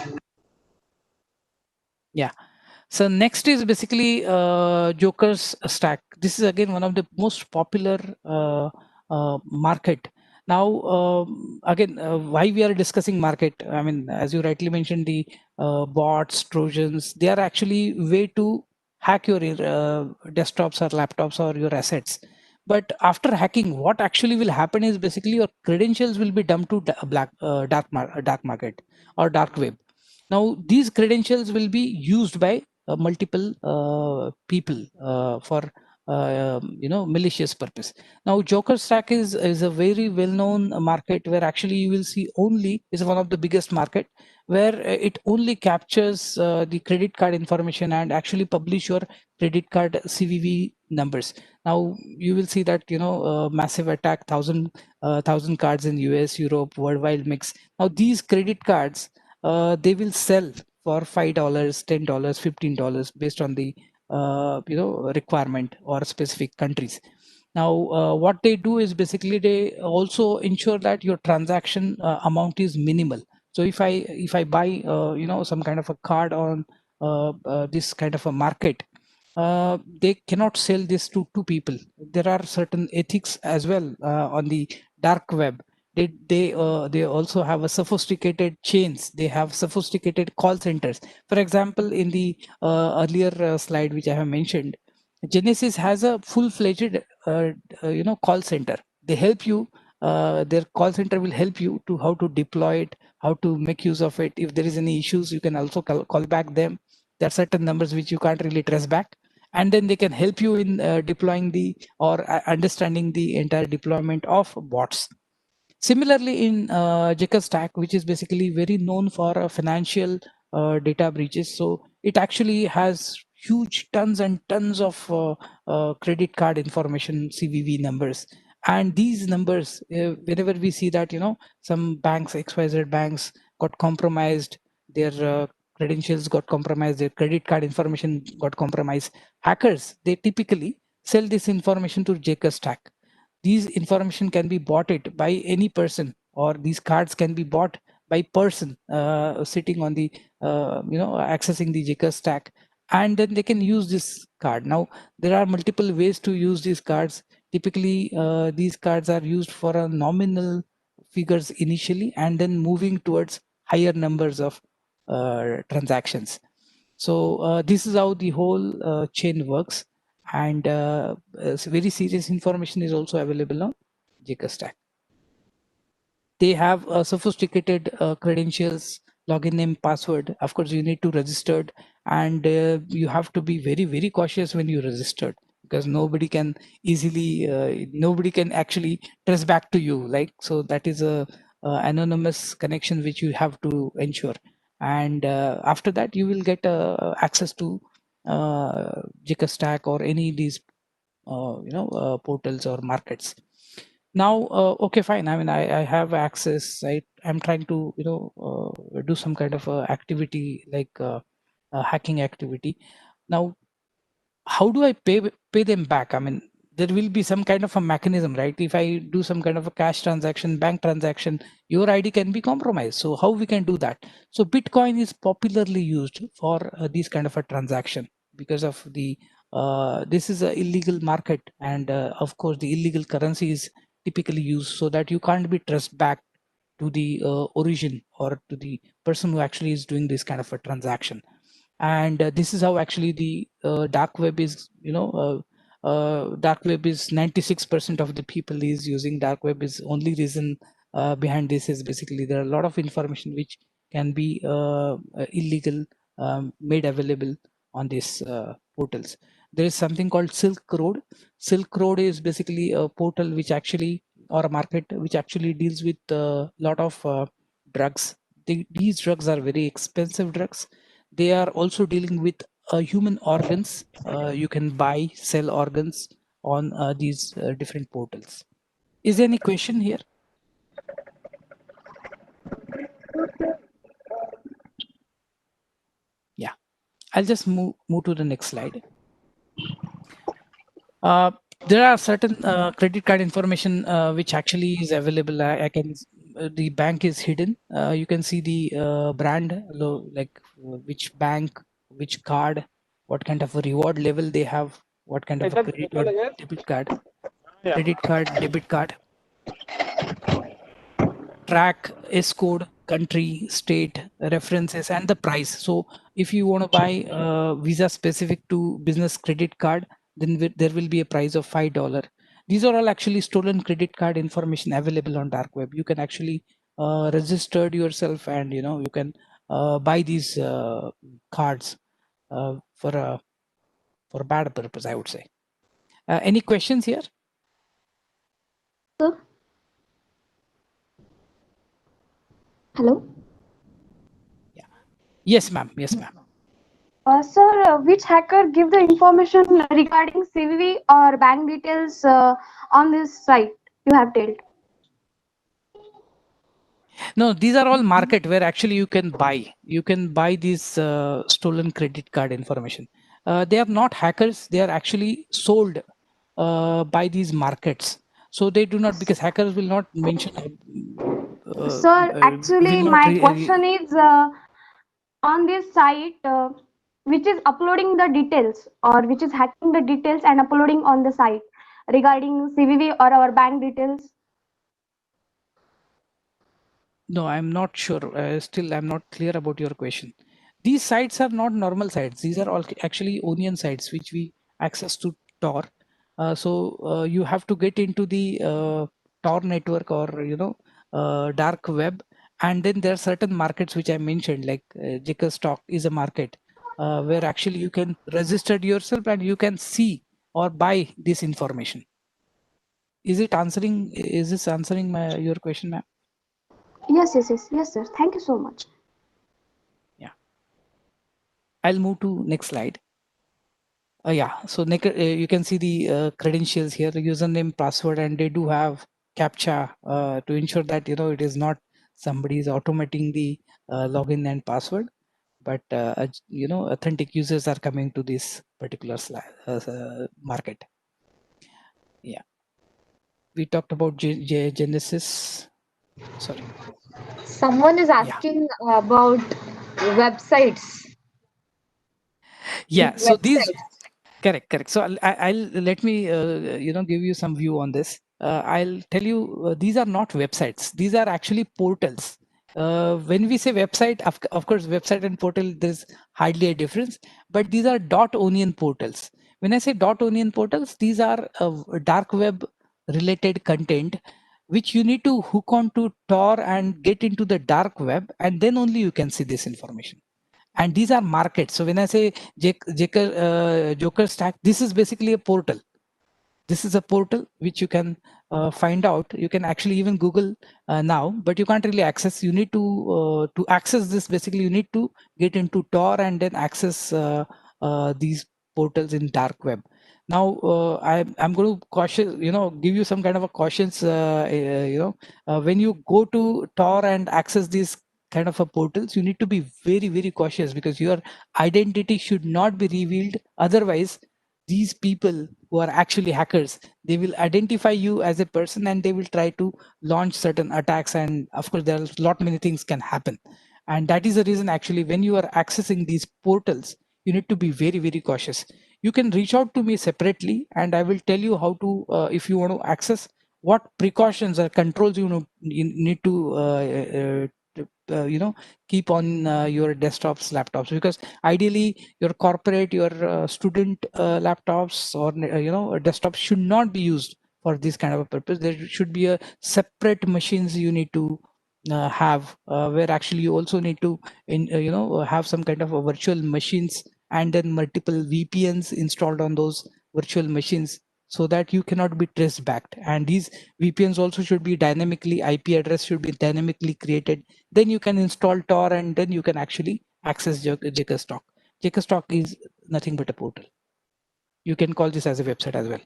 Yeah. So next is basically Joker's stack. This is again one of the most popular market. Now, again, why we are discussing market? I mean, as you rightly mentioned, the bots, Trojans, they are actually way to hack your desktops or laptops or your assets. But after hacking, what actually will happen is basically your credentials will be dumped to dark market or dark web. Now, these credentials will be used by multiple people for malicious purpose. Now, Joker Stack is a very well-known market where actually you will see only is one of the biggest market where it only captures the credit card information and actually publish your credit card CVV numbers. Now you will see that massive attack, thousand cards in US, Europe, worldwide mix. Now these credit cards they will sell for $5, $10, $15 based on the requirement or specific countries. Now what they do is basically they also ensure that your transaction amount is minimal. So if I buy some kind of a card on this kind of a market, they cannot sell this to two people. There are certain ethics as well on the dark web. They also have a sophisticated chains. They have sophisticated call centers. For example, in the earlier slide which I have mentioned, Genesis has a full-fledged call center. They help you. Their call center will help you to how to deploy it, how to make use of it. If there is any issues, you can also call back them. There are certain numbers which you can't really trace back, and then they can help you in deploying the or understanding the entire deployment of bots. Similarly, in Jacob Stack, which is basically very known for financial data breaches, so it actually has huge tons and tons of credit card information, CVV numbers, and these numbers, whenever we see that some banks, XYZ banks, got compromised, their credentials got compromised, their credit card information got compromised. Hackers, they typically sell this information to Jacob Stack. These information can be bought it by any person, or these cards can be bought by person sitting on the accessing the Jaker stack, and then they can use this card. Now there are multiple ways to use these cards. Typically these cards are used for a nominal figures initially, and then moving towards higher numbers of transactions. So this is how the whole chain works, and very serious information is also available on Jaker Stack. They have sophisticated credentials, login name, password. Of course, you need to register, and you have to be very, very cautious when you registered, because nobody can easily, nobody can actually trace back to you. Like, so that is a anonymous connection which you have to ensure. And after that, you will get access to Jaker Stack or any of these portals or markets. Now okay, fine, I mean I have access. I'm trying to do some kind of activity like hacking activity. Now how do I pay them back? I mean, there will be some kind of a mechanism, right? If I do some kind of a cash transaction, bank transaction, your ID can be compromised. So how we can do that? So Bitcoin is popularly used for these kind of a transaction because of the this is a illegal market, and of course the illegal currency is typically used, so that you can't be traced back to the origin or to the person who actually is doing this kind of a transaction. And this is how actually the dark web is dark web is 96% of the people is using dark web. Is only reason behind this is basically there are a lot of information which can be illegal, made available on these portals. There is something called Silk Road. Silk Road is basically a portal which actually, or a market which actually deals with a lot of drugs. These drugs are very expensive drugs. They are also dealing with human organs. You can buy, sell organs on these different portals. Is there any question here? Yeah, I'll just move to the next slide. There are certain credit card information which actually is available. I can the bank is hidden. You can see the brand, like which bank, which card, what kind of a reward level they have, what kind of a credit or debit card, debit card, track, S code, country, state, references, and the price. So if you want to buy Visa specific to business credit card, then there will be a price of $5. These are all actually stolen credit card information available on dark web. You can actually register yourself, and you can buy these cards for a bad purpose, I would say. Any questions here? Sir? Hello? Yeah. Yes, ma'am. Yes, ma'am. Sir, which hacker give the information regarding CVV or bank details on this site you have told? No, these are all market where actually you can buy these stolen credit card information. They are not hackers. They are actually sold by these markets. So they do not, because hackers will not mention. Sir, actually, Will not. my question is on this site, which is uploading the details or which is hacking the details and uploading on the site regarding CVV or our bank details. No, I'm not sure. Still, I'm not clear about your question. These sites are not normal sites. These are all actually onion sites which we access to Tor. So you have to get into the Tor network, or dark web, and then there are certain markets which I mentioned, like Jicker Stock is a market where actually you can register yourself and you can see or buy this information. Is this answering your question, ma'am? Yes, sir. Thank you so much. Yeah. I'll move to next slide. Yeah, so you can see the credentials here, the username, password, and they do have CAPTCHA to ensure that it is not somebody is automating the login and password, but authentic users are coming to this particular market. Yeah, we talked about Genesis. Sorry. Someone is asking about websites. Yeah, so these. Correct. So I'll let me give you some view on this. I'll tell you these are not websites. These are actually portals. When we say website, of course, website and portal, there's hardly a difference. But these are .onion portals. When I say .onion portals, these are dark web related content which you need to hook onto Tor and get into the dark web, and then only you can see this information. And these are markets. So when I say Joker Stack, this is basically a portal. This is a portal which you can find out. You can actually even Google now, but you can't really access. You need to access this. Basically, you need to get into Tor and then access these portals in dark web. Now, I'm going to give you some kind of a cautions. When you go to Tor and access these kind of a portals, you need to be very, very cautious, because your identity should not be revealed. Otherwise, these people who are actually hackers, they will identify you as a person and they will try to launch certain attacks. And of course, there are a lot many things can happen. And that is the reason actually when you are accessing these portals, you need to be very, very cautious. You can reach out to me separately and I will tell you how to, if you want to access, what precautions or controls you need to keep on your desktops, laptops, because ideally your corporate, your student laptops or desktops should not be used for this kind of a purpose. There should be a separate machines you need to have, where actually you also need to have some kind of a virtual machines and then multiple VPNs installed on those virtual machines, so that you cannot be traced back. And these VPNs also should be dynamically, IP address should be dynamically created. Then you can install Tor, and then you can actually access JKSTOCK. JKSTOCK is nothing but a portal. You can call this as a website as well.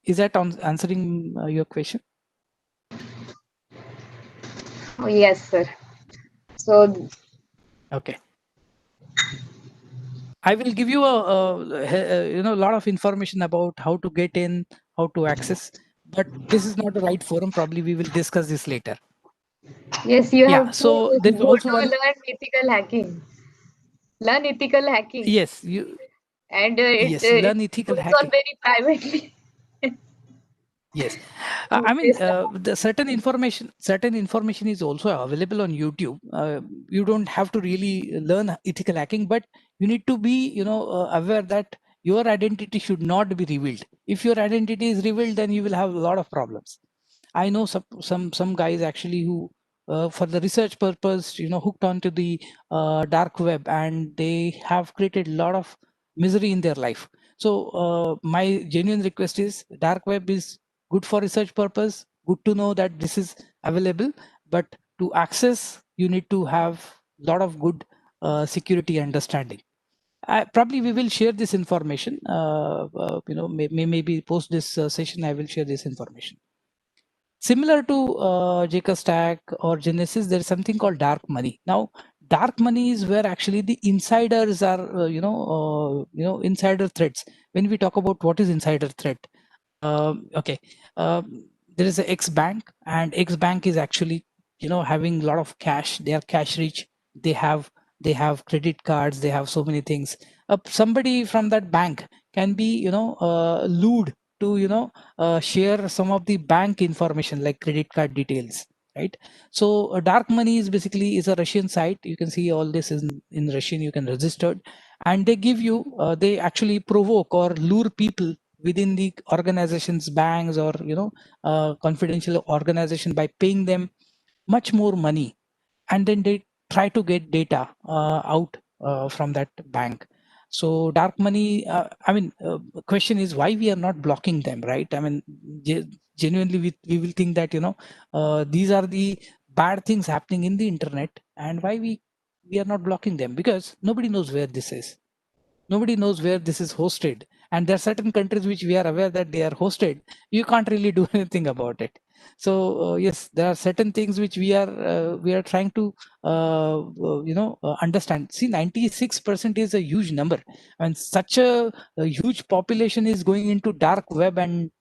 Is that answering your question? Oh, yes, sir. So, Okay. I will give you a lot of information about how to get in, how to access, but this is not the right forum. Probably we will discuss this later. yes, you Yeah. have to So there is go also to one. learn ethical hacking. Learn ethical hacking. Yes, you. And Yes, it learn ethical goes on hacking. very privately. Yes, I Okay, mean sir. the certain information is also available on YouTube. You don't have to really learn ethical hacking, but you need to be aware that your identity should not be revealed. If your identity is revealed, then you will have a lot of problems. I know some guys actually who for the research purpose hooked onto the dark web, and they have created a lot of misery in their life. So my genuine request is, dark web is good for research purpose, good to know that this is available, but to access you need to have a lot of good security understanding. Probably we will share this information, maybe post this session I will share this information. Similar to Stack or Genesis, there is something called dark money. Now, dark money is where actually the insiders are, insider threats. When we talk about what is insider threat, okay, there is a X bank, and X bank is actually, having a lot of cash. They are cash rich. They have credit cards. They have so many things. Somebody from that bank can be, lured to, share some of the bank information like credit card details, right? So dark money is basically is a Russian site. You can see all this is in Russian. You can register, and they give you, they actually provoke or lure people within the organizations, banks, or confidential organization by paying them much more money, and then they try to get data out from that bank. So dark money, I mean, question is why we are not blocking them, right? I mean, genuinely we will think that these are the bad things happening in the internet, and why we are not blocking them, because nobody knows where this is. Nobody knows where this is hosted, and there are certain countries which we are aware that they are hosted. You can't really do anything about it. So yes, there are certain things which we are trying to understand. See, 96% is a huge number, and such a huge population is going into dark web and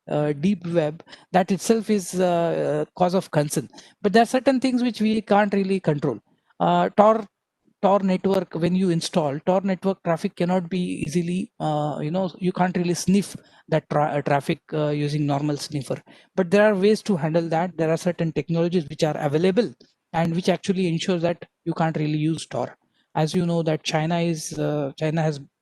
deep web. That itself is a cause of concern. But there are certain things which we can't really control. Tor network, when you install Tor network, traffic cannot be easily, you can't really sniff that traffic using normal sniffer. But there are ways to handle that. There are certain technologies which are available and which actually ensure that you can't really use Tor. As you know that China has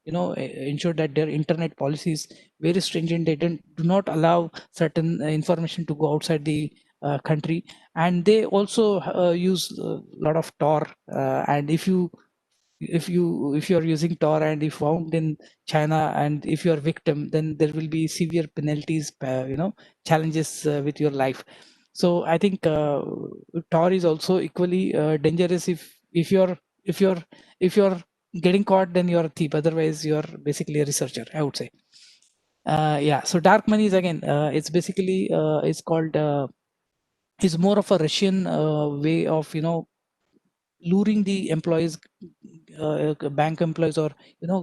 ensured that their internet policy is very stringent. They do not allow certain information to go outside the country, and they also use a lot of Tor. And if you are using Tor and if found in China, and if you are victim, then there will be severe penalties, challenges with your life. So I think Tor is also equally dangerous. If you're getting caught, then you're a thief. Otherwise, you're basically a researcher, I would say. Yeah. So dark money is, again, it's basically it's called is more of a Russian way of luring the employees, bank employees, or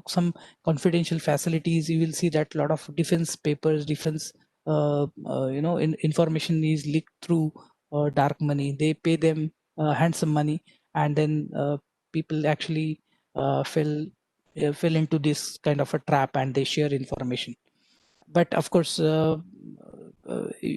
some confidential facilities. You will see that a lot of defense papers, defense information is leaked through dark money. They pay them handsome money, and then people actually fell into this kind of a trap, and they share information. But of course,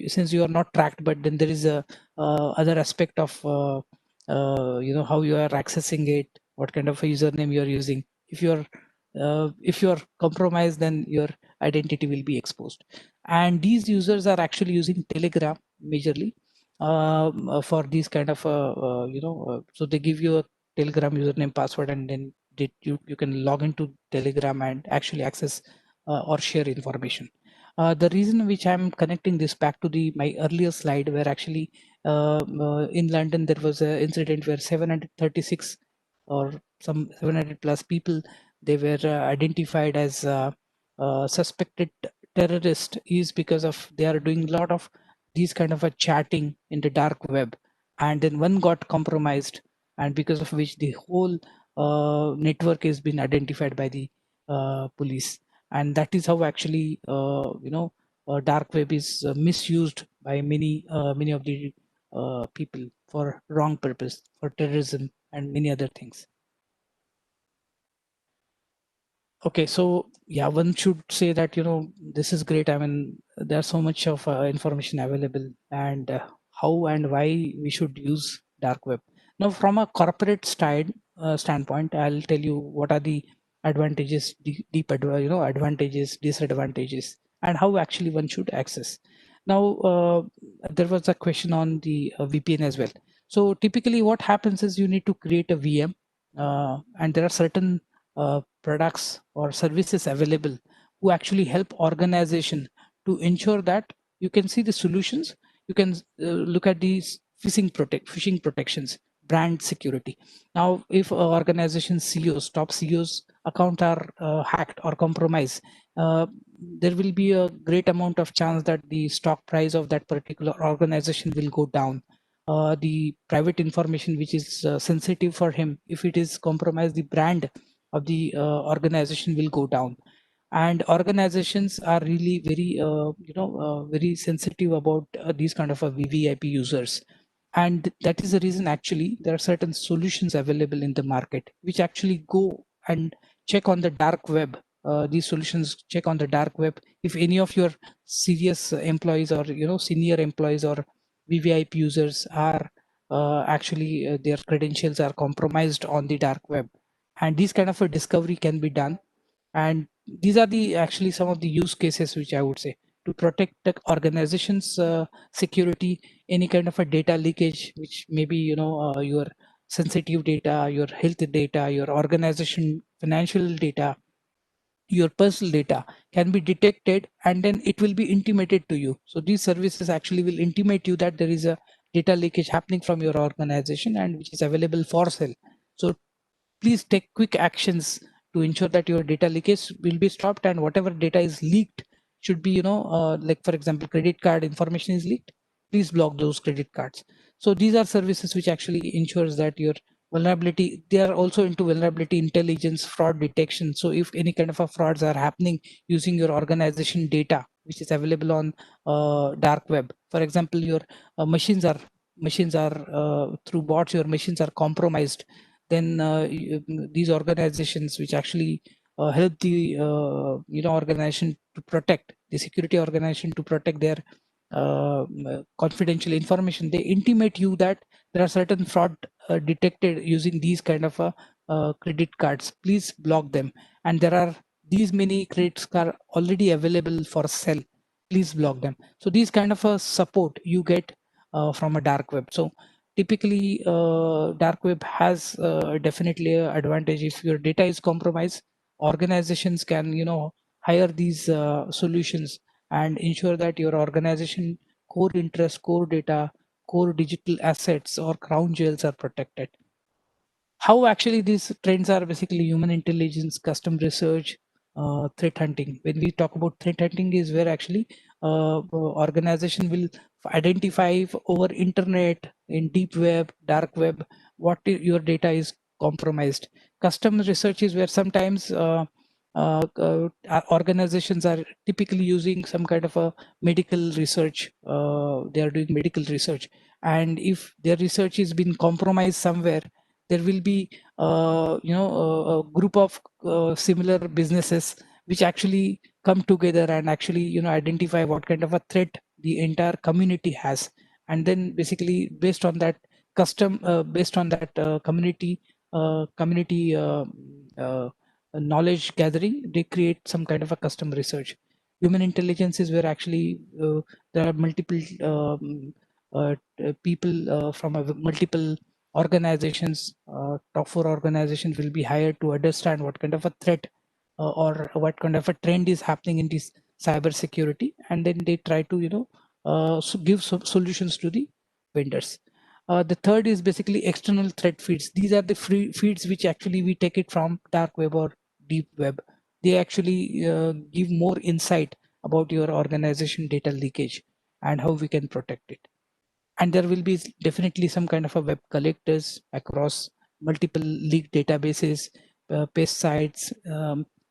since you are not tracked, but then there is a other aspect of how you are accessing it, what kind of a username you are using. If you are compromised, then your identity will be exposed. And these users are actually using Telegram majorly, for these kind of so they give you a Telegram username password, and then you can log into Telegram and actually access or share information. The reason which I'm connecting this back to my earlier slide, where actually in London there was an incident where 736 or some 700 plus people, they were identified as suspected terrorist, is because of they are doing a lot of these kind of a chatting in the dark web, and then one got compromised, and because of which the whole network has been identified by the police. And that is how actually dark web is misused by many of the people for wrong purpose, for terrorism and many other things. Okay, so yeah, one should say that this is great. I mean, there's so much of information available, and how and why we should use dark web. Now, from a corporate standpoint, I'll tell you what are the advantages, advantages, disadvantages, and how actually one should access. Now, there was a question on the VPN as well. So typically, what happens is you need to create a VM, and there are certain products or services available who actually help organization to ensure that you can see the solutions. You can look at these phishing protections, brand security. Now, if organization CEOs, top CEOs account are hacked or compromised, there will be a great amount of chance that the stock price of that particular organization will go down. The private information which is sensitive for him, if it is compromised, the brand of the organization will go down. And organizations are really very sensitive about these kind of VVIP users. And that is the reason actually there are certain solutions available in the market which actually go and check on the dark web. These solutions check on the dark web if any of your serious employees or senior employees or VVIP users are actually their credentials are compromised on the dark web, and these kind of a discovery can be done. And these are the actually some of the use cases which I would say to protect the organization's security. Any kind of a data leakage, which maybe your sensitive data, your health data, your organization financial data, your personal data can be detected, and then it will be intimated to you. So these services actually will intimate you that there is a data leakage happening from your organization and which is available for sale. So please take quick actions to ensure that your data leakage will be stopped, and whatever data is leaked should be like for example credit card information is leaked, please block those credit cards. So these are services which actually ensures that your vulnerability, they are also into vulnerability intelligence, fraud detection. So if any kind of a frauds are happening using your organization data which is available on dark web, for example your machines are through bots, your machines are compromised, then these organizations which actually help the organization to protect the security organization to protect their confidential information, they intimate you that there are certain fraud detected using these kind of credit cards, please block them. And there are these many credit cards already available for sale, please block them. So these kind of a support you get from a dark web. So typically dark web has definitely an advantage. If your data is compromised, organizations can hire these solutions and ensure that your organization core interest, core data, core digital assets or crown jewels are protected. How actually these trends are basically human intelligence, custom research, threat hunting. When we talk about threat hunting is where actually organization will identify over internet, in deep web, dark web, what your data is compromised. Custom research is where sometimes organizations are typically using some kind of a medical research. They are doing medical research, and if their research is been compromised somewhere, there will be a group of similar businesses which actually come together and actually identify what kind of a threat the entire community has, and then basically based on that community knowledge gathering, they create some kind of a custom research. Human intelligence is where actually there are multiple people from multiple organizations, top 4 organizations will be hired to understand what kind of a threat or what kind of a trend is happening in this cyber security, and then they try to give solutions to the vendors. The third is basically external threat feeds. These are the free feeds which actually we take it from dark web or deep web. They actually give more insight about your organization data leakage and how we can protect it. And there will be definitely some kind of a web collectors across multiple leak databases, pest sites,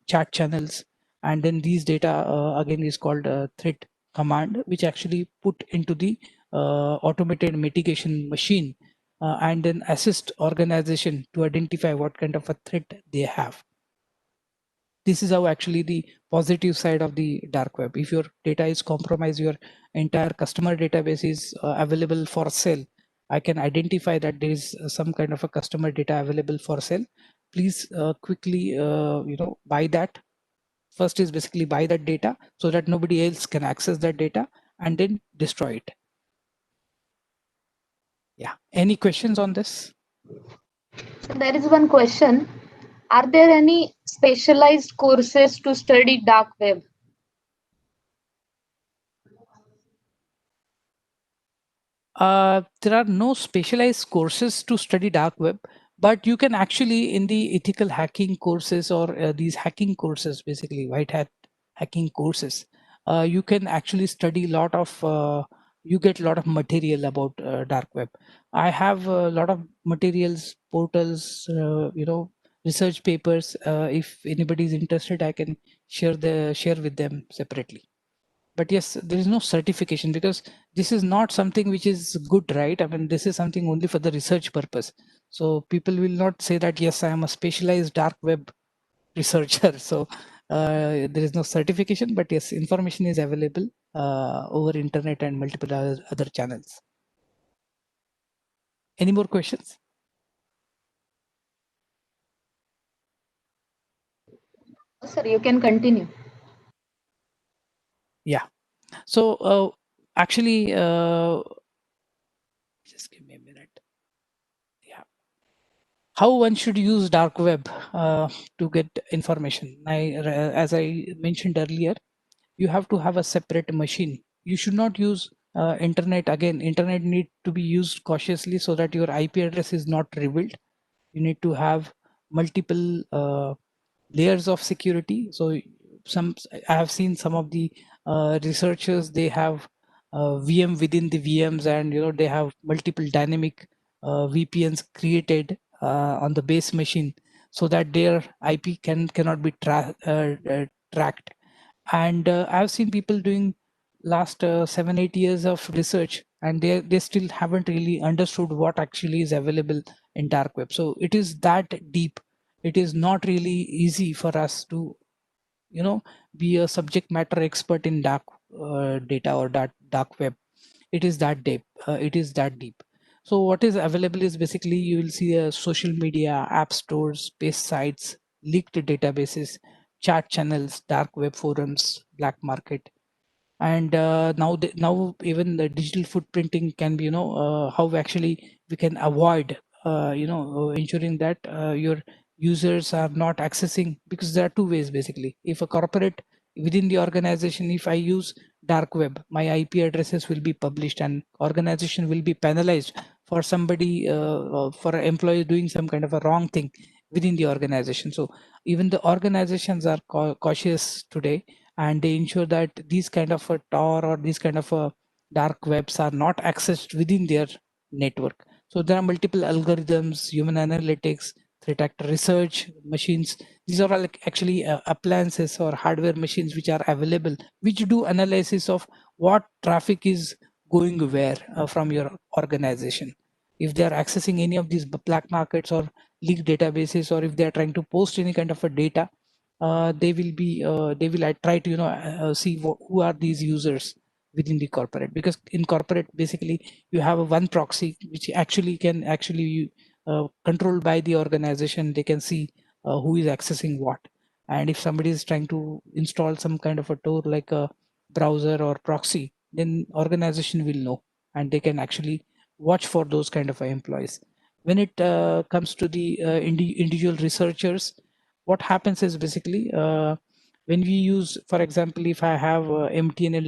chat channels, and then these data again is called a threat command, which actually put into the automated mitigation machine and then assist organization to identify what kind of a threat they have. This is how actually the positive side of the dark web. If your data is compromised, your entire customer database is available for sale. I can identify that there is some kind of a customer data available for sale. Please quickly, buy that. First is basically buy that data so that nobody else can access that data and then destroy it. Yeah. Any questions on this? So there is one question. Are there any specialized courses to study dark web? There are no specialized courses to study dark web, but you can actually in the ethical hacking courses or these hacking courses, basically white hat hacking courses, you can actually study a lot of, you get a lot of material about dark web. I have a lot of materials, portals, research papers. If anybody is interested, I can share with them separately. But yes, there is no certification because this is not something which is good, right? I mean, this is something only for the research purpose. So people will not say that, yes, I am a specialized dark web researcher. So there is no certification, but yes, information is available over internet and multiple other channels. Any more questions? Sir, you can continue. Yeah. So actually, just give me a minute. Yeah. How one should use dark web to get information? As I mentioned earlier, you have to have a separate machine. You should not use internet. Again, internet need to be used cautiously so that your IP address is not revealed. You need to have multiple layers of security. So I have seen some of the researchers, they have VM within the VMs, and they have multiple dynamic VPNs created on the base machine so that their IP cannot be tracked. And I've seen people doing last 7-8 years of research, and they still haven't really understood what actually is available in dark web. So it is that deep. It is not really easy for us to be a subject matter expert in dark data or dark web. It is that deep. So what is available is basically you will see social media, app stores, paste sites, leaked databases, chat channels, dark web forums, black market. And now even the digital footprinting can be how actually we can avoid ensuring that your users are not accessing, because there are two ways basically. If a corporate within the organization, if I use dark web, my IP addresses will be published and organization will be penalized for somebody for an employee doing some kind of a wrong thing within the organization. So even the organizations are cautious today, and they ensure that these kind of a Tor or these kind of a dark webs are not accessed within their network. So there are multiple algorithms, human analytics, threat actor research machines. These are all actually appliances or hardware machines which are available, which do analysis of what traffic is going where from your organization. If they are accessing any of these black markets or leaked databases, or if they are trying to post any kind of a data, they will try to see who are these users within the corporate. Because in corporate basically you have a one proxy which actually can controlled by the organization. They can see who is accessing what, and if somebody is trying to install some kind of a tool like a browser or proxy, then organization will know and they can actually watch for those kind of employees. When it comes to the individual researchers, what happens is basically when we use, for example, if I have MTNL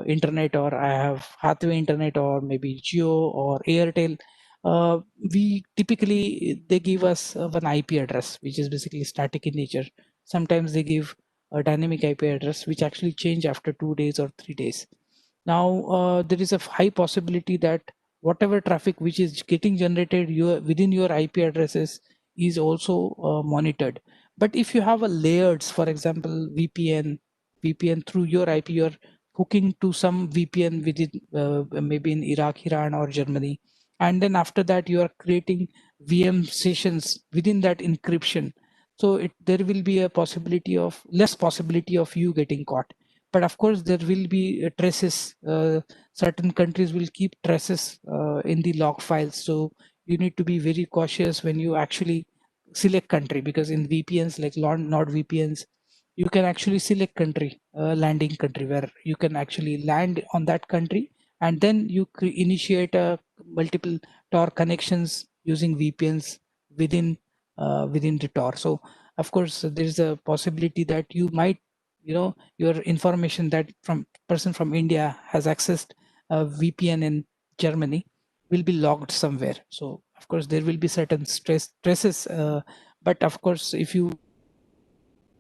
internet, or I have Hathway internet, or maybe Jio or Airtel, we typically, they give us one IP address, which is basically static in nature. Sometimes they give a dynamic IP address, which actually change after 2 days or 3 days. Now, there is a high possibility that whatever traffic which is getting generated within your IP addresses is also monitored. But if you have a layers, for example, VPN through your IP, you're hooking to some VPN within maybe in Iraq, Iran, or Germany, and then after that you are creating VM sessions within that encryption. So there will be a possibility of less possibility of you getting caught. But of course, there will be traces. Certain countries will keep traces in the log files. So you need to be very cautious when you actually select country, because in VPNs like NordVPNs, you can actually select country, landing country, where you can actually land on that country, and then you initiate multiple Tor connections using VPNs within the Tor. So of course, there is a possibility that you might, your information that from person from India has accessed a VPN in Germany will be logged somewhere. So of course there will be certain stresses, but of course if you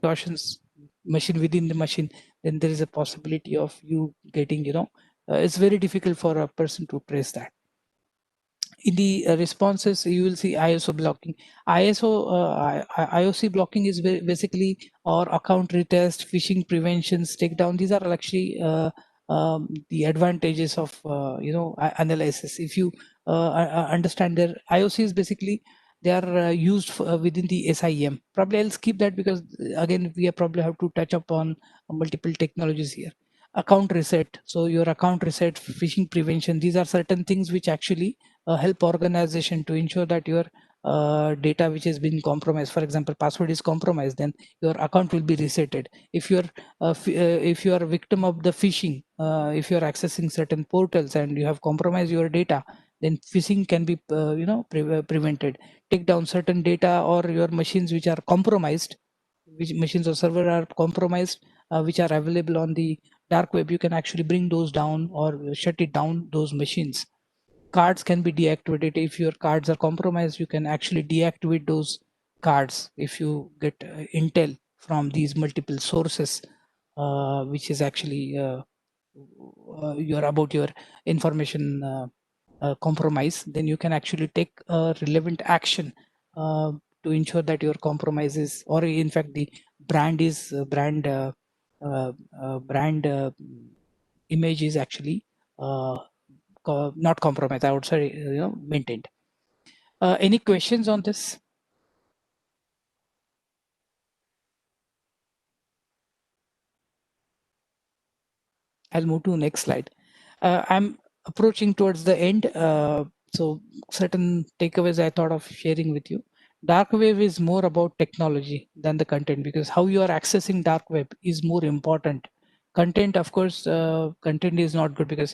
cautions machine within the machine, then there is a possibility of you getting, it's very difficult for a person to trace that. In the responses, you will see ISO blocking. IOC blocking is basically, or account retest, phishing preventions, takedown. These are actually the advantages of analysis. If you understand their IOC is basically, they are used within the SIEM. Probably I'll skip that because again we probably have to touch upon multiple technologies here. Account reset. So your account reset, phishing prevention. These are certain things which actually help organization to ensure that your data which has been compromised, for example, password is compromised, then your account will be resetted. If you're if you are a victim of the phishing, if you are accessing certain portals and you have compromised your data, then phishing can be prevented. Take down certain data or your machines which are compromised, which machines or server are compromised, which are available on the dark web. You can actually bring those down or shut it down, those machines. Cards can be deactivated. If your cards are compromised, you can actually deactivate those cards if you get intel from these multiple sources, which is actually your about your information compromise. Then you can actually take relevant action to ensure that your compromise is, or in fact the brand is brand image is actually not compromised, I would say, maintained. Any questions on this? I'll move to next slide. I'm approaching towards the end. So certain takeaways I thought of sharing with you. Dark web is more about technology than the content, because how you are accessing dark web is more important. Content, of course, content is not good, because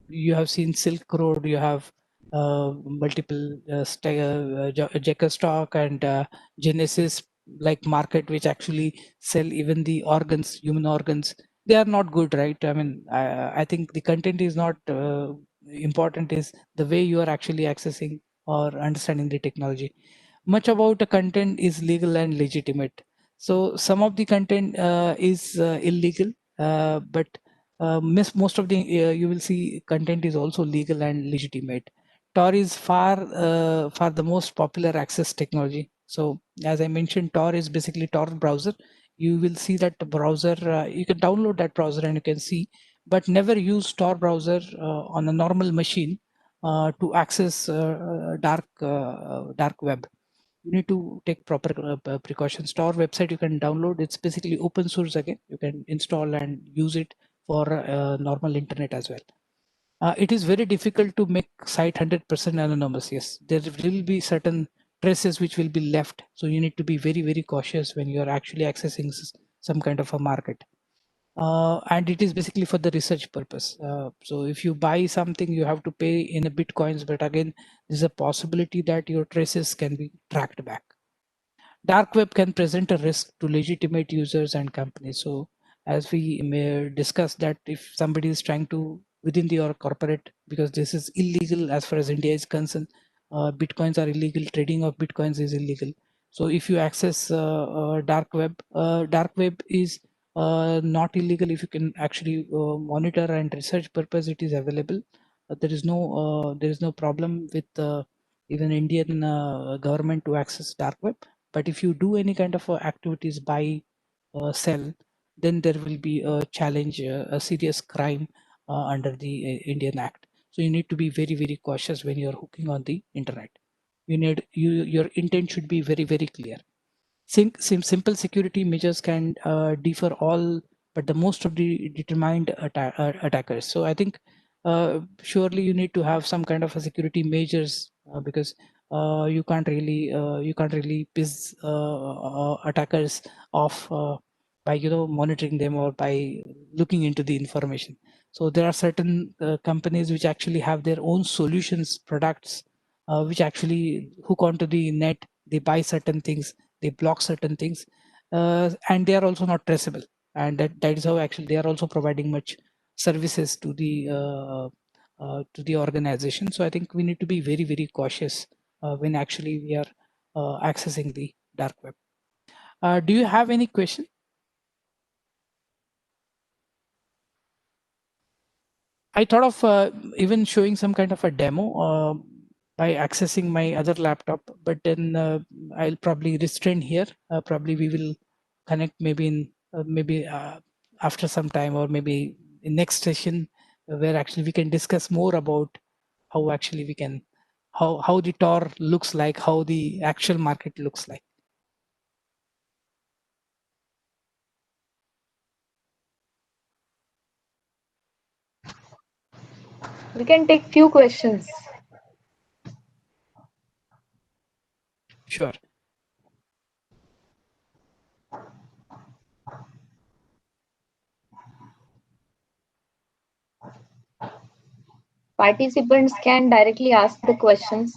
you have seen Silk Road, you have multiple Jacker stock and Genesis like market, which actually sell even the organs, human organs. They are not good, right? I mean, I think the content is not important, is the way you are actually accessing or understanding the technology. Much about the content is legal and legitimate. So some of the content is illegal, but most of the you will see content is also legal and legitimate. Tor is far the most popular access technology. So as I mentioned, Tor is basically Tor browser. You will see that the browser, you can download that browser and you can see, but never use Tor browser on a normal machine to access dark web. You need to take proper precautions. Tor website you can download. It's basically open source again. You can install and use it for normal internet as well. It is very difficult to make site 100% anonymous. Yes, there will be certain traces which will be left. So you need to be very, very cautious when you are actually accessing some kind of a market. and it is basically for the research purpose. So if you buy something, you have to pay in a bitcoins, but again, there's a possibility that your traces can be tracked back. Dark web can present a risk to legitimate users and companies. So as we may discuss that if somebody is trying to within the corporate, because this is illegal as far as India is concerned, bitcoins are illegal, trading of bitcoins is illegal. So if you access dark web is not illegal. If you can actually monitor and research purpose, it is available. There is no problem with even Indian government to access dark web. But if you do any kind of activities buy, sell, then there will be a challenge, a serious crime under the Indian Act. So you need to be very, very cautious when you're hooking on the internet. Your intent should be very, very clear. Simple security measures can differ all, but the most of the determined attackers. So I think surely you need to have some kind of a security measures because you can't really piss attackers off by monitoring them or by looking into the information. So there are certain companies which actually have their own solutions, products, which actually hook onto the net. They buy certain things, they block certain things, and they are also not traceable. And that is how actually they are also providing much services to the organization. So I think we need to be very, very cautious when actually we are accessing the dark web. Do you have any question? I thought of even showing some kind of a demo by accessing my other laptop, but then I'll probably restrain here. Probably we will connect maybe in maybe after some time, or maybe in next session where actually we can discuss more about how actually we can how the Tor looks like, how the actual market looks like. We can take few questions. Sure. Participants can directly ask the questions.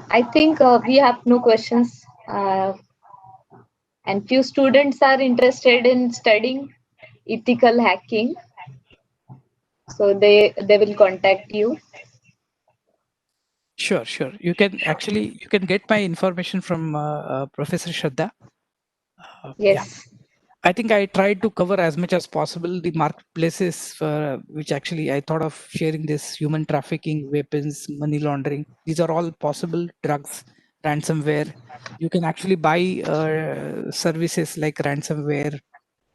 I think we have no questions, and few students are interested in studying ethical hacking, so they will contact you. Sure. You can get my information from Professor Shraddha. Yeah. Yes. I think I tried to cover as much as possible the marketplaces, which actually I thought of sharing this: human trafficking, weapons, money laundering. These are all possible, drugs, ransomware. You can actually buy services like ransomware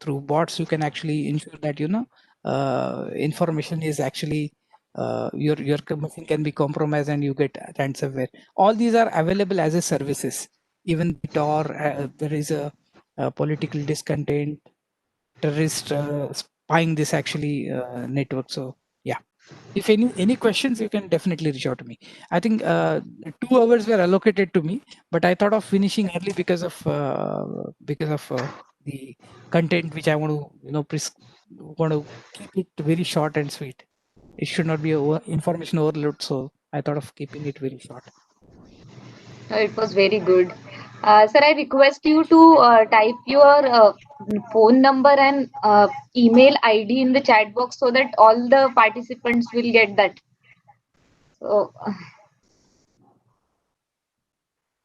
through bots. You can actually ensure that information is actually your machine can be compromised and you get ransomware. All these are available as a services. Even Tor, there is a political discontent, terrorist spying this actually network. So yeah, if any questions, you can definitely reach out to me. I think 2 hours were allocated to me, but I thought of finishing early because of the content which I want to want to keep it very short and sweet. It should not be information overload, so I thought of keeping it very short. It was very good. Sir, I request you to type your phone number and email ID in the chat box so that all the participants will get that. So,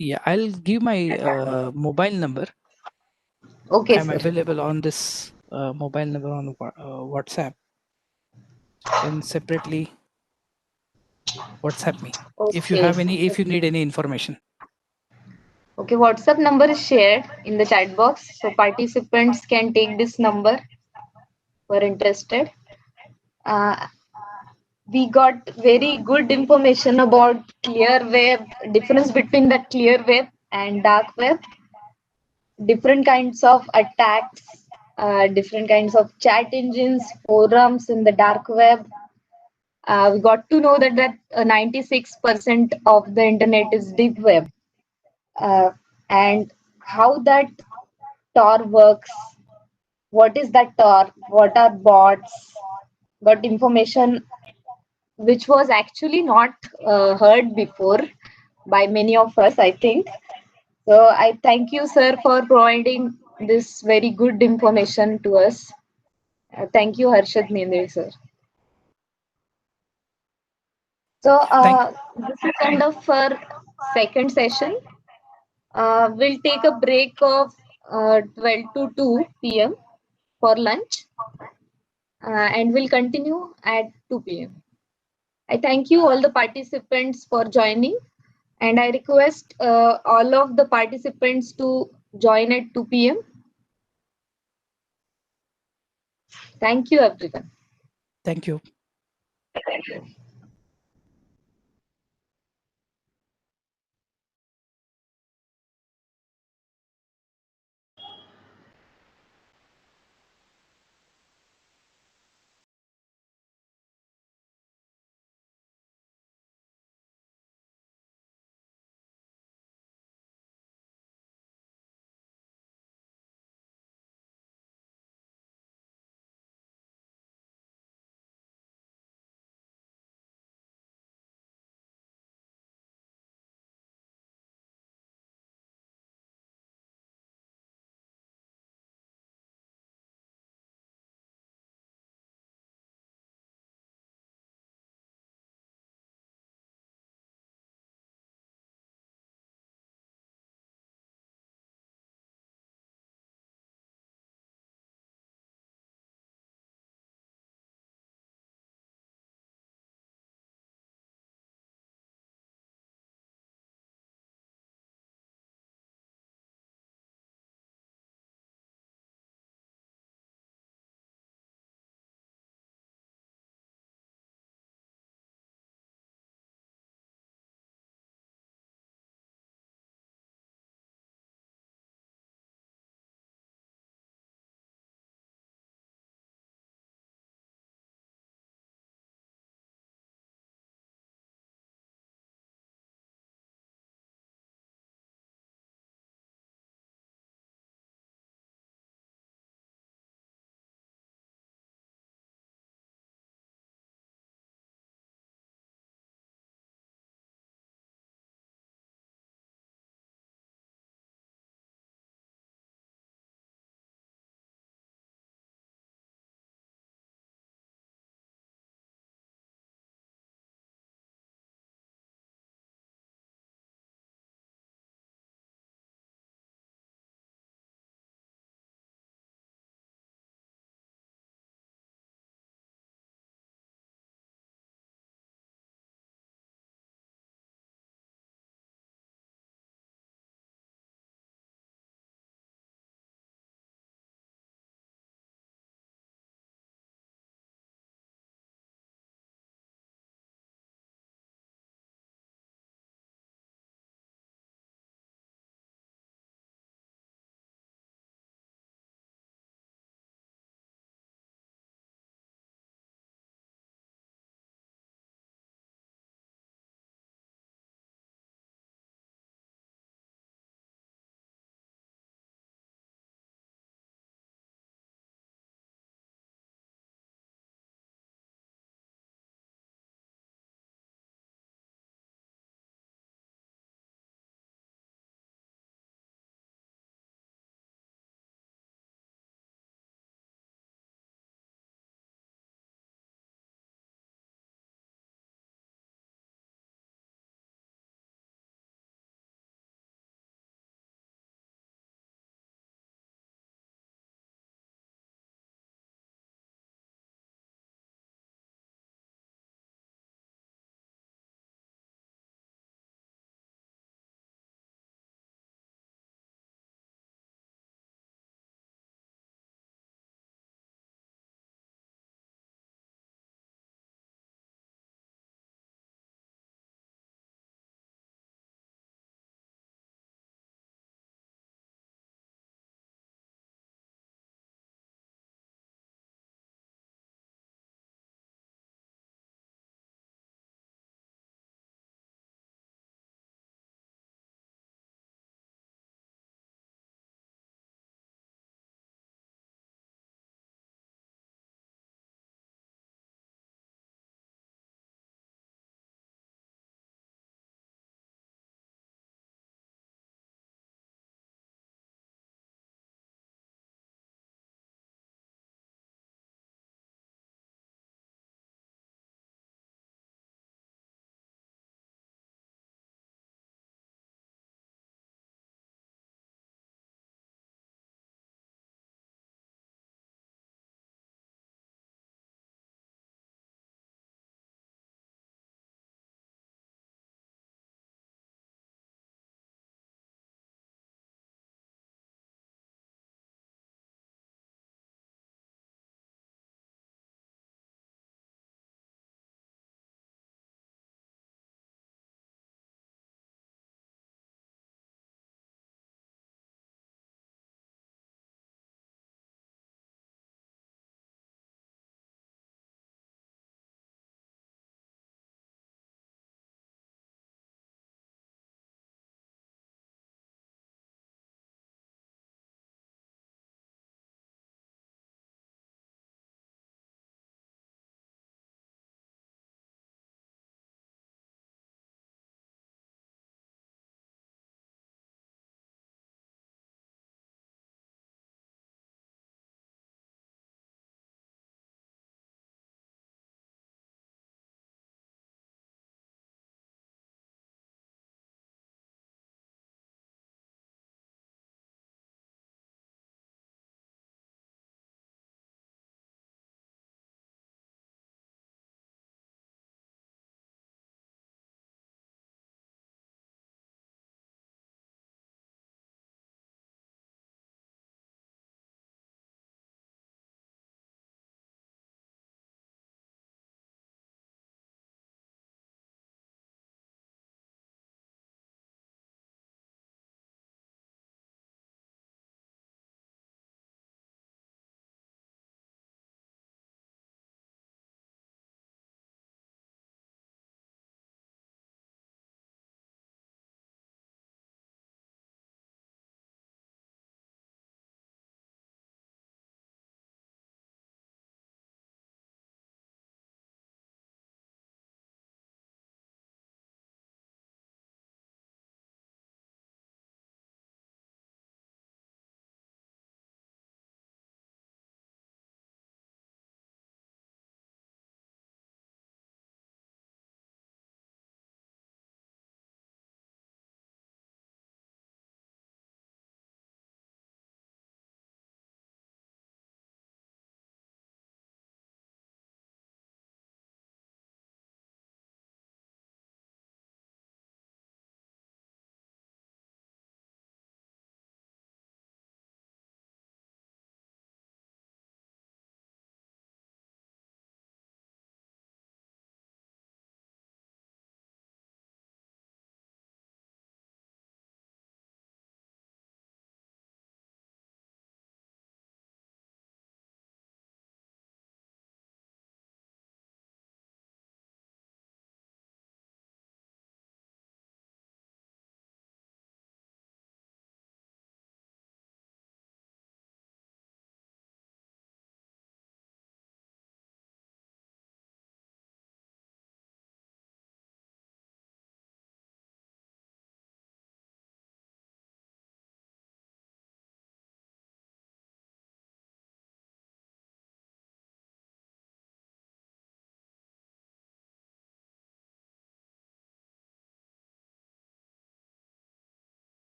Yeah, I'll give my mobile number. okay, I'm sir. available on this mobile number on WhatsApp. then separately WhatsApp me if you Okay. have any, if you need any information. Okay, WhatsApp number is shared in the chat box, so participants can take this number who are interested. We got very good information about clear web, difference between the clear web and dark web, different kinds of attacks, different kinds of chat engines, forums in the dark web. We got to know that 96% of the internet is deep web, and how that Tor works. What is that Tor? What are bots? Got information which was actually not heard before by many of us, I think. So I thank you, sir, for providing this very good information to us. Thank you, Harshad Mendre, sir. So this is end of our second session. We'll take a break of 12 to 2 p.m. for lunch, and we'll continue at 2 p.m. I thank you all the participants for joining, and I request all of the participants to join at 2 p.m. Thank you, everyone. Thank you.